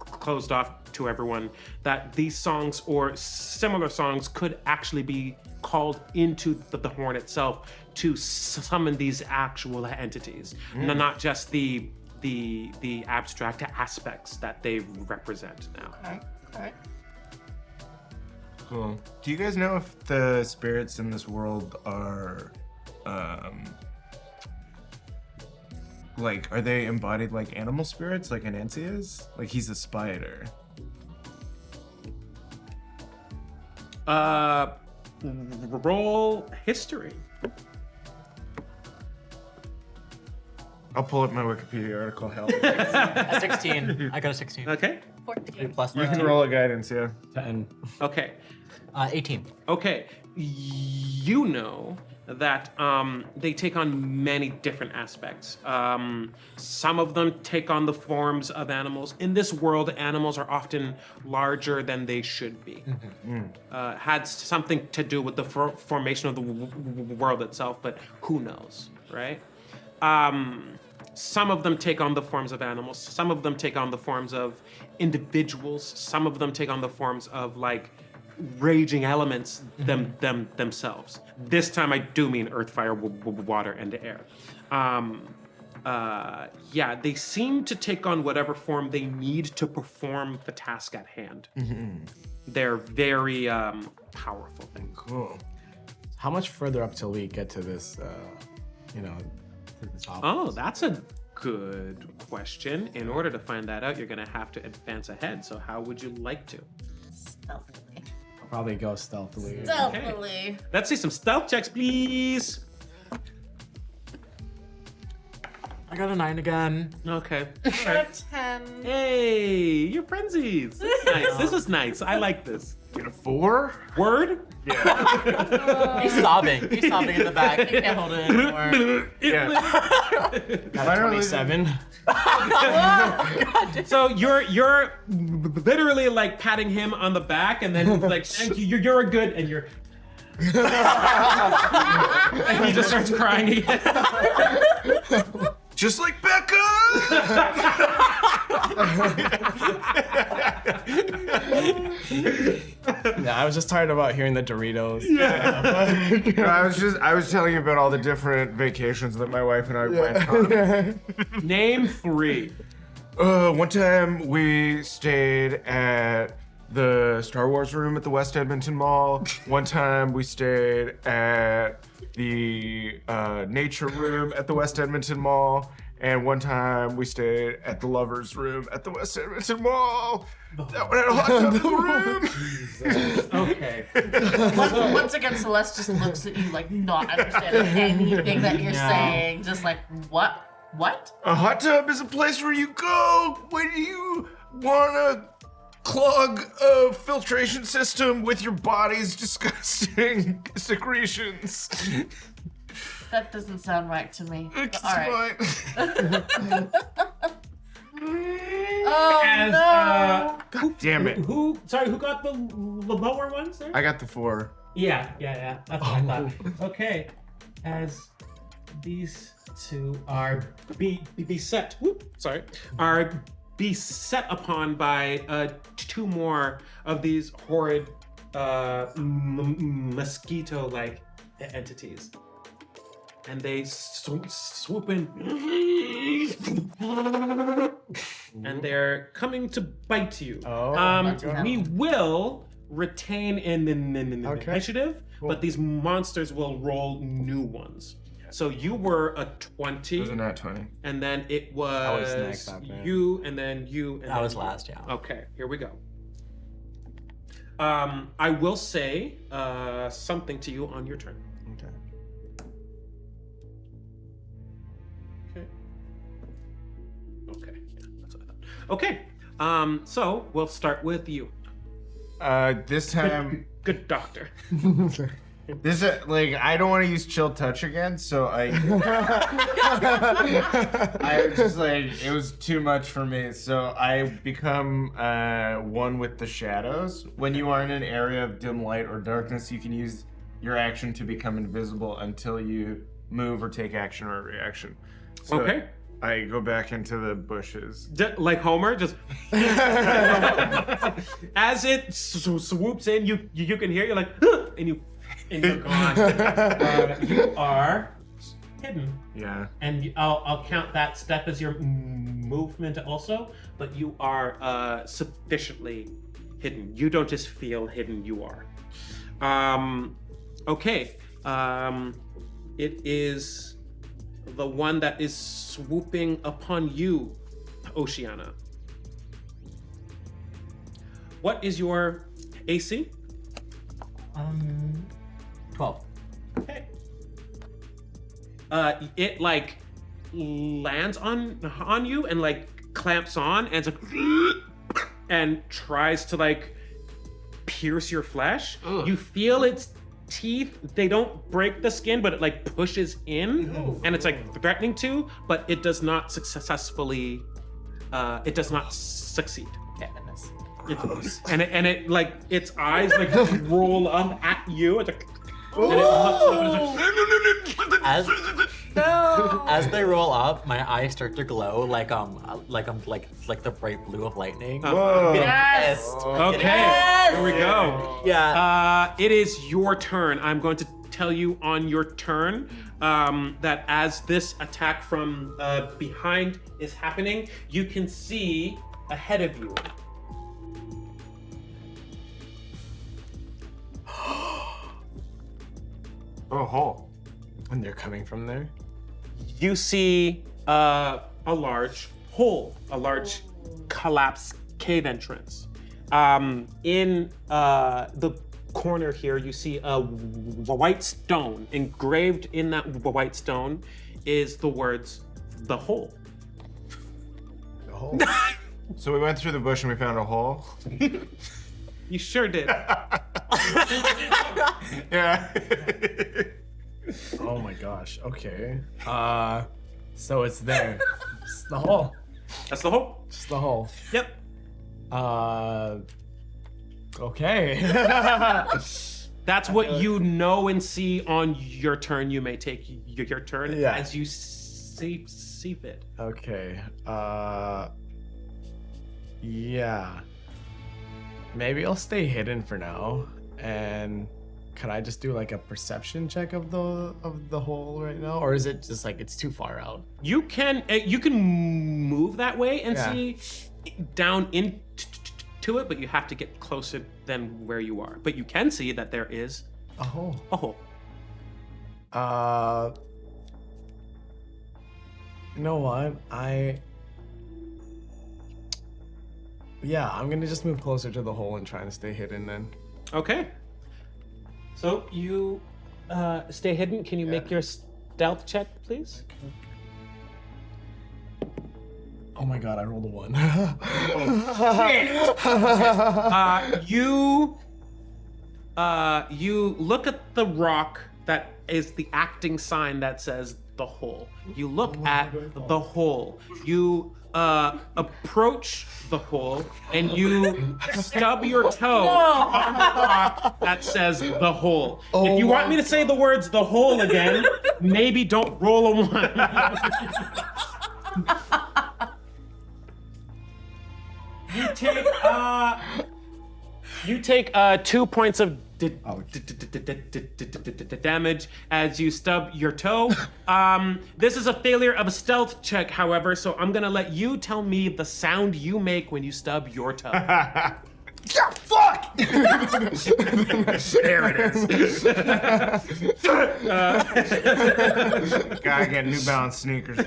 closed off to everyone, that these songs or similar songs could actually be called into the horn itself to summon these actual entities, not just the abstract aspects that they represent now. Okay. Cool. Do you guys know if the spirits in this world are, are they embodied like animal spirits, like Anansi is? Like he's a spider. Roll history. I'll pull up my Wikipedia article. Help. A 16. I got a 16. Okay. 14. Plus You can roll a guidance, yeah. 10. Okay. 18. Okay. You know that they take on many different aspects. Some of them take on the forms of animals. In this world, animals are often larger than they should be. Had something to do with the formation of the world itself, but who knows, right? Some of them take on the forms of animals. Some of them take on the forms of individuals. Some of them take on the forms of like raging elements themselves. This time I do mean earth, fire, water, and air. Yeah, they seem to take on whatever form they need to perform the task at hand. They're very powerful things. Cool. How much further up till we get to this, to this office? Oh, that's a good question. In order to find that out, you're gonna have to advance ahead. So how would you like to? Stealthily. I'll probably go stealthily. Stealthily. Let's see some stealth checks, please. I got a 9 again. Okay. A 10. Hey, you're frenzies. This is nice. This is nice. I like this. Get a 4? Word? He's sobbing. He's sobbing in the back. He can't hold it anymore. Got a 27. So you're literally like patting him on the back, and then like, thank you. You're a good, and you're. And he just starts crying again. Just like Becca! Yeah, I was just tired about hearing the Doritos. I was telling you about all the different vacations that my wife and I went on. Name 3. One time we stayed at the Star Wars room at the West Edmonton Mall. One time we stayed at the nature room at the West Edmonton Mall. And one time we stayed at the lovers room at the West Edmonton Mall. That one had a hot tub in the room. Okay. Once again, Celeste just looks at you like not understanding anything that you're saying. Just like, what? What? A hot tub is a place where you go when you want to clog a filtration system with your body's disgusting secretions. That doesn't sound right to me. It's All right. fine. Oh As, no! Damn it. Who got the lower ones there? I got the 4. Yeah. That's what I thought. Okay. As these two are beset, are beset upon by 2 more of these horrid mosquito-like entities. And they swoop in. And they're coming to bite you. Oh, my God. We will retain in the initiative, but these monsters will roll new ones. So you were a 20. Wasn't that 20? And then it was, was next after. you, and then you, and I then was you. last, yeah. Okay, here we go. I will say something to you on your turn. Okay, yeah, that's what I thought. Okay, so we'll start with you. This time, Good doctor. this like I don't want to use chill touch again, so I was just like it was too much for me. So I become one with the shadows. When you are in an area of dim light or darkness, you can use your action to become invisible until you move or take action or reaction. So Okay. I go back into the bushes. Like Homer, just as it swoops in, you can hear, you're like, and you're gone. You are hidden, Yeah. and I'll count that step as your movement also. But you are sufficiently hidden. You don't just feel hidden; you are. Okay. It is the one that is swooping upon you, Oceana. What is your AC? 12. Okay. It like lands on you and like clamps on and it's like, and tries to like pierce your flesh. Ugh. You feel its teeth, they don't break the skin, but it like pushes in and it's like threatening to, but it does not successfully it does not succeed. Goodness. And it like its eyes like roll up at you. It's like, and it looks up and it's like, As they roll up, my eyes start to glow like the bright blue of lightning. Whoa. Yes. okay, Yes! here we go. Yeah. It is your turn. I'm going to tell you on your turn that as this attack from behind is happening, you can see ahead of you. Oh, hole. And they're coming from there? You see a large hole, a large collapsed cave entrance. In the corner here, you see a white stone. Engraved in that white stone is the words, "The Hole." The hole. So we went through the bush and we found a hole. You sure did. Yeah. Oh my gosh. Okay. So it's there. It's the hole. That's the hole. It's the hole. Yep. Okay. That's what you know and see on your turn. You may take your turn Yeah. as you see fit. Okay. Yeah. Maybe I'll stay hidden for now. And can I just do like a perception check of the hole right now, or is it just like it's too far out? You can move that way and Yeah. see down into it, but you have to get closer than where you are. But you can see that there is A hole. a hole. You know what? Yeah, I'm gonna just move closer to the hole and try and stay hidden then. Okay. So you stay hidden. Can you make your stealth check, please? Oh my god, I rolled a 1. You look at the rock that is the acting sign that says the hole. You look at the hole. You approach the hole and you stub your toe on the rock that says the hole. If you want me to say the words the hole again, maybe don't roll a 1. You take 2 points of damage as you stub your toe. This is a failure of a stealth check, however, so I'm gonna let you tell me the sound you make when you stub your toe. Yeah, fuck! There it is. Gotta get New Balance sneakers. They're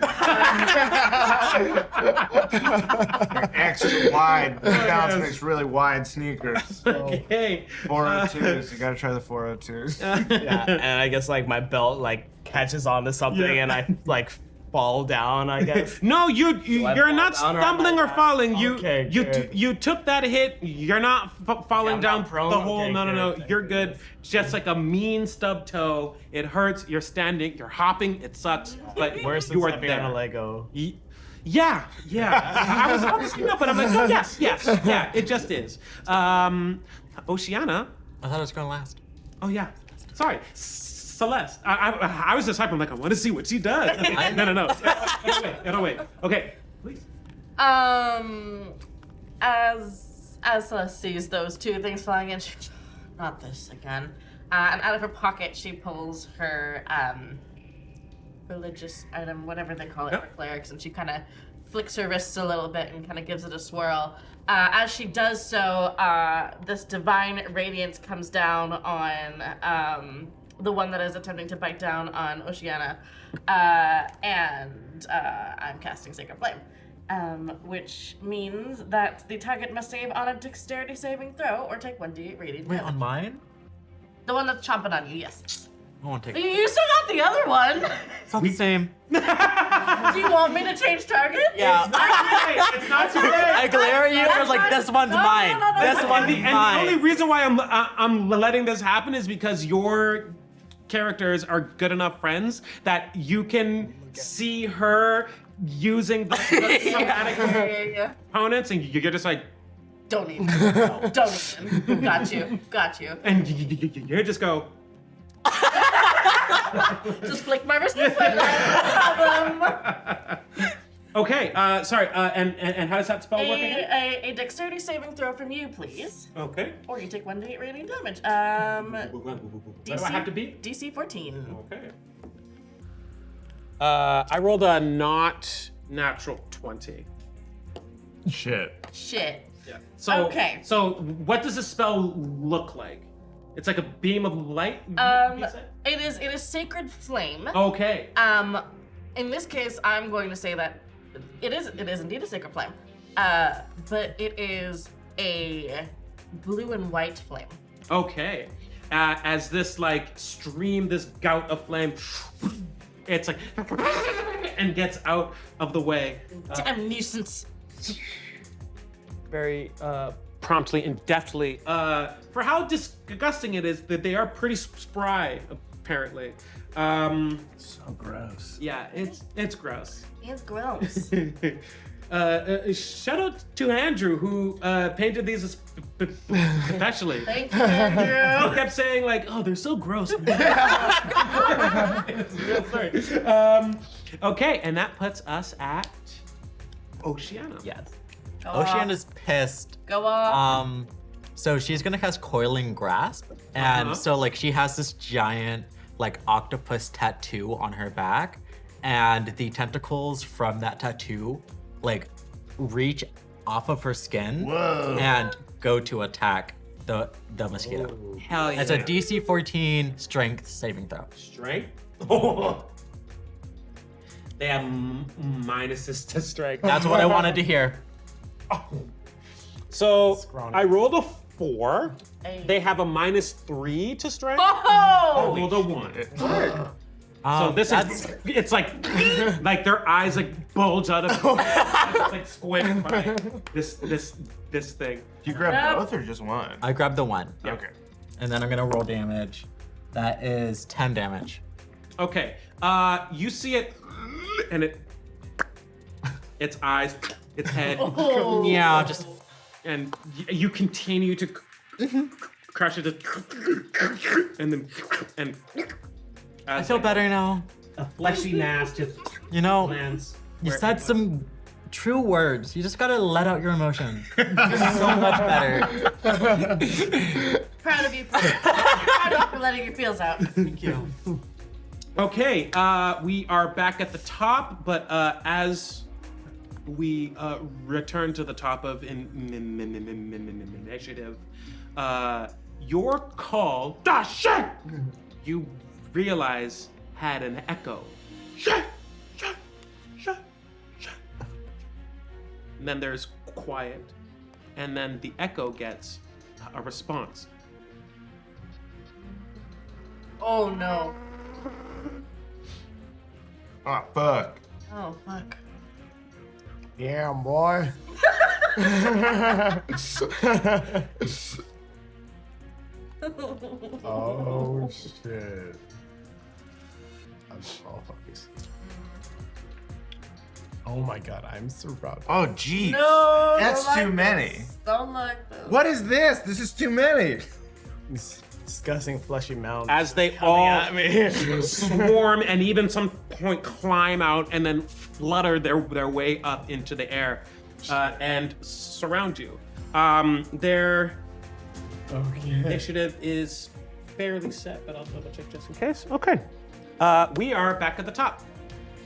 extra wide. New Balance makes really wide sneakers. Okay. 402s. You gotta try the 402s. Yeah, and I guess like my belt like catches onto something and I like fall down, I guess. No, you're fall not down or am I stumbling or not? falling. Okay, good. You took that hit. You're not falling I'm down not prone? the hole. Okay, No. good. You're good. It's just like a mean stub toe. It hurts. You're standing. You're hopping. It sucks. But Worse than you are stepping there. on a Lego. Yeah. I was about to say no, but I'm like, oh, yes. Yeah, it just is. Oceana. I thought it was going last. Oh, yeah. Sorry. Celeste. I was just hyping. I'm like, I want to see what she does. No. It'll wait. Okay, please. As Celeste sees those two things flying in, she, not this again. And out of her pocket, she pulls her religious item, whatever they call it for clerics, and she kind of flicks her wrists a little bit and kind of gives it a swirl. As she does so, this divine radiance comes down on the one that is attempting to bite down on Oceana, and I'm casting Sacred Flame, which means that the target must save on a dexterity saving throw or take 1d8 radiant Wait, damage. on mine? The one that's chomping on you, yes. I won't take You still got the other one. It's not the same. Do you want me to change targets? Yeah. It's not too late. I glare at you and I was like, this one's mine. This one's And the mine. only reason why I'm letting this happen is because your characters are good enough friends that you can see her using the somatic Yeah. components, and you're just like, Don't even. Don't even. Got you. and you just go. Just flick my wrist this way. No problem. Okay, sorry, and how does that spell work again? A dexterity saving throw from you, please. Okay. Or you take 1d8 radiant damage. What do I have to beat? DC 14. Okay. I rolled a not natural 20. Shit. Shit. Yeah. So, Okay. So what does the spell look like? It's like a beam of light? you said? It is sacred flame. Okay. In this case, I'm going to say that It is indeed a sacred flame. But it is a blue and white flame. Okay. As this like stream, this gout of flame, it's like and gets out of the way. Damn nuisance. Very promptly and deftly. For how disgusting it is, that they are pretty spry, apparently. So gross. Yeah, it's gross. It's gross. Shout out to Andrew who painted these especially. Thank you, Andrew. He kept saying like, "Oh, they're so gross." It's a real story. Okay, and that puts us at Oceana. Yes. Go Oceana's pissed. Go on. So she's gonna cast Coiling Grasp, and so like she has this giant like octopus tattoo on her back, and the tentacles from that tattoo like reach off of her skin and go to attack the mosquito. Hell yeah. It's a DC 14 Strength saving throw. Strength. They have minuses to strength. That's what I wanted to hear. So Scrawny. I rolled a 4. Hey. They have a -3 to strength. I Oh! rolled a 1. So this that's, it's like their eyes like bulge out of it's like squished by this thing. You grab Yep. both or just one? I grabbed the 1, Okay. and then I'm gonna roll damage. That is 10 damage. Okay. You see it and its eyes, its head, Oh. Yeah, just and you continue to crush it and then I feel better now. a fleshy mass just You know, lands. you where said it some true words. You just gotta let out your emotions. It's so much better. Proud of you. Proud of you for letting your feels out. Thank you. Okay, we are back at the top, but as we return to the top of initiative, your call, shit, you realize had an echo. Shit, shit, shit, shit. And then there's quiet, and then the echo gets a response. Oh no. Oh, fuck. Oh fuck. Yeah, boy. Oh shit. I'm all focused. Oh my god, I'm surrounded. Oh, geez. No. That's don't too like many. this. Don't like this. What is this? This is too many. This disgusting fleshy mound. As they coming all at me. swarm and even some point climb out and then flutter their way up into the air and surround you. Their Okay. initiative is fairly set, but I'll double check just in case. Okay. We are back at the top.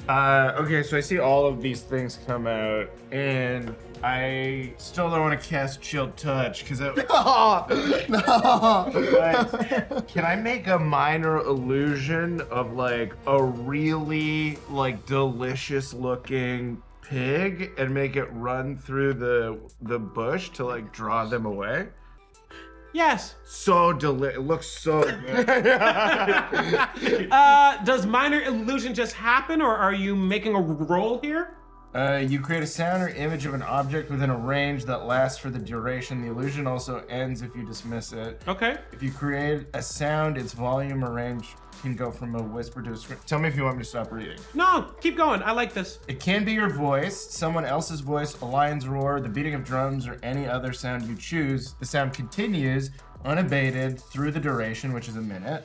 Okay, so I see all of these things come out, and I still don't want to cast Chill Touch because it. But can I make a minor illusion of like a really like delicious looking pig and make it run through the bush to like draw them away? Yes. So it looks so good. Does minor illusion just happen, or are you making a roll here? You create a sound or image of an object within a range that lasts for the duration. The illusion also ends if you dismiss it. Okay. If you create a sound, its volume or range can go from a whisper to a scream. Tell me if you want me to stop reading. No, keep going. I like this. It can be your voice, someone else's voice, a lion's roar, the beating of drums, or any other sound you choose. The sound continues unabated through the duration, which is a minute.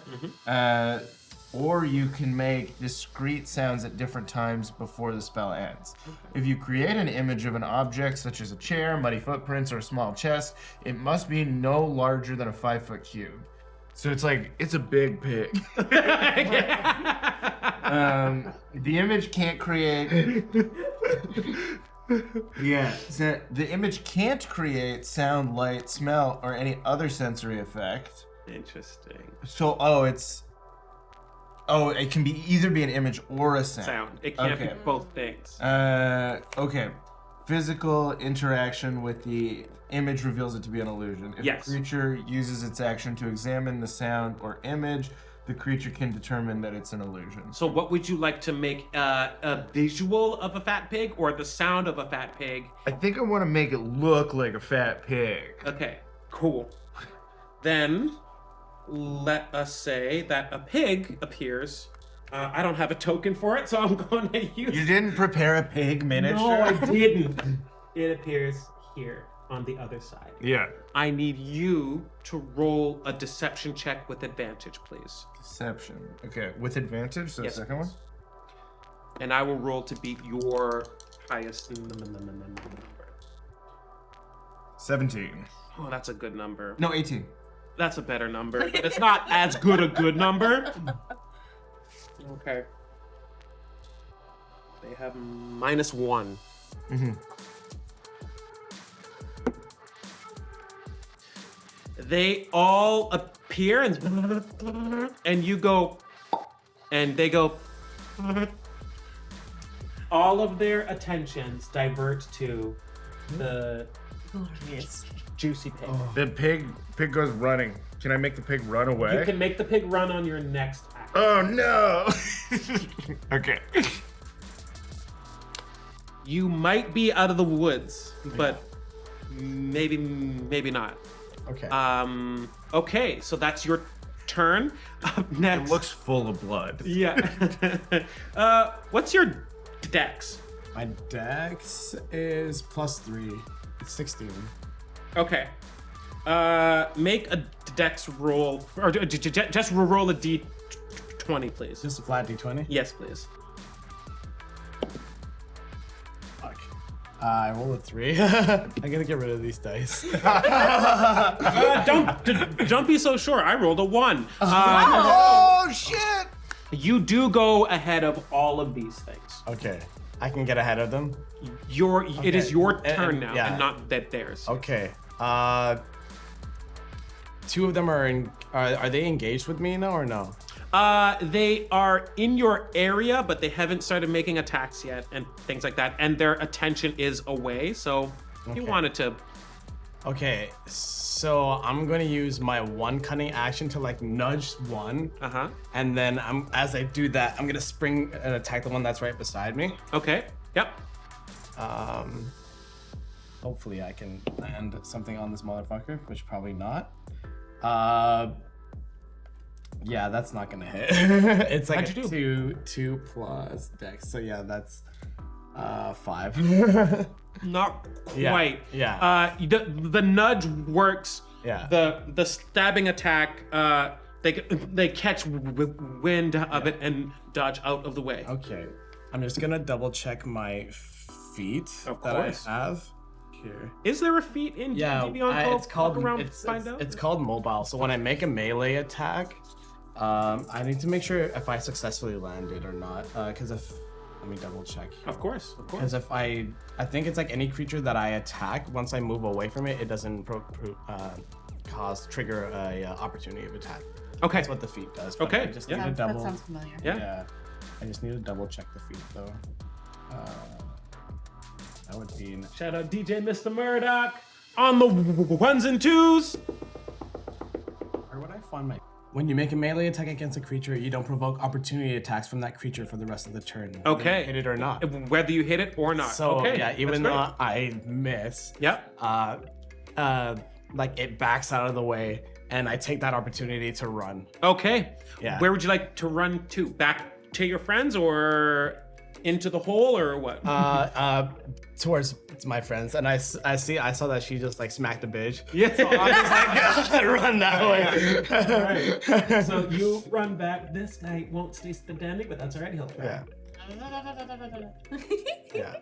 Or you can make discrete sounds at different times before the spell ends. If you create an image of an object, such as a chair, muddy footprints, or a small chest, it must be no larger than a 5-foot cube. So it's like, it's a big pig. The image can't create... Yeah, so the image can't create sound, light, smell, or any other sensory effect. Interesting. So, Oh, it can be either be an image or a sound. Sound. It can't Okay. be both things. Okay. Physical interaction with the image reveals it to be an illusion. If Yes. a creature uses its action to examine the sound or image, the creature can determine that it's an illusion. So what would you like to make a visual of a fat pig or the sound of a fat pig? I think I want to make it look like a fat pig. Okay, cool. Then let us say that a pig appears. I don't have a token for it, so I'm going to use. You didn't prepare a pig miniature? No, I didn't. It appears here on the other side. Yeah. I need you to roll a deception check with advantage, please. Deception. Okay, with advantage, so Yes, the second one? And I will roll to beat your highest number. 17. Oh, that's a good number. No, 18. That's a better number. But it's not as good a good number. Okay. They have -1. They all appear and you go, and they go. All of their attentions divert to the juicy pig. The pig goes running. Can I make the pig run away? You can make the pig run on your next action. Oh no! Okay. You might be out of the woods, but maybe not. Okay. Okay, so that's your turn. Up next. It looks full of blood. Yeah. What's your dex? My dex is +3. It's 16. Okay. Make a dex roll, or just roll a d20, please. Just a flat d20? Yes, please. Fuck. I rolled a 3. I gotta get rid of these dice. Don't be so sure. I rolled a 1. Oh shit! You do go ahead of all of these things. Okay. I can get ahead of them? It is your And- turn now, yeah. and not that theirs. Okay. 2 of them are they engaged with me now or no? They are in your area, but they haven't started making attacks yet and things like that. And their attention is away, so you Okay. wanted to. Okay, so I'm gonna use my 1 cunning action to like nudge one, and then as I do that, I'm gonna spring and attack the one that's right beside me. Okay. Yep. Hopefully I can land something on this motherfucker, which probably not. Yeah, that's not gonna hit. It's like How'd you a 2 plus dex, so yeah, that's 5. Not Yeah, quite. yeah. The nudge works. Yeah. The stabbing attack. They catch wind of it and dodge out of the way. Okay, I'm just gonna double check my feet Of that course. I have here. Is there a feat in Yeah, D&D Beyond? it's called Walk around, it's find out. it's called mobile. So when I make a melee attack, I need to make sure if I successfully landed or not. Because let me double check. Of course. Because if I think it's like any creature that I attack, once I move away from it, it doesn't trigger a opportunity of attack. Okay. That's what the feat does. But Okay, I just yeah. need to That double. sounds familiar. Yeah. I just need to double check the feat though. That would be. Shout out DJ Mr. Murdoch on the ones and twos. Where would I find my? When you make a melee attack against a creature, you don't provoke opportunity attacks from that creature for the rest of the turn. whether Okay. you hit it or not. Whether you hit it or not. So okay. yeah, even that's though I miss, great. Yep. like it backs out of the way, and I take that opportunity to run. Okay. Yeah. Where would you like to run to? Back to your friends or into the hole or what? Towards my friends, and I saw that she just like smacked a bitch. Yeah. So I'm just like run that way. Alright. So you run back. This guy won't stay standing, but that's alright. He'll try. Yeah. Yeah.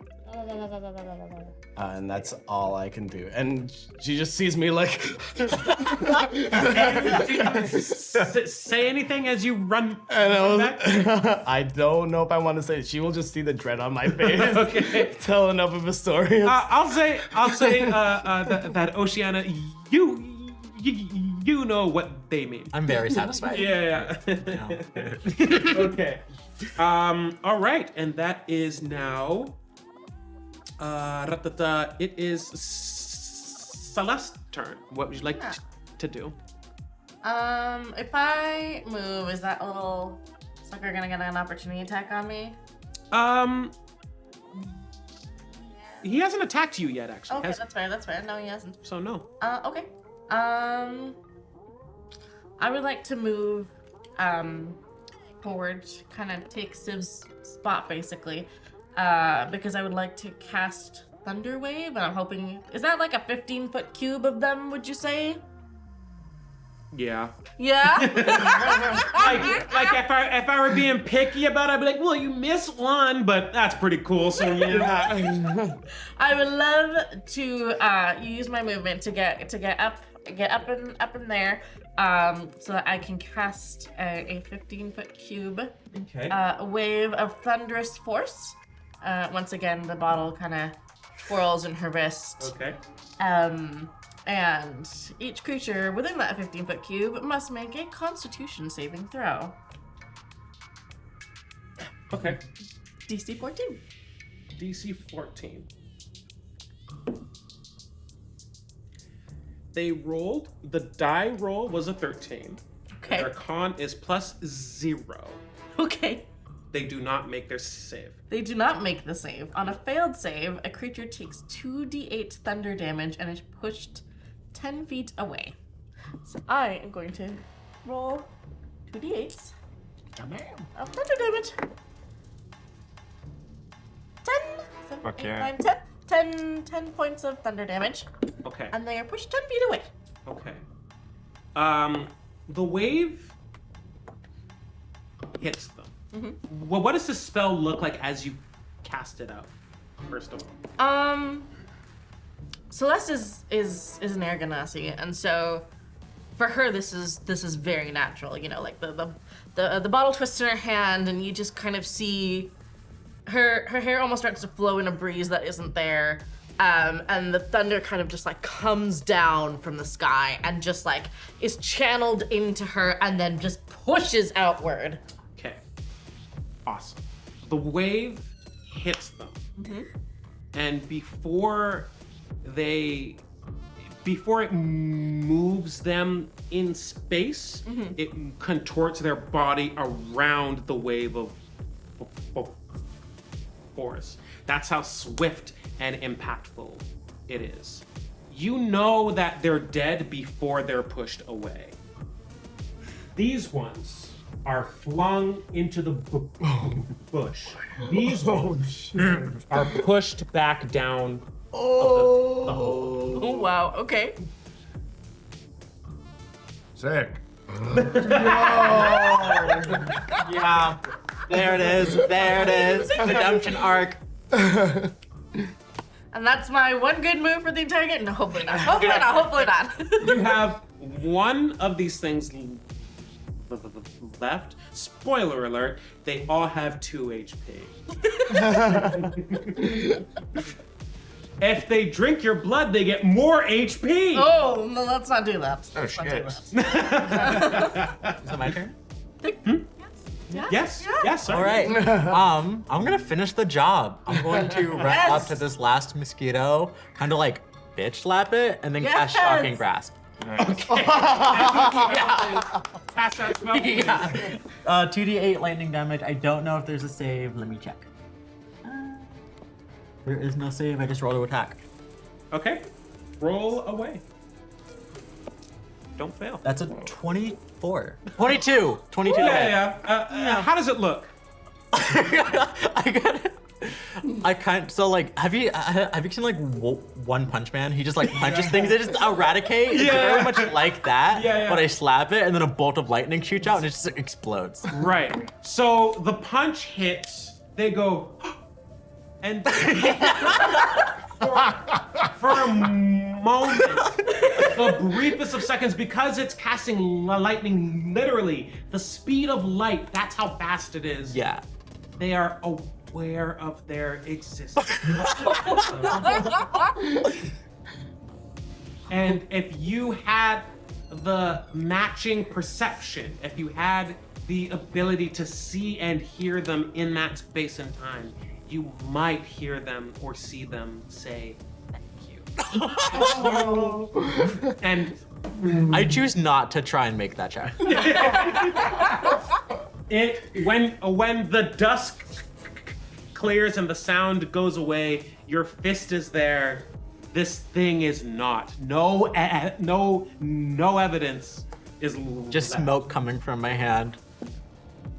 And that's all I can do. And she just sees me like. Say anything as you run. And I was, back? I don't know if I want to say it. She will just see the dread on my face. Okay. Tell enough of a story. I'll say that Oceana, you know what they mean. I'm very satisfied. Yeah. Okay. All right, and that is now. It is Celeste's turn. What would you like to do? If I move, is that little sucker gonna get an opportunity attack on me? He hasn't attacked you yet, actually. Okay, that's fair. No, he hasn't. So no. Okay. I would like to move, forward, kind of take Civ's spot, basically, because I would like to cast Thunder Wave, and I'm hoping, is that like a 15-foot cube of them, would you say? Yeah. Yeah? Like if I were being picky about it, I'd be like, well, you missed one, but that's pretty cool. So yeah. I would love to use my movement to get up in there, so that I can cast a 15-foot cube. Okay. A wave of thunderous force. Once again, the bottle kind of swirls in her wrist. Okay. And each creature within that 15-foot cube must make a Constitution saving throw. Okay. DC 14. DC 14. They rolled. The die roll was a 13. Okay. Their con is +0. Okay. They do not make their save. They do not make the save. On a failed save, a creature takes 2d8 thunder damage and is pushed 10 feet away. So I am going to roll 2d8s of thunder damage. 10, 7, Fuck 8, yeah. 9, 10 points of thunder damage, Okay. and they are pushed 10 feet away. Okay. The wave hits them. Well, what does the spell look like as you cast it out? First of all. Celeste is an air ganassi, and so for her this is very natural. You know, like the bottle twists in her hand, and you just kind of see her hair almost starts to flow in a breeze that isn't there, and the thunder kind of just like comes down from the sky and just like is channeled into her, and then just pushes outward. Okay. Awesome. The wave hits them. And before it moves them in space, it contorts their body around the wave of force. That's how swift and impactful it is. You know that they're dead before they're pushed away. These ones are flung into the bush. These ones are pushed back down the hole. Oh wow, okay. Sick. Yeah. There it is. There it is. Redemption arc. And that's my one good move for the entire game. No, hopefully not. Hopefully not. You have one of these things left. Spoiler alert, they all have 2 HP. If they drink your blood, they get more HP. Oh, no, let's not do that. Oh Let's not do shit. that. Is it my turn? Yes, sir. All right. I'm gonna finish the job. I'm going to run up to this last mosquito, kind of like bitch slap it, and then cast Yes. shocking grasp. Pass that spell. Yeah. 2d8 lightning damage. I don't know if there's a save. Let me check. There is no save. I just rolled to attack. Okay, roll away. Don't fail. That's a 24. 22. 22. Yeah. How does it look? So like, have you seen like One Punch Man? He just like punches things, they just eradicate. It's very much like that. Yeah. But I slap it, and then a bolt of lightning shoots out, and it just explodes. Right. So the punch hits. They go, and for a moment, the briefest of seconds, because it's casting lightning literally, the speed of light. That's how fast it is. Yeah. They are aware of their existence. And if you had the matching perception, if you had the ability to see and hear them in that space and time, you might hear them or see them say thank you. And I choose not to try and make that check. when the dusk clears and the sound goes away, your fist is there. This thing is not. No evidence is Just left. smoke coming from my hand.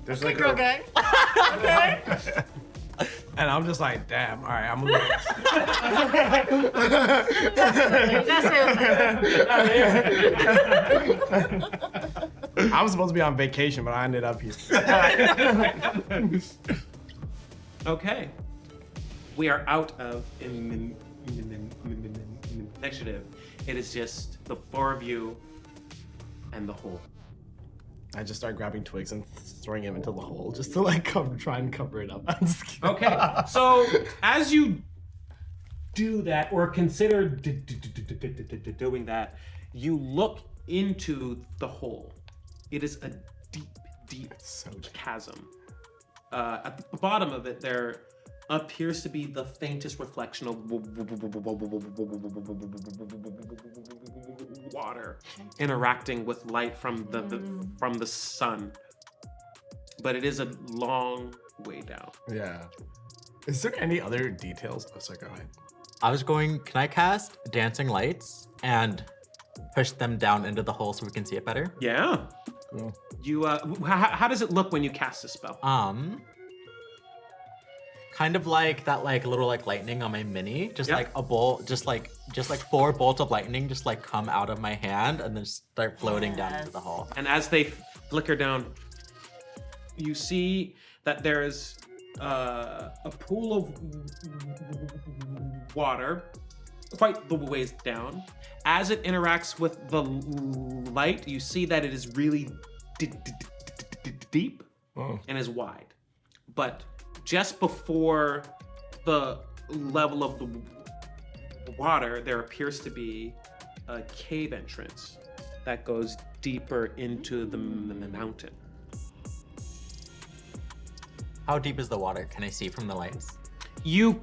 There's Okay, like girl a, gang. Okay. And I'm just like, damn. All right, I'm gonna. You gotta say I was supposed to be on vacation, but I ended up here. Okay. We are out of initiative. It is just the four of you and the hole. I just start grabbing twigs and throwing them into the hole just to like try and cover it up. I'm just kidding. Okay. So as you do that or consider doing that, you look into the hole. It is a deep chasm. At the bottom of it, there appears to be the faintest reflection of water interacting with light from the sun. But it is a long way down. Yeah. Is there any other details? Oh, sorry, go ahead. Can I cast dancing lights and push them down into the hole so we can see it better? Yeah. Cool. You how does it look when you cast a spell? Kind of like that, like little like lightning on my mini, just Yep. like a bolt, just like 4 bolts of lightning just like come out of my hand and then start floating down into the hole. And as they flicker down, you see that there is a pool of water quite the ways down. As it interacts with the light, you see that it is really deep and is wide. But just before the level of the water, there appears to be a cave entrance that goes deeper into the mountain. How deep is the water? Can I see from the lights? You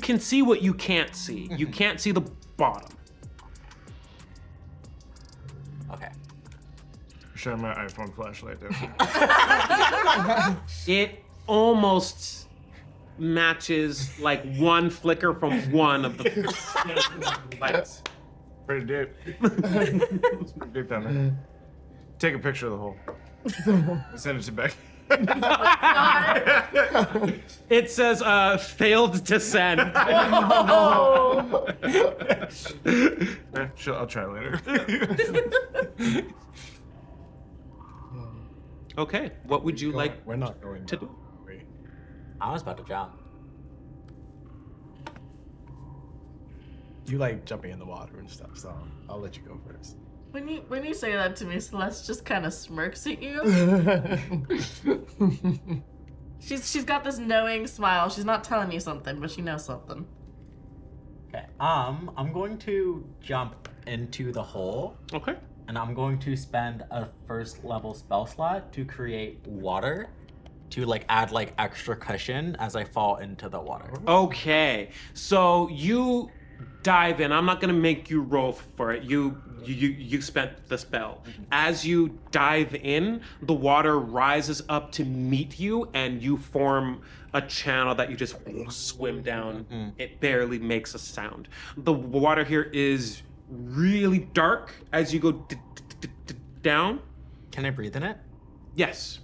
can see what you can't see. You can't see the bottom. Okay. Share my iPhone flashlight there. It almost matches like one flicker from one of the lights. Pretty deep. It's pretty deep down there. Take a picture of the hole. Send it to Beck. It says failed to send. I'll try later. Okay, what would you like We're not going to down, do? are we? I was about to jump. You like jumping in the water and stuff, so I'll let you go first. When you say that to me, Celeste just kind of smirks at you. She's got this knowing smile. She's not telling you something, but she knows something. Okay. I'm going to jump into the hole Okay. and I'm going to spend a first level spell slot to create water to like add like extra cushion as I fall into the water. Okay, so you dive in. I'm not gonna make you roll for it. You spent the spell. As you dive in, the water rises up to meet you, and you form a channel that you just swim down. It barely makes a sound. The water here is really dark as you go down. Can I breathe in it? Yes.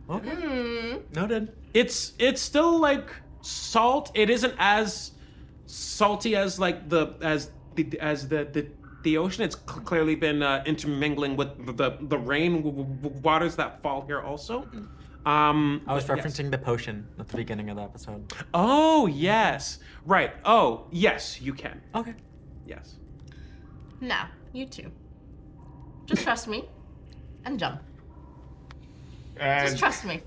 Okay. Noted. It's still like salt. It isn't as salty as like the ocean. It's clearly been intermingling with the rain waters that fall here also. I was yes. referencing the potion at the beginning of the episode. Oh yes, right. Oh yes, you can. Okay. Yes. No, you two. Just trust me and jump. And Just trust me.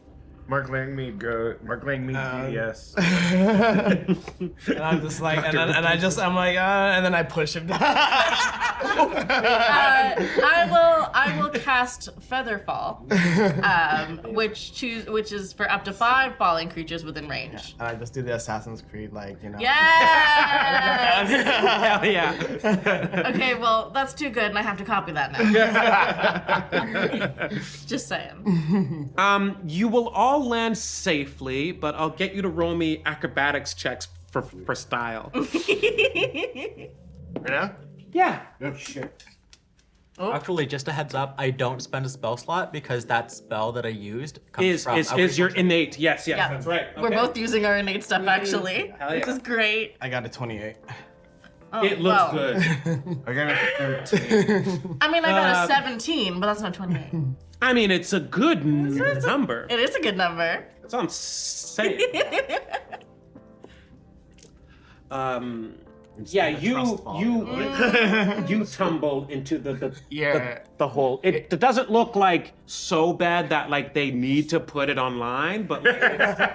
Mark Langmeade yes. And I'm just like, and I'm like, and then I push him down. I'm cast Featherfall, which is for up to 5 falling creatures within range. And I just do the Assassin's Creed, like, you know. Yes! Hell yeah. Okay, well, that's too good, and I have to copy that now. Just saying. You will all land safely, but I'll get you to roll me acrobatics checks for style. Yeah? Yeah. Oh shit. Actually, just a heads up, I don't spend a spell slot because that spell that I used comes from Is your innate? Yes, Yeah. that's right. We're Okay. both using our innate stuff, actually, Hell which yeah. is great. I got a 28. Oh, It looks well, good. I got a 13. I mean, I got a 17, but that's not 28. I mean, it's a good number. It is a good number. That's what I'm saying. Yeah, you tumble into the hole. It doesn't look like so bad that like they need to put it online, but like,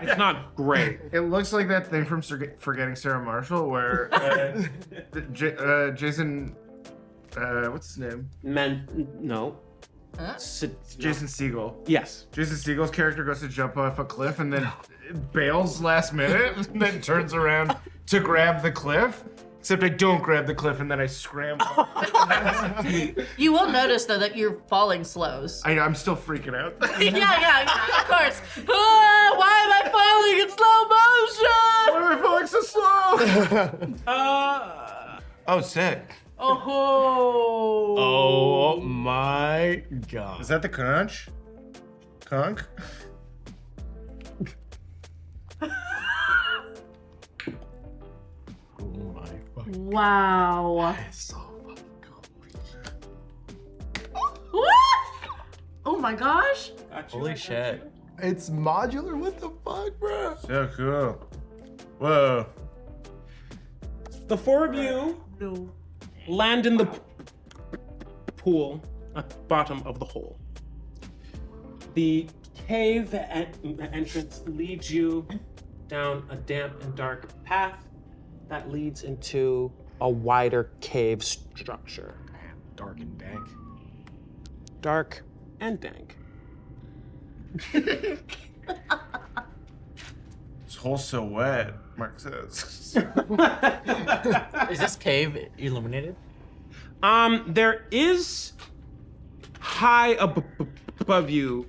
it's not great. It looks like that thing from Forgetting Sarah Marshall where Jason, what's his name? No. Jason Segel. Yes. Jason Segel's character goes to jump off a cliff and then bails last minute and then turns around to grab the cliff. Except I don't grab the cliff and then I scramble. You will notice, though, that your falling slows. I know, I'm still freaking out. yeah, of course. Ah, why am I falling in slow motion? Why am I falling so slow? Oh, sick. Oh. Oh my god. Is that the conch? Conch? Oh my fucking Wow. so fucking What? Oh my gosh. Holy shit. It's modular? What the fuck, bro? So cool. Whoa. The four of you land in the pool at the bottom of the hole. The cave entrance leads you down a damp and dark path that leads into a wider cave structure. Dark and dank. Dark and dank. This hole's so wet, Mark says. Is this cave illuminated? There is high above you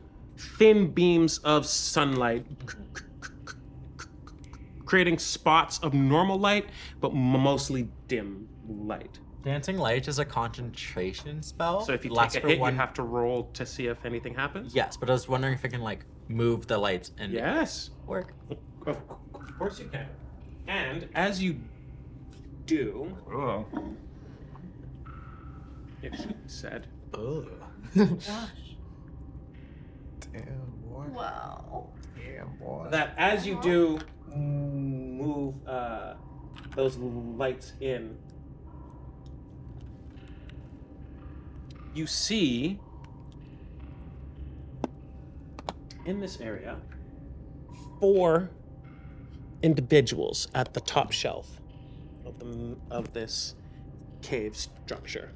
thin beams of sunlight creating spots of normal light, but mostly dim light. Dancing light is a concentration spell. So if you Lasts take a for hit, one... you have to roll to see if anything happens. Yes, but I was wondering if I can like move the lights and Yes. work. Of course you can. And as you do, Oh. it should be said, Ugh. Gosh. Damn, boy. Wow. Damn, boy. that as you do move those lights in, you see in this area 4 individuals at the top shelf of this cave structure.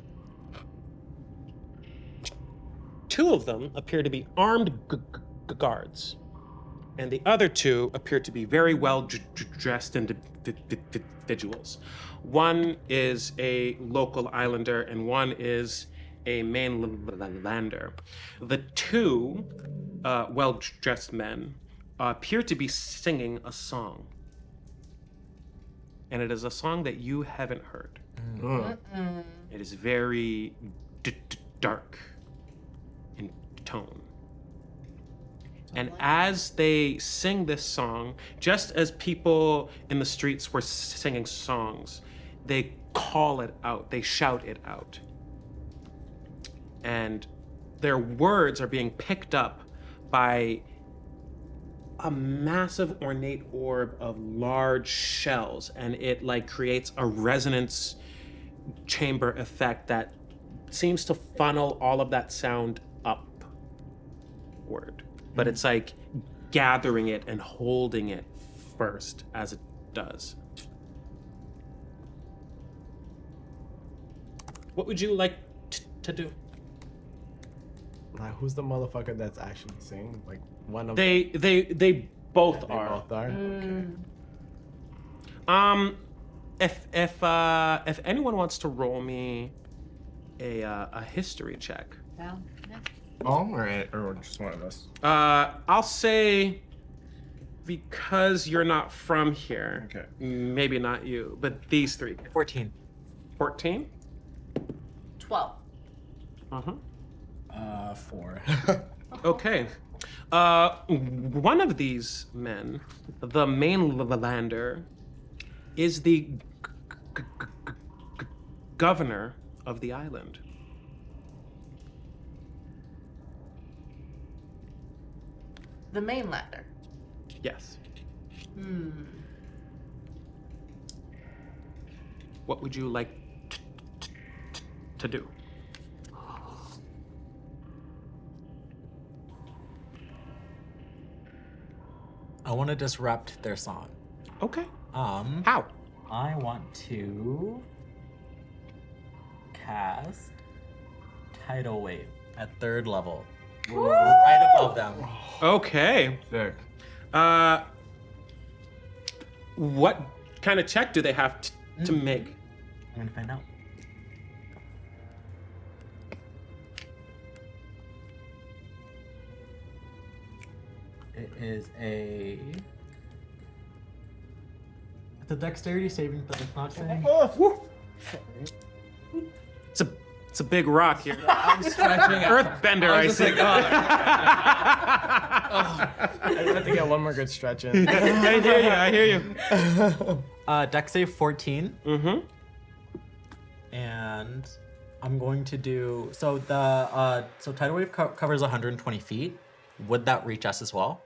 2 of them appear to be armed guards, and the other 2 appear to be very well dressed individuals. One is a local islander, and one is a mainlander. The 2 well-dressed men appear to be singing a song, and it is a song that you haven't heard. It is very dark in tone. And as they sing this song, just as people in the streets were singing songs, they call it out, they shout it out. And their words are being picked up by a massive ornate orb of large shells, and it like creates a resonance chamber effect that seems to funnel all of that sound upward. But it's like gathering it and holding it first as it does. What would you like to do? Who's the motherfucker that's actually singing? Like one of They both they are. both are. Okay. If anyone wants to roll me a history check, Well, yeah. Oh, or just one of us. I'll say because you're not from here. Okay. Maybe not you, but these three. 14. 14. 12. Uh-huh. 4. Okay. One of these men, the mainlander, is the governor of the island. The mainlander. Yes. What would you like to do? I want to disrupt their song. Okay. Um, How? I want to cast Tidal Wave at 3rd level. Right above them. Okay. Sick. What kind of check do they have to make? I'm gonna find out. It is a. It's a dexterity saving throw. It's not saying. It's a big rock here. I'm stretching out. Earthbender, I just see. like, I have to get one more good stretch in. I hear you. Dex save 14. Mm-hmm. And I'm going to do so. The so tidal wave covers 120 feet. Would that reach us as well?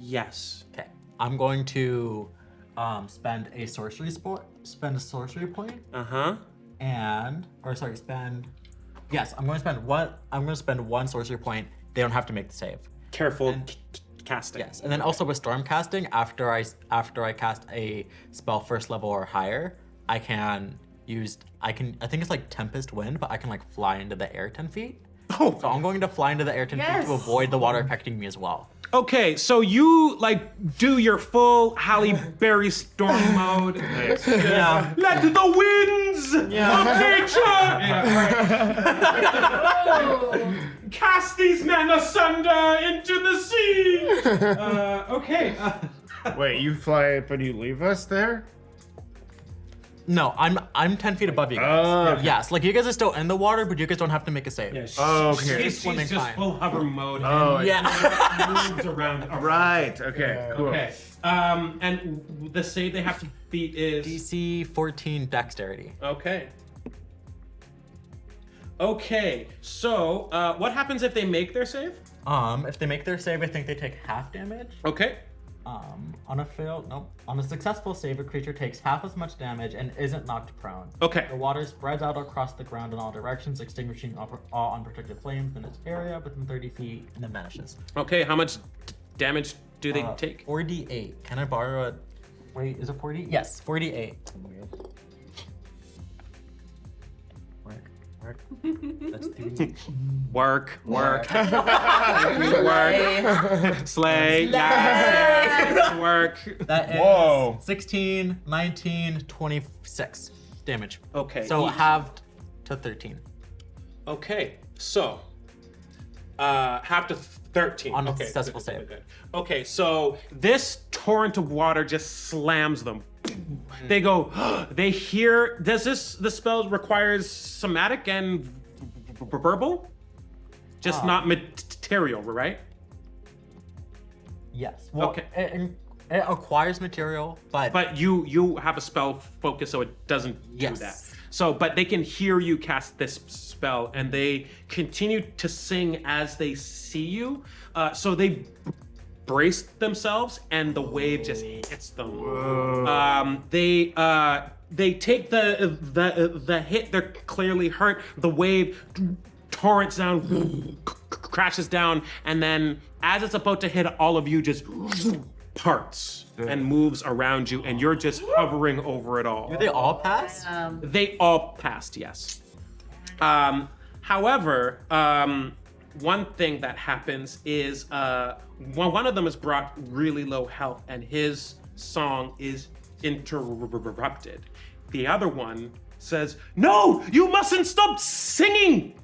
Yes. Okay. I'm going to spend a sorcery point. Uh-huh. Yes, I'm going to spend one. I'm going to spend one sorcery point. They don't have to make the save. Careful casting. Yes, and then also with storm casting, after I cast a spell 1st level or higher, I think it's like Tempest Wind, but I can like fly into the air 10 feet. Oh. So I'm going to fly into the air 10 feet Yes. to avoid the water affecting me as well. Okay, so you like do your full Halle Berry storm mode. Yeah. Let the winds of nature cast these men asunder into the sea. Okay. Wait, you fly up and you leave us there? No, I'm 10 feet above you guys. Oh, okay. Yes, like you guys are still in the water, but you guys don't have to make a save. Oh, okay. She's Swimming just time. full hover mode. Oh, and Yeah. moves around. Right. Okay. Cool. Okay. And the save they have to beat is DC 14 dexterity. Okay. Okay. So, what happens if they make their save? If they make their save, I think they take half damage. Okay. On a successful save, a creature takes half as much damage and isn't knocked prone. Okay. The water spreads out across the ground in all directions, extinguishing all unprotected flames in its area within 30 feet, and then vanishes. Okay. How much damage do they take? 4d8. Can I borrow a... Wait, is it 40? Yes, 4d8. Work. That's 3. Work. Slay. Yeah. Work. That is Whoa. 16, 19, 26 damage. Okay. So halved to 13. Okay. So, half to 13. On a Okay, successful good, save. good, good. Okay, so this torrent of water just slams them. They go, they hear, the spell requires somatic and verbal? Just not material, right? Yes. Well, Okay. It acquires material, But you have a spell focus, so it doesn't do Yes. that. So, but they can hear you cast this spell, and they continue to sing as they see you. So they brace themselves, and the wave just hits them. They take the hit. They're clearly hurt. The wave torrents down, crashes down, and then as it's about to hit all of you, just parts and moves around you, and you're just hovering over it all. do they all pass? They all passed, yes. How However, one thing that happens is one of them is brought really low health, and his song is interrupted. The other one says, "No, you mustn't stop singing!"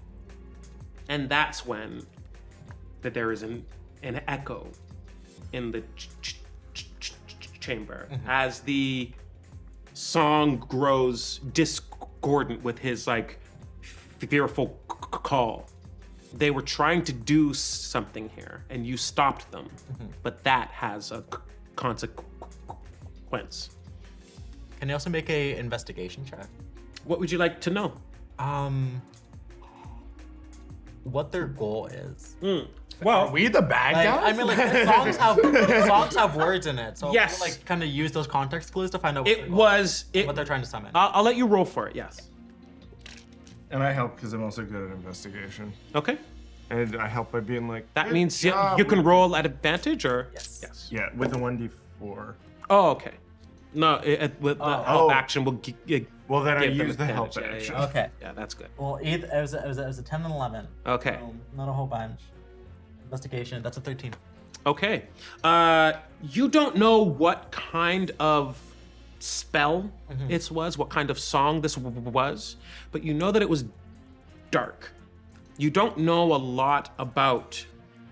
And that's when there is an echo in the chamber as the song grows discordant with his like fearful call. They were trying to do something here, and you stopped them, but that has a consequence. Can you also make a investigation check? What would you like to know? What their goal is. Well, Are we the bad Like, guys? I mean, like songs have words in it, so Yes. we'll, like kind of use those context clues to find out what they're trying to summon. I'll let you roll for it. Yes. And I help because I'm also good at investigation. Okay. And I help by being like, That "Good means job." you can roll at advantage, or Yes. Yeah, with the 1d4. Oh, okay. No, with the help action, we'll Well, then I give them use the help advantage. action. Okay. Yeah, that's good. Well, it was a 10 and 11. Okay. So not a whole bunch. Investigation. That's a 13. Okay. You don't know what kind of spell it was, what kind of song this was, but you know that it was dark. You don't know a lot about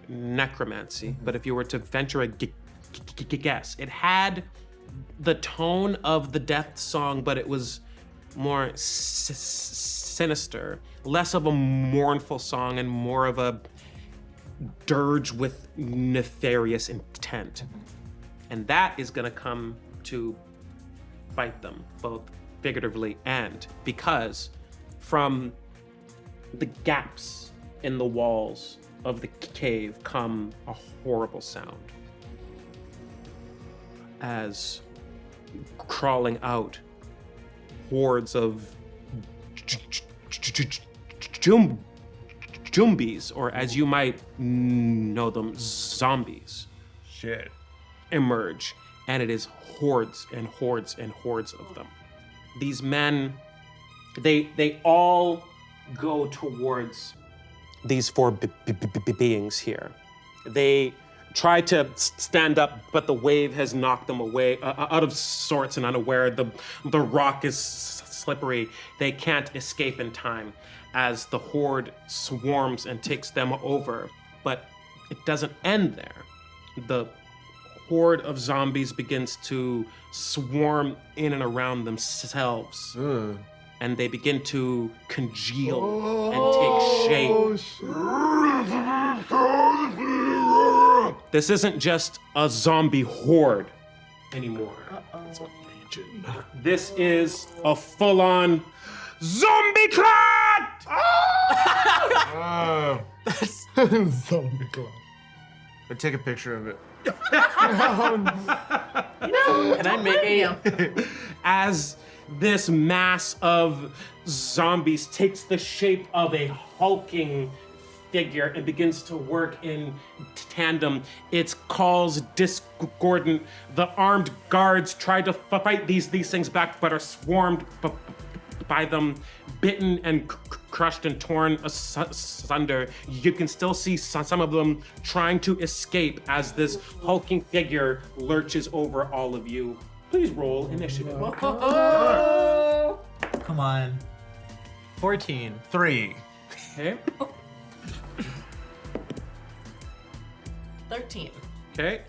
necromancy, but if you were to venture a guess, it had the tone of the death song, but it was more sinister, less of a mournful song and more of a dirge with nefarious intent. And that is going to come to bite them, both figuratively and because from the gaps in the walls of the cave come a horrible sound. As crawling out hordes of jumbies, or as you might know them, zombies, Shit. emerge, and it is hordes and hordes and hordes of them. These men, they all go towards these four beings here. They try to stand up, but the wave has knocked them away, out of sorts and unaware. The rock is slippery. They can't escape in time as the horde swarms and takes them over. But it doesn't end there. The horde of zombies begins to swarm in and around themselves. And they begin to congeal and take shape. This isn't just a zombie horde anymore. This is a full-on zombie clan! Zombie clown. I take a picture of it. Can I make a... As this mass of zombies takes the shape of a hulking figure and begins to work in tandem, its calls discordant. The armed guards try to fight these things back, but are swarmed by them, bitten and crushed and torn asunder. You can still see some of them trying to escape as this hulking figure lurches over all of you. Please roll initiative. Come on. 14. 3. Okay. 13. Okay.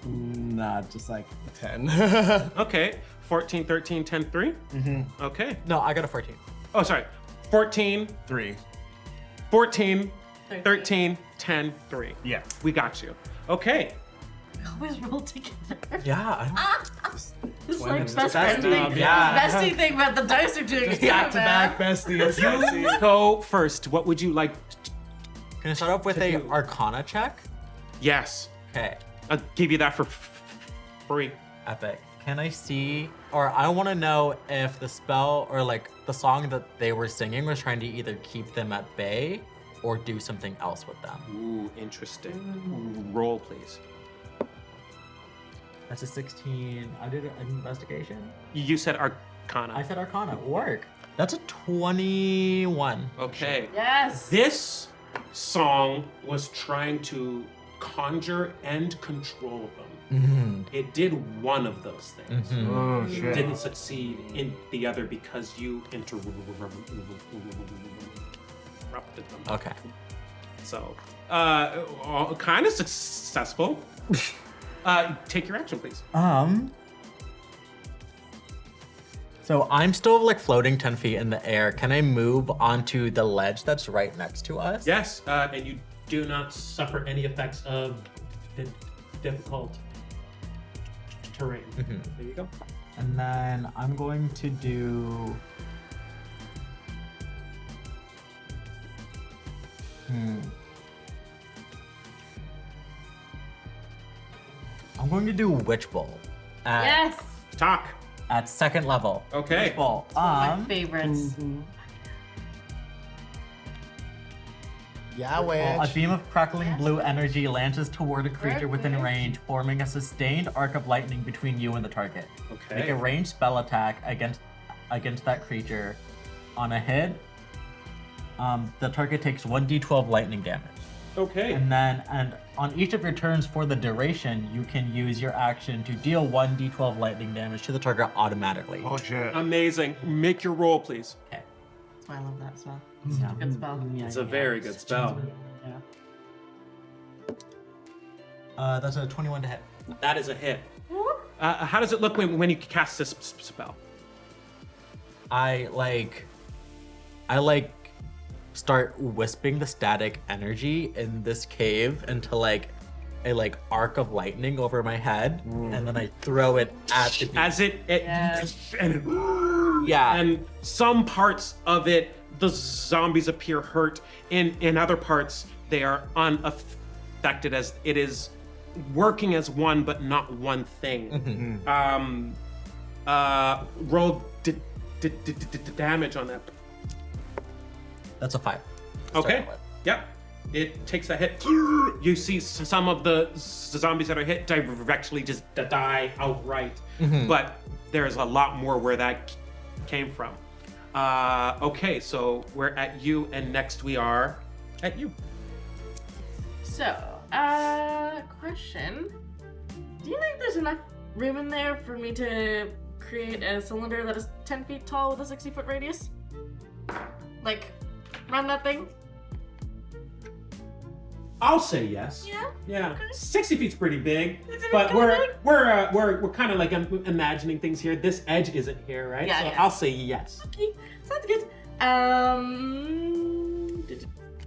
Nah, just like 10. Okay. 14, 13, 10, 3. Okay. No, I got a 14. Oh, sorry. 14, 3. 14, 13, 10, 3. Yeah. We got you. Okay. We always roll together. Yeah. It's like minutes. best Best friend thing. of, yeah. Bestie thing, but the dice are doing it. Back to back besties. Go first. What would you like? Can I start off with a Arcana check? Yes. Okay. I'll give you that for free. Epic. Can I see, or I want to know if the spell or like the song that they were singing was trying to either keep them at bay or do something else with them. Ooh, interesting. Roll, please. That's a 16. I did an investigation. You said Arcana. I said Arcana. Work. That's a 21. Okay. Yes. This song was trying to conjure and control them. It did one of those things. Oh It shit. didn't succeed in the other because you interrupted them. Okay. So, kind of successful. Take your action, please. So I'm still like floating 10 feet in the air. Can I move onto the ledge that's right next to us? Yes, and you do not suffer any effects of difficult terrain. There you go. And then I'm going to do. I'm going to do Witch Bolt at, Yes. Talk. at second level. Okay. Witch Bolt. My favorites. Yeah, A witch. beam of crackling blue energy lances toward a creature within Perfect. range, forming a sustained arc of lightning between you and the target. Make a ranged spell attack against that creature. On a hit, the target takes 1d12 lightning damage. Okay. And on each of your turns for the duration, you can use your action to deal 1d12 lightning damage to the target automatically. Oh shit. Amazing. Make your roll, please. Okay. That's why I love that spell. It's a good spell. It's a very good spell. That's a 21 to hit. That is a hit. How does it look when you cast this spell? I start wisping the static energy in this cave into a arc of lightning over my head, and then I throw it at the As it Yes. and yeah. and some parts of it, the zombies appear hurt. In other parts, they are unaffected, as it is working as one, but not one thing. Roll damage on that. That's a 5. Okay. Starting with. Yep. It takes a hit. You see some of the zombies that are hit directly just die outright. But there's a lot more where that came from. Okay, so we're at you, and next we are at you. So, question. Do you think there's enough room in there for me to create a cylinder that is 10 feet tall with a 60-foot radius? Like, run that thing? I'll say yes. Yeah? Yeah, Okay. 60 feet's pretty big, Is it but kinda big? we're kind of like imagining things here. This edge isn't here, right? Yeah, So yeah. I'll say yes. Okay, sounds good.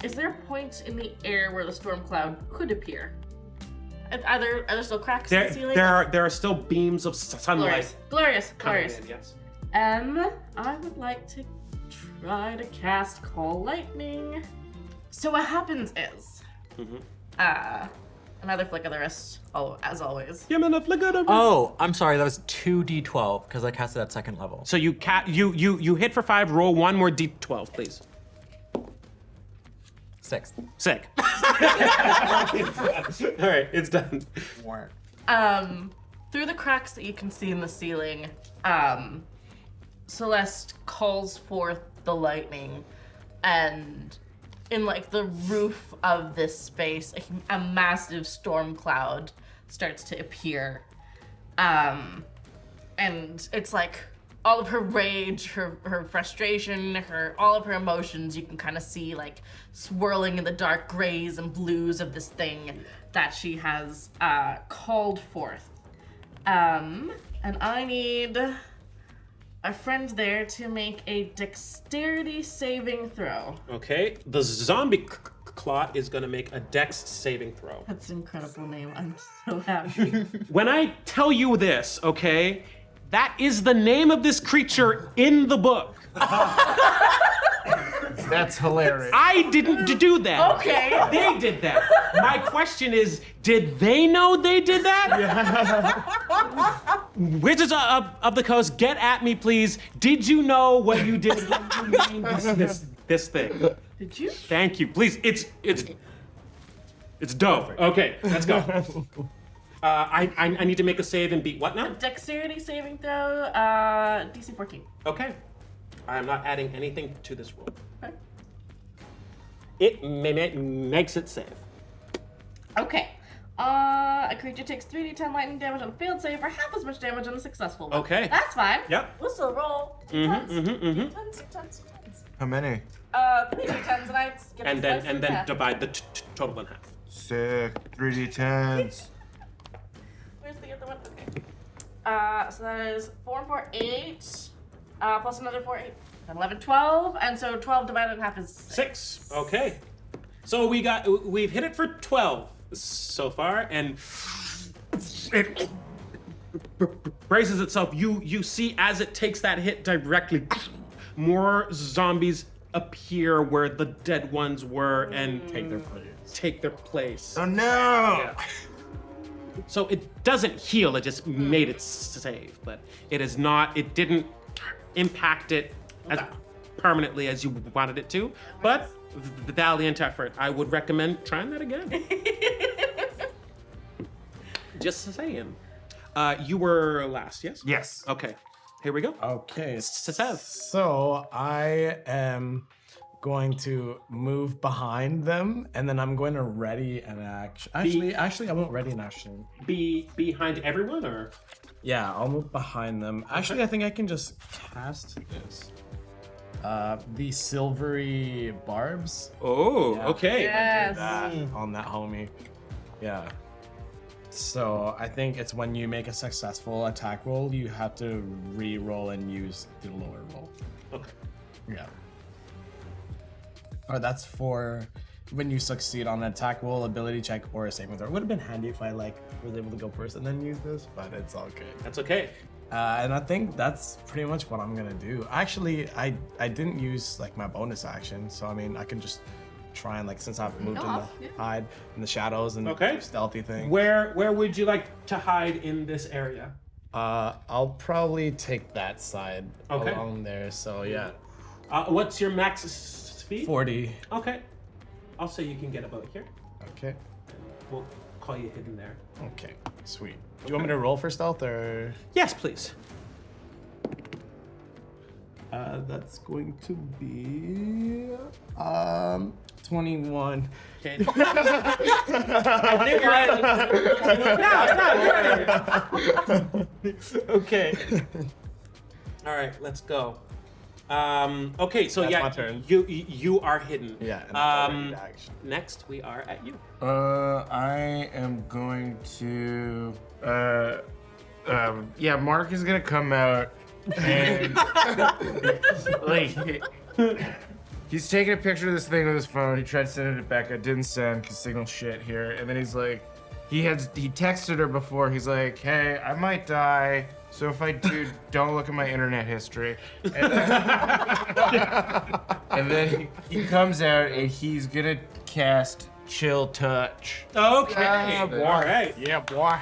Is there a point in the air where the storm cloud could appear? Are there still cracks in the ceiling? There are still beams of sunlight Glorious. coming in. Yes. I would like to try to cast Call Lightning. So what happens is, another flick of the wrist, as always. Give me a flick of the- Oh, I'm sorry. That was 2d12 because I cast it at second level. So you you hit for 5. Roll one more d12, please. 6. Sick. All right, it's done. More. Through the cracks that you can see in the ceiling, Celeste calls forth the lightning, and in the roof of this space, a massive storm cloud starts to appear. And it's like all of her rage, her frustration, all of her emotions, you can kind of see swirling in the dark grays and blues of this thing that she has called forth. And I need a friend there to make a dexterity saving throw. Okay, the zombie clot is gonna make a dex saving throw. That's an incredible name. I'm so happy. When I tell you this, okay, that is the name of this creature in the book. That's hilarious. I didn't do that. Okay. They did that. My question is, did they know they did that? Wizards of the Coast, get at me, please. Did you know what you did when you named this thing? Did you? Thank you. Please, it's dope. Okay, let's go. I need to make a save and beat what now? Dexterity saving throw, DC 14. Okay. I am not adding anything to this roll. Okay. It makes it save. Okay. A creature takes 3d10 lightning damage on a failed save for half as much damage on a successful one. Okay. That's fine. Yep. We'll still roll. Tons. How many? 3 d10s and I get And the then slice in half. divide the total in half. Sick. 3d10s. Where's the other one? Okay. So that is 4 and 4, 8. Plus another 4, 8. 11, 12. And so 12 divided in half is 6. 6. Okay. So we've hit it for 12 so far, and it braces itself. You see as it takes that hit directly, more zombies appear where the dead ones were and take their place. Oh no! Yeah. So it doesn't heal, it just made it save, but it is not, it didn't impact it as permanently as you wanted it to, but valiant effort. I would recommend trying that again. Just saying. You were last, yes? Yes. Okay, here we go. Okay. Sev. So I am going to move behind them, and then I'm going to ready an action. Actually, I won't ready an action. Be behind everyone, or? Yeah, I'll move behind them. Actually, I think I can just cast this. The silvery barbs. Oh, Yeah. okay. Yes. That on that homie. Yeah. So I think it's when you make a successful attack roll, you have to re-roll and use the lower roll. Okay. Yeah. Or that's for when you succeed on an attack roll, ability check, or a saving throw. It would have been handy if I was able to go first and then use this, but it's all good. That's okay. And I think that's pretty much what I'm gonna do. Actually, I didn't use my bonus action, so I mean I can just try and since I've moved in the hide in the shadows and Okay. stealthy thing. Where would you like to hide in this area? I'll probably take that side Okay. along there. So yeah, What's your max speed? 40. Okay. I'll say you can get about here. Okay. We'll call you hidden there. Okay. Sweet. Do you want me to roll for stealth or? Yes, please. That's going to be 21. Okay. Okay. All right, let's go. Okay, so That's yeah, my turn. you are hidden. Yeah. And I'll action. Next, we are at you. I am going to. Yeah, Mark is gonna come out and he's taking a picture of this thing with his phone. He tried to send it to Becca, didn't send because signal shit here. And then he's like, he texted her before. He's like, hey, I might die. So if I do, don't look at my internet history. And then he comes out and he's gonna cast Chill Touch. Okay. Yeah, boy. All right. Yeah, boy.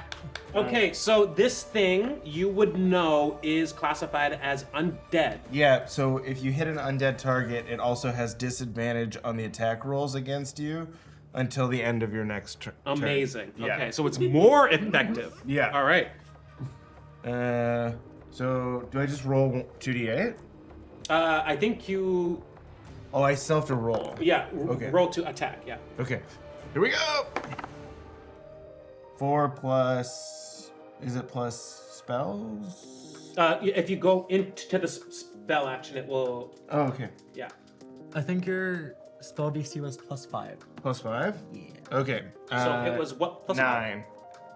Okay, so this thing you would know is classified as undead. Yeah, so if you hit an undead target, it also has disadvantage on the attack rolls against you until the end of your next turn. Amazing. Yeah. Okay, so it's more effective. Yeah. All right. So do I just roll 2d8? I think you. Oh, I still have to roll. Yeah. Okay. Roll to attack. Yeah. Okay. Here we go. 4 plus. Is it plus spells? If you go into the spell action, it will. Oh, okay. Yeah. I think your spell DC was +5. Plus 5? Yeah. Okay. So it was what? Plus 9.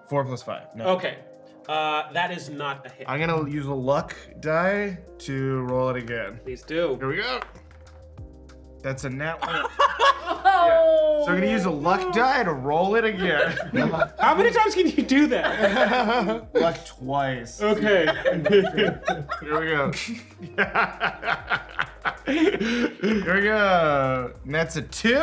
4 plus 5. No. Okay. That is not a hit. I'm gonna use a luck die to roll it again. Please do. Here we go. That's a nat 1. Oh! So I'm gonna use a luck die to roll it again. How many times can you do that? Luck twice. Okay. Here we go. Here we go. And that's a 2.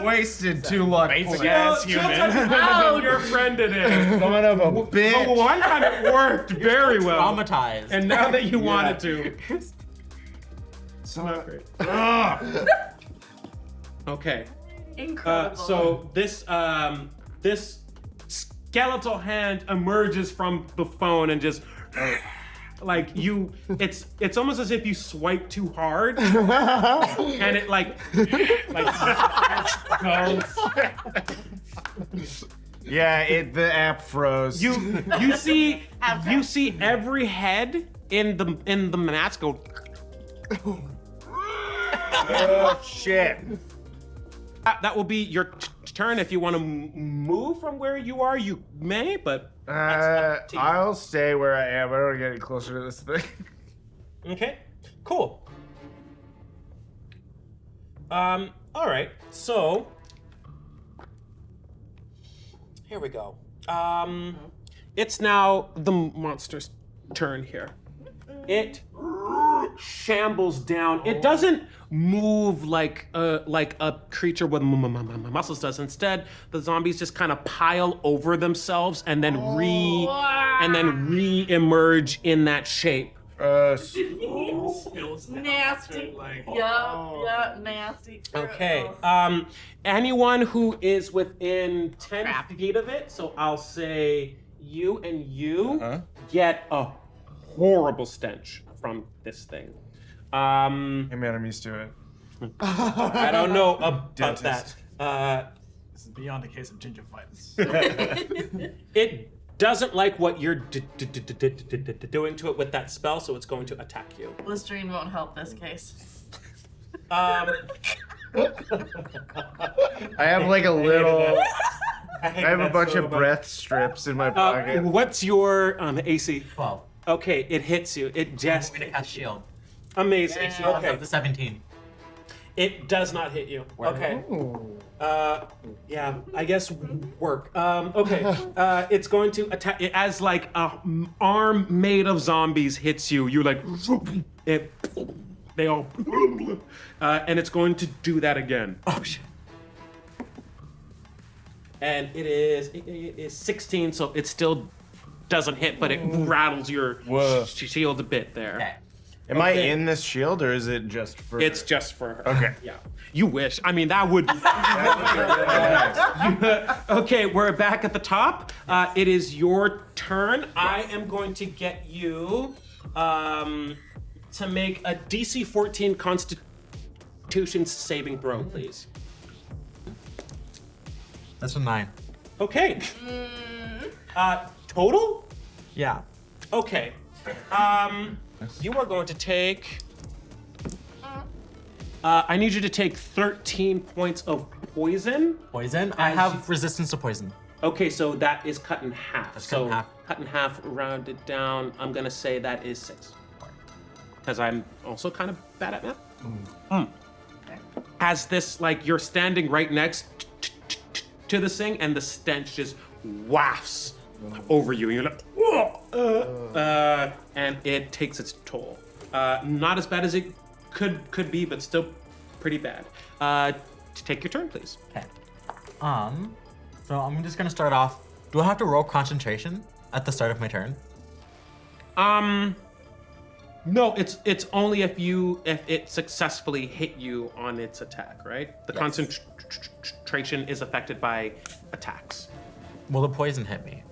Wasted 2 luck points. Yes, human. Oh, your friend it is. Son of a But bitch. one time it worked very well. Traumatized. And now that you wanted to. Ugh. Okay. Incredible. So this skeletal hand emerges from the phone and just like it's almost as if you swipe too hard and it like goes. Yeah, the app froze. You see every head in the mats go. Oh shit. That will be your turn. If you want to move from where you are, you may, but that's up to you. I'll stay where I am. I don't want to get any closer to this thing. Okay, cool. All right, so here we go. It's now the monster's turn here. It shambles down. It doesn't move like a creature with muscles does. Instead, the zombies just kind of pile over themselves and then re-emerge in that shape. Nasty. Yeah, nasty. Okay. Anyone who is within 10 feet of it, so I'll say you and you get a horrible stench from this thing. Hey man, I'm used to it. I don't know about Dentist. that. This is beyond a case of gingivitis. It doesn't like what you're doing to it with that spell, so it's going to attack you. Listerine won't help this case. I have like a little. I have a bunch of breath strips in my pocket. What's your AC? 12. Okay, it hits you. It just I'm gonna cast shield. amazing. Okay. Okay, The 17. it does not hit you. Okay. Yeah, I guess work. Okay, it's going to attack. It as like a arm made of zombies hits you. You like it. They all, and it's going to do that again. Oh shit. And it is 16, so it still doesn't hit, but it rattles your shield a bit there. Okay. Am I in this shield or is it just for? It's just for her. Okay. Yeah. You wish. I mean, that would. Okay, we're back at the top. It is your turn. I am going to get you to make a DC 14 Constitution saving throw, please. That's a 9. Okay. Total? Yeah. Okay. You are going to take. I need you to take 13 points of poison. Poison? I have resistance to poison. Okay, so that is cut in half. That's so cut in half. cut in half, rounded down. I'm gonna say that is 6. Because I'm also kind of bad at math. As this, like, you're standing right next to this thing, and the stench just wafts over you. And you're like, and it takes its toll. Not as bad as it could be, but still pretty bad. Take your turn, please. Okay. So I'm just gonna start off. Do I have to roll concentration at the start of my turn? No, it's only if it successfully hit you on its attack, right? The Yes. concentration is affected by attacks. Will the poison hit me?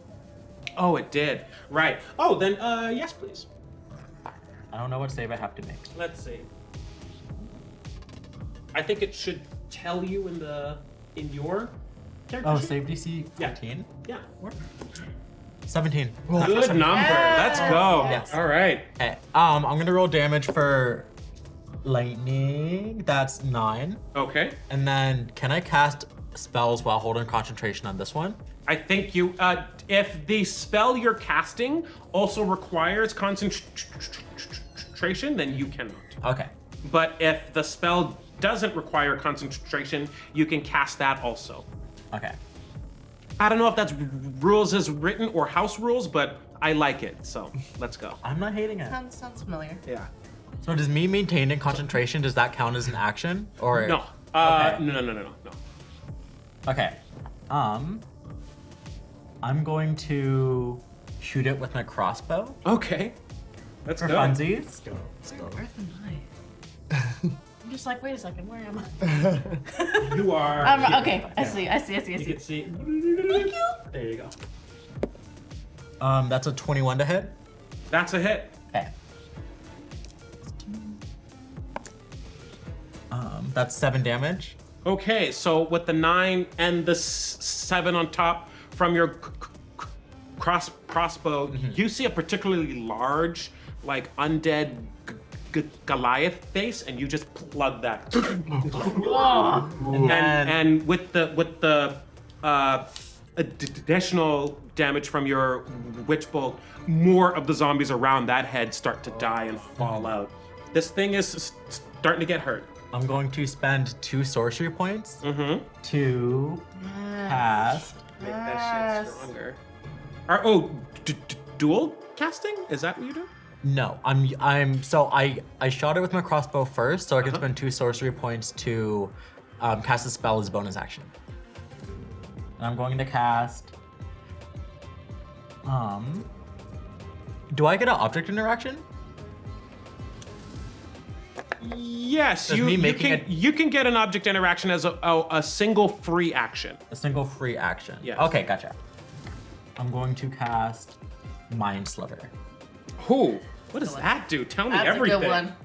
Oh, it did. Right. Oh, then yes, please. I don't know what save I have to make. Let's see. I think it should tell you in your character Oh, sheet. save DC Yeah. 14? Yeah. 17. Good number. Let's go. Yes. All right. Okay. I'm gonna roll damage for lightning. That's 9. Okay. And then can I cast spells while holding concentration on this one? I think you, if the spell you're casting also requires concentration, then you cannot. Okay. But if the spell doesn't require concentration, you can cast that also. Okay. I don't know if that's rules as written or house rules, but I like it, so let's go. I'm not hating it. Sounds familiar. Yeah. So does me maintaining concentration, does that count as an action? Or No. Okay. No. Okay. I'm going to shoot it with my crossbow Okay. Let's for go. funsies. Where am I? I'm just like, wait a second, where am I? You are. Okay, I see. You can see. Thank you. There you go. That's a 21 to hit. That's a hit. Okay. That's 7 damage. Okay, so with the 9 and the 7 on top from your crossbow, you see a particularly large, like undead Goliath face, and you just plug that. and with the additional damage from your witch bolt, more of the zombies around that head start to die and fall out. This thing is starting to get hurt. I'm going to spend 2 sorcery points to cast. Make that shit stronger. Dual casting? Is that what you do? No, I shot it with my crossbow first, so I can spend 2 sorcery points to cast a spell as bonus action. And I'm going to cast. Do I get an object interaction? Yes, Does me making you can get an object interaction as a single free action. A single free action. Yes. Okay, gotcha. I'm going to cast Mind Sliver. Who? What does that do? Tell me That's everything. a good one.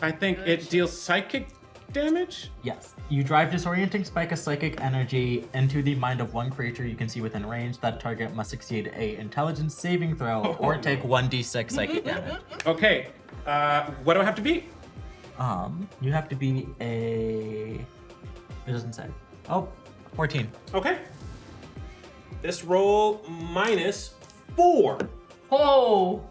I think it deals psychic damage. Yes. You drive disorienting spike of psychic energy into the mind of one creature you can see within range. That target must succeed a intelligence saving throw or take 1d6 psychic damage. Okay. What do I have to beat? You have to be a. It doesn't say. Oh, 14. Okay. This roll -4. Oh.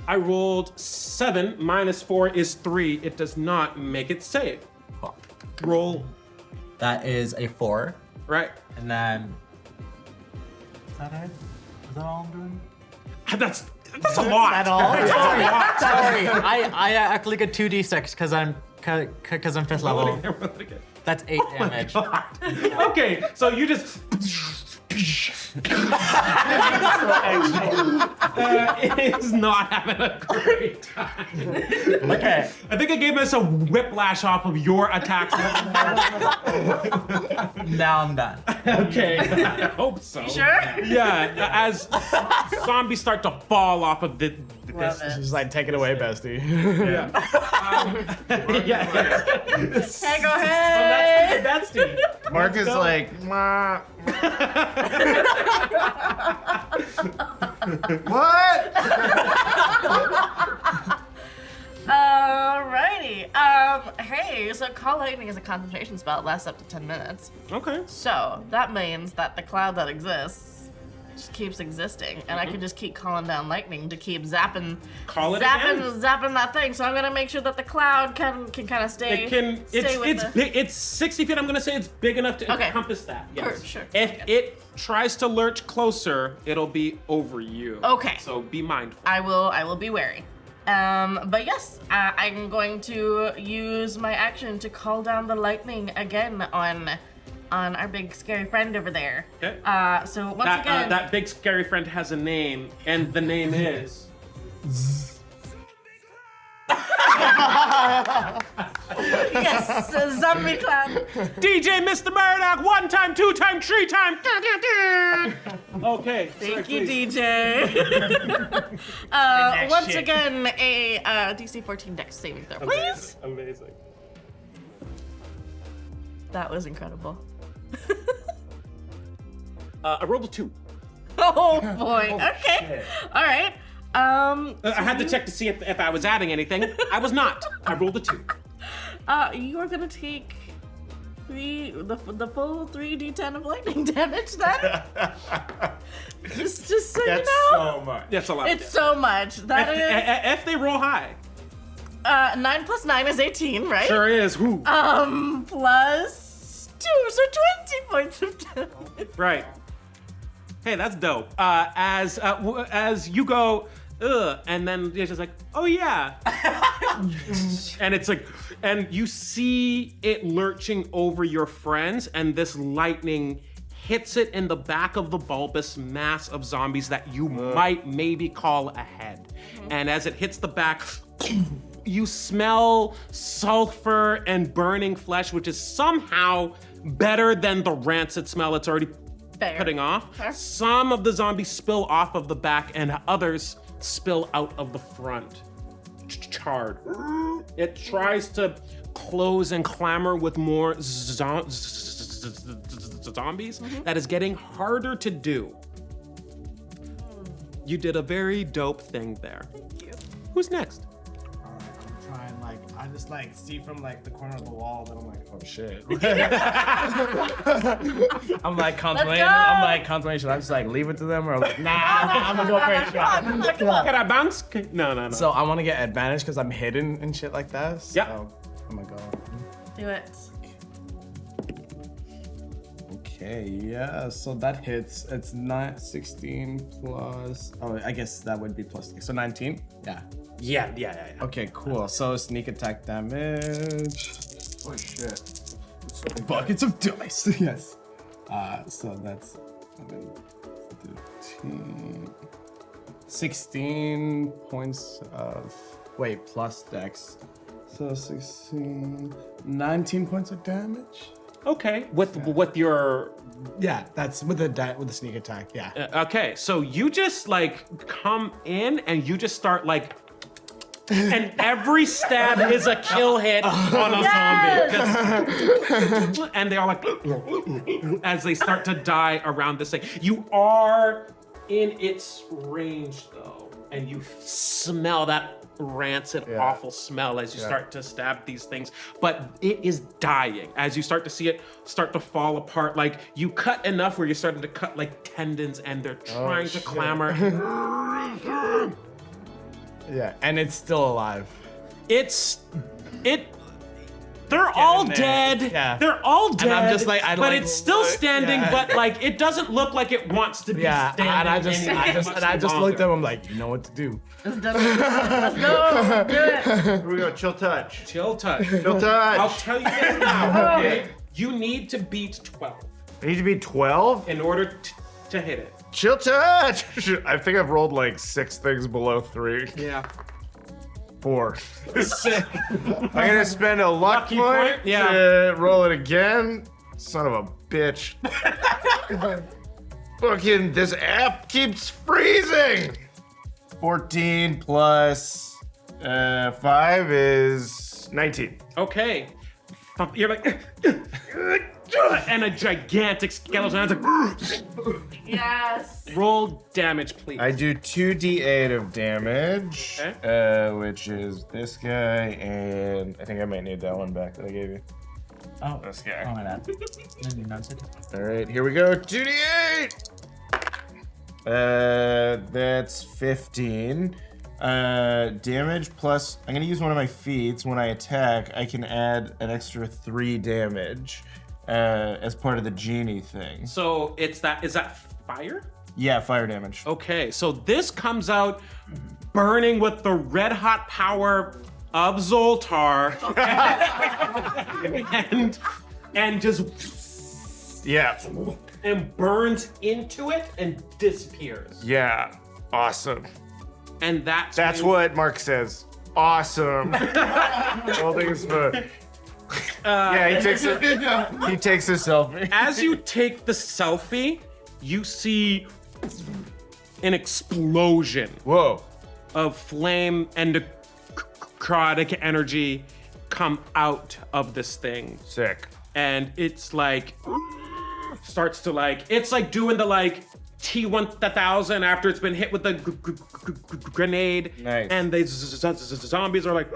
I rolled 7 -4 is 3. It does not make it save. Cool. Roll. That is a 4. Right. And then. Is that it? Is that all I'm doing? That's a lot. That's all. Sorry, I actually get 2d6 because I'm 5th level. That's 8 damage. Okay, so you just. Is not having a great time. Okay. I think I gave us a whiplash off of your attacks. Now I'm done. Okay, I hope so. Sure? Yeah, as zombies start to fall off of this. Just like, take it away, bestie. Yeah. Yeah. Hey, go ahead. That's Steve. Mark is like, "Mwah." What? Alrighty. Hey, so Call Lightning is a concentration spell. It lasts up to 10 minutes. Okay. So that means that the cloud that exists just keeps existing, and I can just keep calling down lightning to keep zapping, Call it again. zapping that thing. So I'm gonna make sure that the cloud can kind of stay. It can. Stay with It's the... big. It's 60 feet. I'm gonna say it's big enough to Okay. encompass that. Yes. Sure. If Okay. it tries to lurch closer, it'll be over you. Okay. So be mindful. I will be wary. But yes, I'm going to use my action to call down the lightning again on our big scary friend over there. Okay. So once again, That big scary friend has a name, and the name is. yes, zombie clown. DJ Mr. Murdoch, 1 time, 2 time, 3 time. Okay. Thank you, DJ. Once again, a DC 14 Dex saving throw, please. Amazing. That was incredible. I rolled a 2. Oh boy. Okay. All right. I had to check to see if I was adding anything. I was not. I rolled a 2. You are gonna take the full 3d10 of lightning damage then. just so you That's know. so much. That's a lot. It's so much. That is If they roll high. 9 plus 9 is 18, right? Sure is. Woo. Plus 2, so 20 points of damage. Right. Hey, that's dope. As you go, and then you're just like, oh yeah. And it's like, and you see it lurching over your friends, and this lightning hits it in the back of the bulbous mass of zombies that you might maybe call ahead. And as it hits the back, you smell sulfur and burning flesh, which is somehow better than the rancid smell it's already Fair. putting off. Fair. Some of the zombies spill off of the back and others spill out of the front. Charred. It tries to close and clamor with more zombies. That is getting harder to do. You did a very dope thing there. Thank you. Who's next? Alright, I'm trying, like, I just, like, see from, like, the corner of the wall that I'm like, oh, shit. I'm, like, contemplating. Should I just, like, leave it to them? Or, like, nah, I'm gonna go for a shot. Can I bounce? No. So, I want to get advantage because I'm hidden and shit like that. So, Yep. I'm gonna go. Do it. Okay, yeah, so that hits. It's not 16 plus. Oh, I guess that would be plus 6. So 19? Yeah. Yeah. Okay, cool. So sneak attack damage. Oh shit. Buckets of dice. Yes. So that's 13, 16 points of. Wait, plus dex. So 16, 19 points of damage. Okay. With your Yeah, that's with the sneak attack. Yeah. okay, so you just like come in and you just start like, and every stab is a kill hit on a zombie. Just, and they are like, as they start to die around this thing. You are in its range though, and you smell that rancid, awful smell as you start to stab these things, but it is dying as you start to see it start to fall apart. Like you cut enough where you're starting to cut like tendons and they're trying to clamor. Yeah, and it's still alive. They're all there. dead. Yeah. They're all dead. And I'm just like, but it's still standing, yeah. but like it doesn't look like it wants to be Yeah, standing. and I just looked at him. I'm like, you know what to do. Let's go. Do it. Here we go. Chill touch. Chill touch. Chill touch. I'll tell you this now, okay? You need to beat 12 I need to be 12. in order to hit it. Chill touch. I think I've rolled like 6 things below 3. Yeah. 4. I'm gonna spend a luck Lucky point point? Yeah. to roll it again. Son of a bitch. Fucking this app keeps freezing. 14 plus 5 is 19. Okay. You're like, and a gigantic skeleton. Yes. Roll damage, please. I do 2d8 of damage, which is this guy, and I think I might need that one back that I gave you. Oh, This guy. oh my bad. Maybe not. All right, here we go. 2d8. That's 15. Damage plus. I'm gonna use one of my feats. When I attack, I can add an extra 3 damage as part of the genie thing. So is that fire? Yeah, fire damage. Okay, so this comes out burning with the red hot power of Zoltar and just Yeah. and burns into it and disappears. Yeah. Awesome. And that's That's when- what Mark says. Awesome. Holding his foot. Yeah, he takes a selfie. As you take the selfie, you see an explosion Whoa. of flame and necrotic energy come out of this thing. Sick. And it's like starts to like it's like doing the like T-1000 after it's been hit with the grenade. Nice. And the zombies are like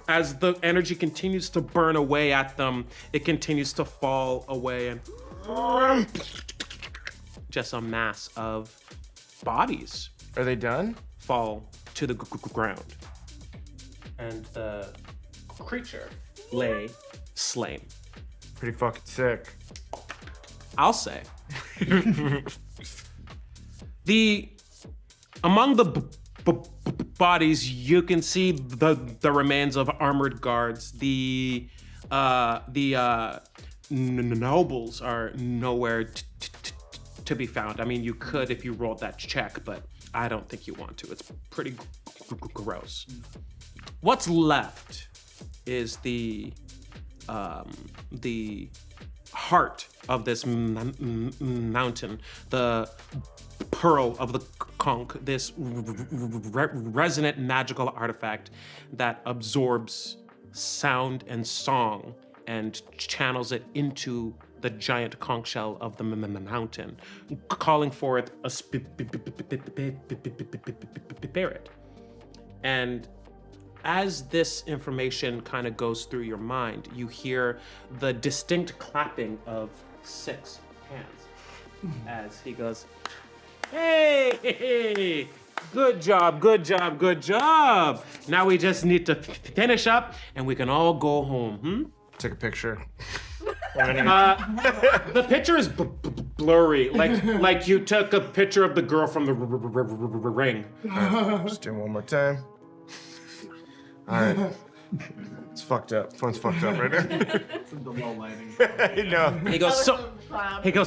as the energy continues to burn away at them, it continues to fall away and just a mass of bodies Are they done? fall to the ground. And the creature lay slain. Pretty fucking sick. I'll say. Among the bodies, you can see the remains of armored guards. The nobles are nowhere to be found. I mean, you could if you rolled that check, but I don't think you want to. It's pretty gross. What's left is the heart of this mountain, the pearl of the conch, this resonant magical artifact that absorbs sound and song and channels it into the giant conch shell of the mountain, calling forth a spirit. And as this information kind of goes through your mind, you hear the distinct clapping of 6 hands as he goes, hey, good job, good job, good job. Now we just need to finish up and we can all go home, Take a picture. The picture is blurry, like you took a picture of the girl from the ring. Just do it one more time. All right. It's fucked up. Phone's fucked up right now. It's in the low lighting. I know. He goes,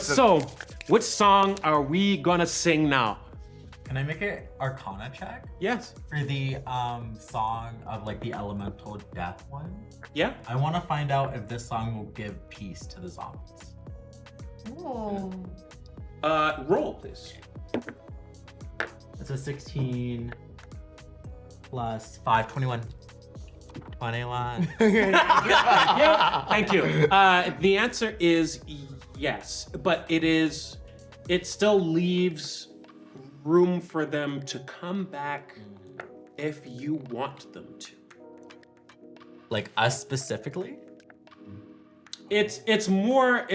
so, which song are we gonna sing now? Can I make an Arcana check Yes. for the song of like the elemental death one? Yeah? I want to find out if this song will give peace to the zombies. Oh. Roll, please. It's a 16 plus 5, 21. 21. Yeah, thank you. The answer is yes, but it still leaves room for them to come back if you want them to. Like us specifically? It's more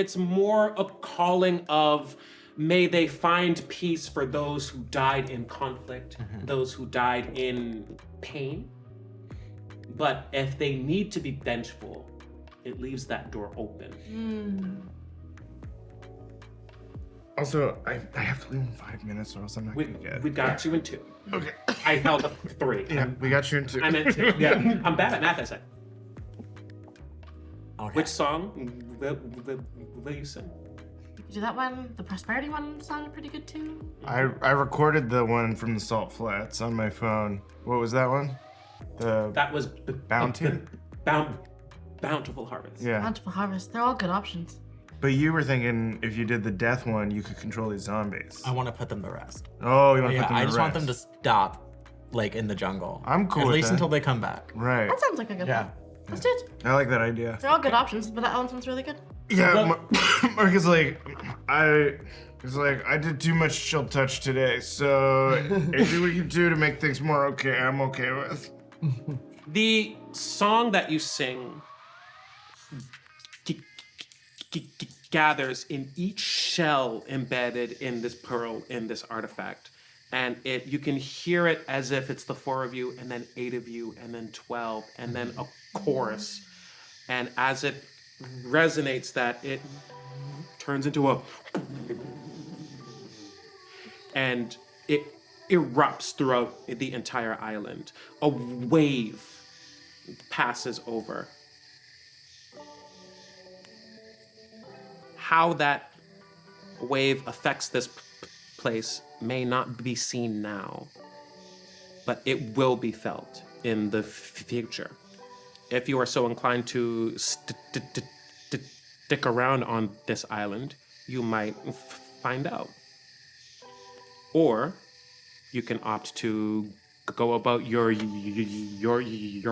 a calling of may they find peace for those who died in conflict, those who died in pain. But if they need to be vengeful, it leaves that door open. Also, I have to leave in 5 minutes or else I'm not We gonna get it. got you in 2. Okay. I held up 3. Yeah, we got you in 2. I'm in 2. Yeah, I'm bad at math, I said. Okay. Which song will you sing? You could do that one. The prosperity one sounded pretty good too. I recorded the one from the Salt Flats on my phone. What was that one? The That was Bounty? Bountiful Harvest. yeah. Bountiful Harvest. They're all good options. But you were thinking if you did the death one, you could control these zombies. I want to put them to rest. Oh, you want to Yeah, put them I to just want them to rest. stop, like in the jungle. I'm cool At with least that. until they come back. Right. That sounds like a good Yeah. one. Let's do it. I like that idea. They're all good options, but that one sounds really good. Yeah, Mark is like, I did too much chill touch today, so anything we can do to make things more okay, I'm okay with. The song that you sing gathers in each shell embedded in this pearl, in this artifact. And you can hear it as if it's the 4 of you, and then 8 of you, and then 12, and then a chorus. And as it resonates, that it turns into a, and it erupts throughout the entire island. A wave passes over. How that wave affects this place may not be seen now, but it will be felt in the future. If you are so inclined to stick around on this island, you might find out. Or you can opt to go about your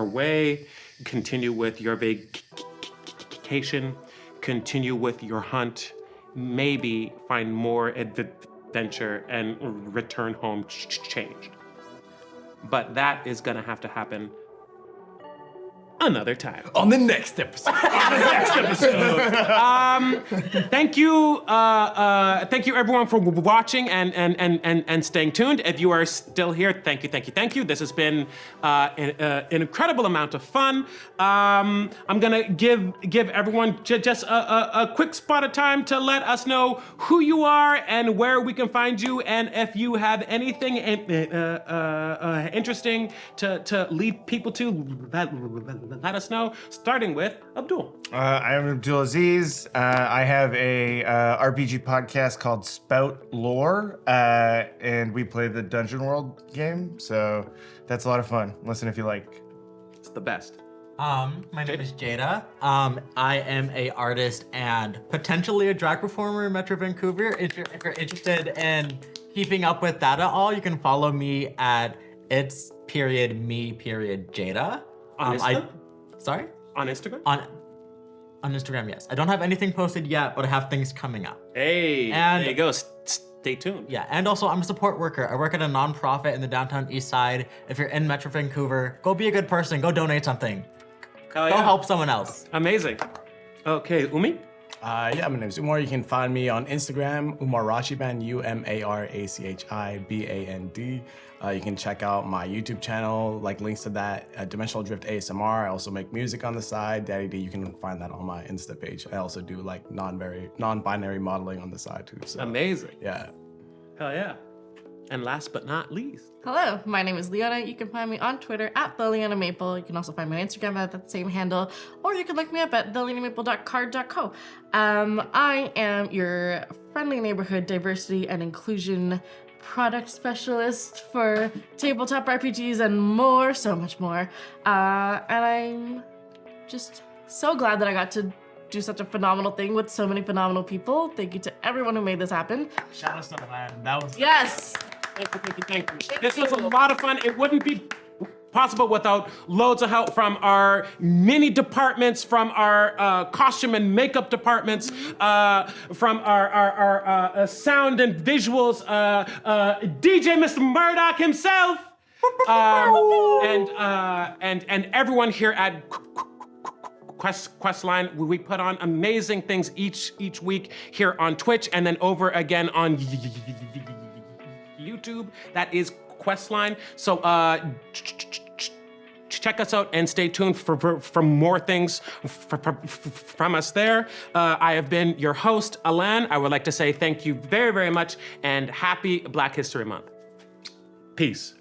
way, continue with your vacation, continue with your hunt, maybe find more adventure and return home changed. But that is gonna have to happen another time. On the next episode. Thank you everyone for watching and staying tuned. If you are still here, thank you. This has been an incredible amount of fun. I'm gonna give everyone just a quick spot of time to let us know who you are and where we can find you, and if you have anything interesting to lead people to, let us know. Starting with Abdul. I am Abdul Aziz. I have a RPG podcast called Spout Lore, and we play the Dungeon World game, so that's a lot of fun. Listen if you like. It's the best. My name is Jada. I am a artist and potentially a drag performer in Metro Vancouver. If you're interested in keeping up with that at all, you can follow me at its.me.jada. On Insta? Sorry? On Instagram? On Instagram, yes. I don't have anything posted yet, but I have things coming up. Hey, And- there you go. Stay tuned. Yeah, and also I'm a support worker. I work at a nonprofit in the downtown east side. If you're in Metro Vancouver, go be a good person. Go donate something. Hell Go yeah. help someone else. Amazing. Okay, Umi? Yeah, my name is Umar. You can find me on Instagram, Umar Rachiband, UMARACHIBAND. You can check out my YouTube channel, like links to that at Dimensional Drift ASMR. I also make music on the side, Daddy D. You can find that on my Insta page. I also do like non-binary modeling on the side too. So Amazing. yeah. Hell yeah. And last but not least, Hello, my name is Leona. You can find me on Twitter at @TheLeonaMaple. You can also find me on Instagram at that same handle, or you can look me up at theleonamaple.card.co. I am your friendly neighborhood diversity and inclusion product specialist for tabletop RPGs and more, so much more. And I'm just so glad that I got to do such a phenomenal thing with so many phenomenal people. Thank you to everyone who made this happen. Shout out to Alain. That was Yes! thank you. This was a lot of fun. It wouldn't be possible without loads of help from our mini departments, from our costume and makeup departments, from our sound and visuals, DJ Mr. Murdoch himself, and everyone here at Questline. We put on amazing things each week here on Twitch and then over again on YouTube. That is Questline. So check us out and stay tuned for more things from us there. I have been your host, Alain. I would like to say thank you very, very much and happy Black History Month. Peace.